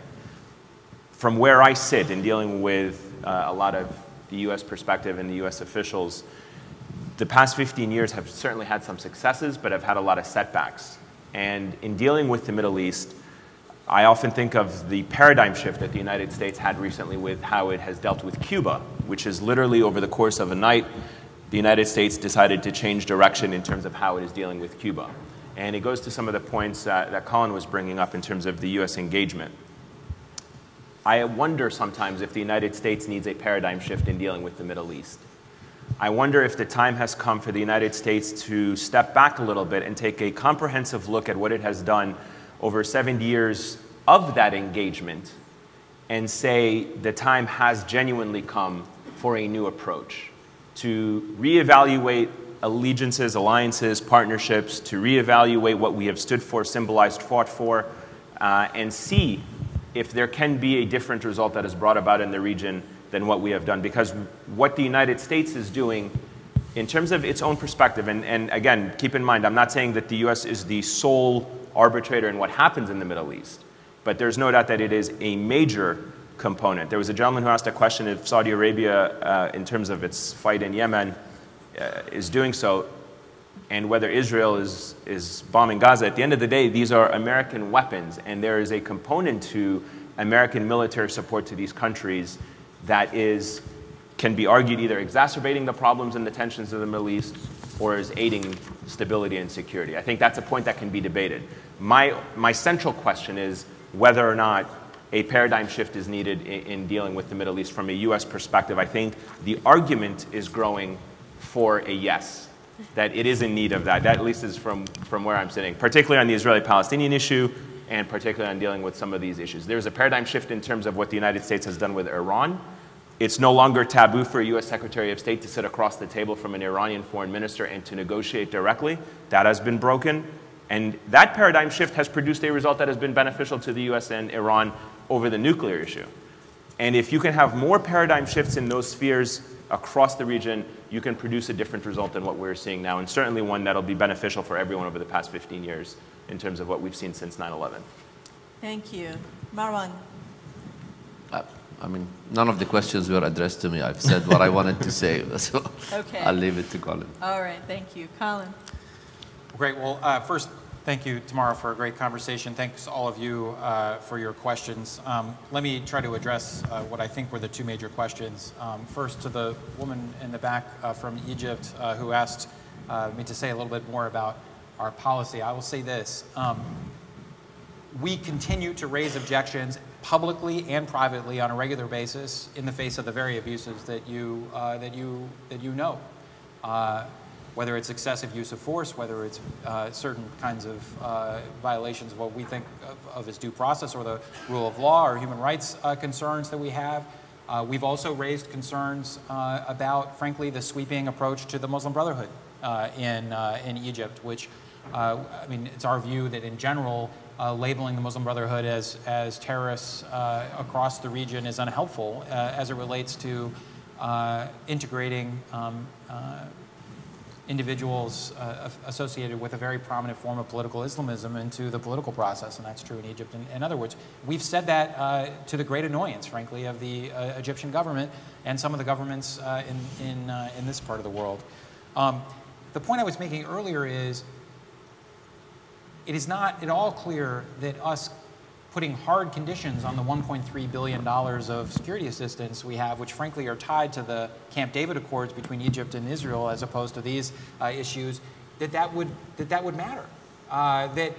E: From where I sit in dealing with a lot of the U.S. perspective and the U.S. officials, the past 15 years have certainly had some successes, but have had a lot of setbacks. And in dealing with the Middle East, I often think of the paradigm shift that the United States had recently with how it has dealt with Cuba, which is literally over the course of a night, the United States decided to change direction in terms of how it is dealing with Cuba. And it goes to some of the points that Colin was bringing up in terms of the U.S. engagement. I wonder sometimes if the United States needs a paradigm shift in dealing with the Middle East. I wonder if the time has come for the United States to step back a little bit and take a comprehensive look at what it has done over 70 years of that engagement and say the time has genuinely come for a new approach, to reevaluate allegiances, alliances, partnerships, to reevaluate what we have stood for, symbolized, fought for, and see if there can be a different result that is brought about in the region than what we have done. Because what the United States is doing in terms of its own perspective, and again, keep in mind, I'm not saying that the US is the sole arbitrator in what happens in the Middle East, but there's no doubt that it is a major component. There was a gentleman who asked a question if Saudi Arabia, in terms of its fight in Yemen, is doing so, and whether Israel is bombing Gaza. At the end of the day, these are American weapons, and there is a component to American military support to these countries that can be argued either exacerbating the problems and the tensions of the Middle East or is aiding stability and security. I think that's a point that can be debated. My central question is whether or not a paradigm shift is needed in dealing with the Middle East from a US perspective. I think the argument is growing for a yes, that it is in need of that. That at least is from where I'm sitting, particularly on the Israeli-Palestinian issue and particularly on dealing with some of these issues. There's a paradigm shift in terms of what the United States has done with Iran. It's no longer taboo for a US Secretary of State to sit across the table from an Iranian foreign minister and to negotiate directly. That has been broken. And that paradigm shift has produced a result that has been beneficial to the US and Iran over the nuclear issue. And if you can have more paradigm shifts in those spheres across the region, you can produce a different result than what we're seeing now, and certainly one that'll be beneficial for everyone over the past 15 years in terms of what we've seen since 9/11.
A: Thank you. Marwan.
D: I mean, none of the questions were addressed to me. I've said what I wanted to say, so
A: Okay.
D: I'll leave it to Colin.
A: All right, thank you. Colin.
B: Great. Well, first, thank you, Tamara, for a great conversation. Thanks to all of you for your questions. Let me try to address what I think were the two major questions. First, to the woman in the back from Egypt who asked me to say a little bit more about our policy. I will say this. We continue to raise objections publicly and privately on a regular basis in the face of the very abuses that you know. Whether it's excessive use of force, whether it's certain kinds of violations of what we think of as due process or the rule of law or human rights concerns that we have. We've also raised concerns about, frankly, the sweeping approach to the Muslim Brotherhood in Egypt, which, I mean, it's our view that in general, labeling the Muslim Brotherhood as terrorists across the region is unhelpful as it relates to integrating individuals associated with a very prominent form of political Islamism into the political process, and that's true in Egypt. In other words, we've said that to the great annoyance, frankly, of the Egyptian government and some of the governments in this part of the world. The point I was making earlier is it is not at all clear that us putting hard conditions on the $1.3 billion of security assistance we have, which frankly are tied to the Camp David Accords between Egypt and Israel as opposed to these issues, that would matter. That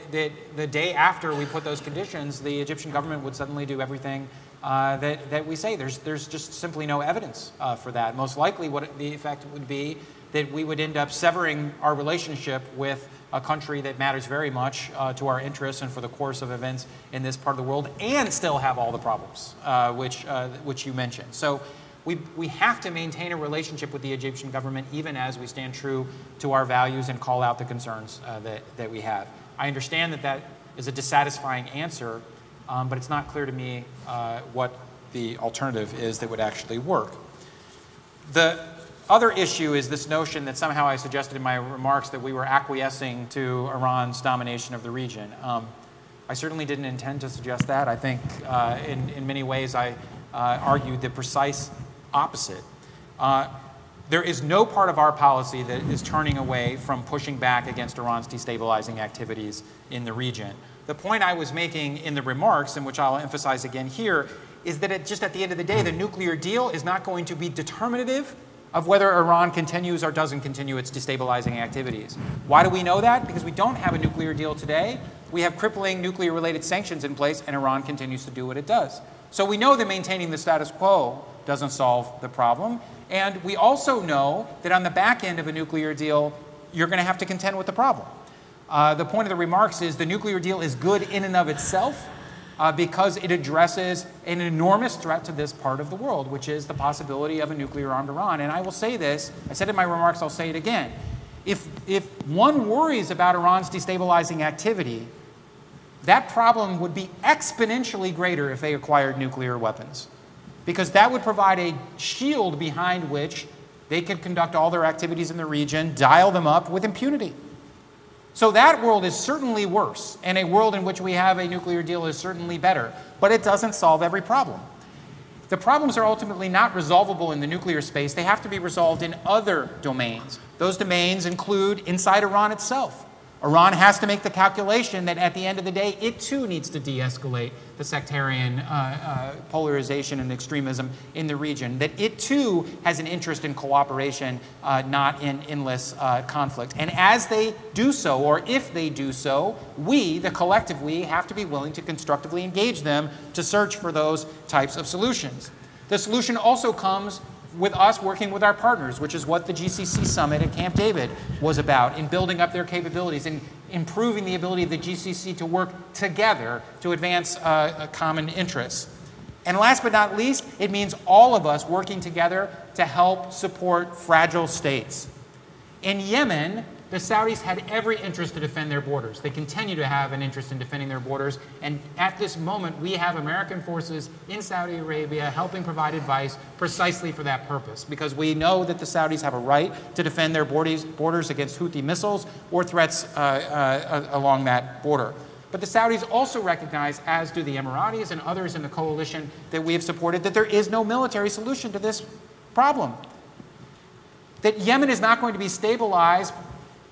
B: the day after we put those conditions, the Egyptian government would suddenly do everything that we say. There's just simply no evidence for that. Most likely what the effect would be that we would end up severing our relationship with a country that matters very much to our interests and for the course of events in this part of the world, and still have all the problems which you mentioned. So we have to maintain a relationship with the Egyptian government even as we stand true to our values and call out the concerns that we have. I understand that is a dissatisfying answer, but it's not clear to me what the alternative is that would actually work. The other issue is this notion that somehow I suggested in my remarks that we were acquiescing to Iran's domination of the region. I certainly didn't intend to suggest that. I think in many ways I argued the precise opposite. There is no part of our policy that is turning away from pushing back against Iran's destabilizing activities in the region. The point I was making in the remarks, and which I'll emphasize again here, is that just at the end of the day, the nuclear deal is not going to be determinative of whether Iran continues or doesn't continue its destabilizing activities. Why do we know that? Because we don't have a nuclear deal today. We have crippling nuclear-related sanctions in place, and Iran continues to do what it does. So we know that maintaining the status quo doesn't solve the problem. And we also know that on the back end of a nuclear deal, you're going to have to contend with the problem. The point of the remarks is the nuclear deal is good in and of itself, because it addresses an enormous threat to this part of the world, which is the possibility of a nuclear-armed Iran. And I will say this, I said in my remarks, I'll say it again. If one worries about Iran's destabilizing activity, that problem would be exponentially greater if they acquired nuclear weapons, because that would provide a shield behind which they could conduct all their activities in the region, dial them up with impunity. So that world is certainly worse, and a world in which we have a nuclear deal is certainly better, but it doesn't solve every problem. The problems are ultimately not resolvable in the nuclear space. They have to be resolved in other domains. Those domains include inside Iran itself. Iran has to make the calculation that at the end of the day, it too needs to de-escalate the sectarian polarization and extremism in the region, that it too has an interest in cooperation, not in endless conflict. And as they do so, or if they do so, we, the collective we, have to be willing to constructively engage them to search for those types of solutions. The solution also comes with us working with our partners, which is what the GCC summit at Camp David was about, in building up their capabilities and improving the ability of the GCC to work together to advance common interests. And last but not least, it means all of us working together to help support fragile states. In Yemen, the Saudis had every interest to defend their borders. They continue to have an interest in defending their borders. And at this moment, we have American forces in Saudi Arabia helping provide advice precisely for that purpose, because we know that the Saudis have a right to defend their borders against Houthi missiles or threats along that border.
F: But the Saudis also recognize, as do the Emiratis and others in the coalition that we have supported, that there is no military solution to this problem. That Yemen is not going to be stabilized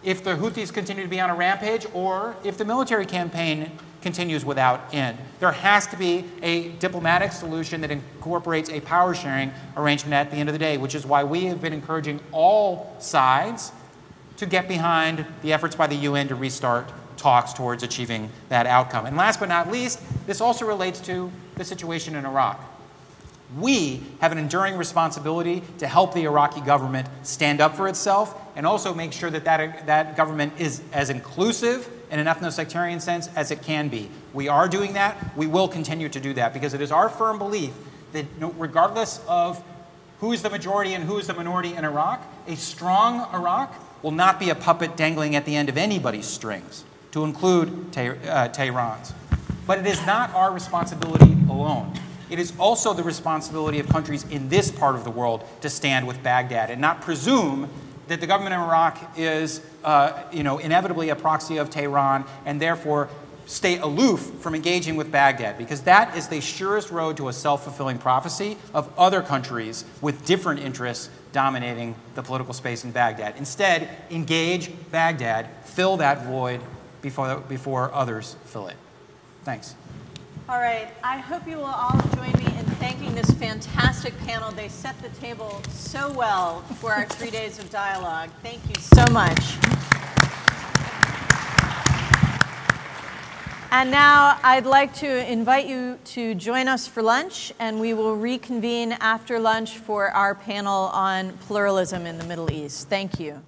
F: if the Houthis continue to be on a rampage or if the military campaign continues without end. There has to be a diplomatic solution that incorporates a power sharing arrangement at the end of the day, which is why we have been encouraging all sides to get behind the efforts by the UN to restart talks towards achieving that outcome. And last but not least, this also relates to the situation in Iraq. We have an enduring responsibility to help the Iraqi government stand up for itself and also make sure that that government is as inclusive in an ethno-sectarian sense as it can be. We are doing that. We will continue to do that because it is our firm belief that regardless of who is the majority and who is the minority in Iraq, a strong Iraq will not be a puppet dangling at the end of anybody's strings, to include Tehran's. But it is not our responsibility alone. It is also the responsibility of countries in this part of the world to stand with Baghdad and not presume that the government of Iraq is inevitably a proxy of Tehran and therefore stay aloof from engaging with Baghdad, because that is the surest road to a self-fulfilling prophecy of other countries with different interests dominating the political space in Baghdad. Instead, engage Baghdad, fill that void before others fill it. Thanks.
A: All right, I hope you will all join me in thanking this fantastic panel. They set the table so well for our 3 days of dialogue. Thank you so much. And now I'd like to invite you to join us for lunch, and we will reconvene after lunch for our panel on pluralism in the Middle East. Thank you.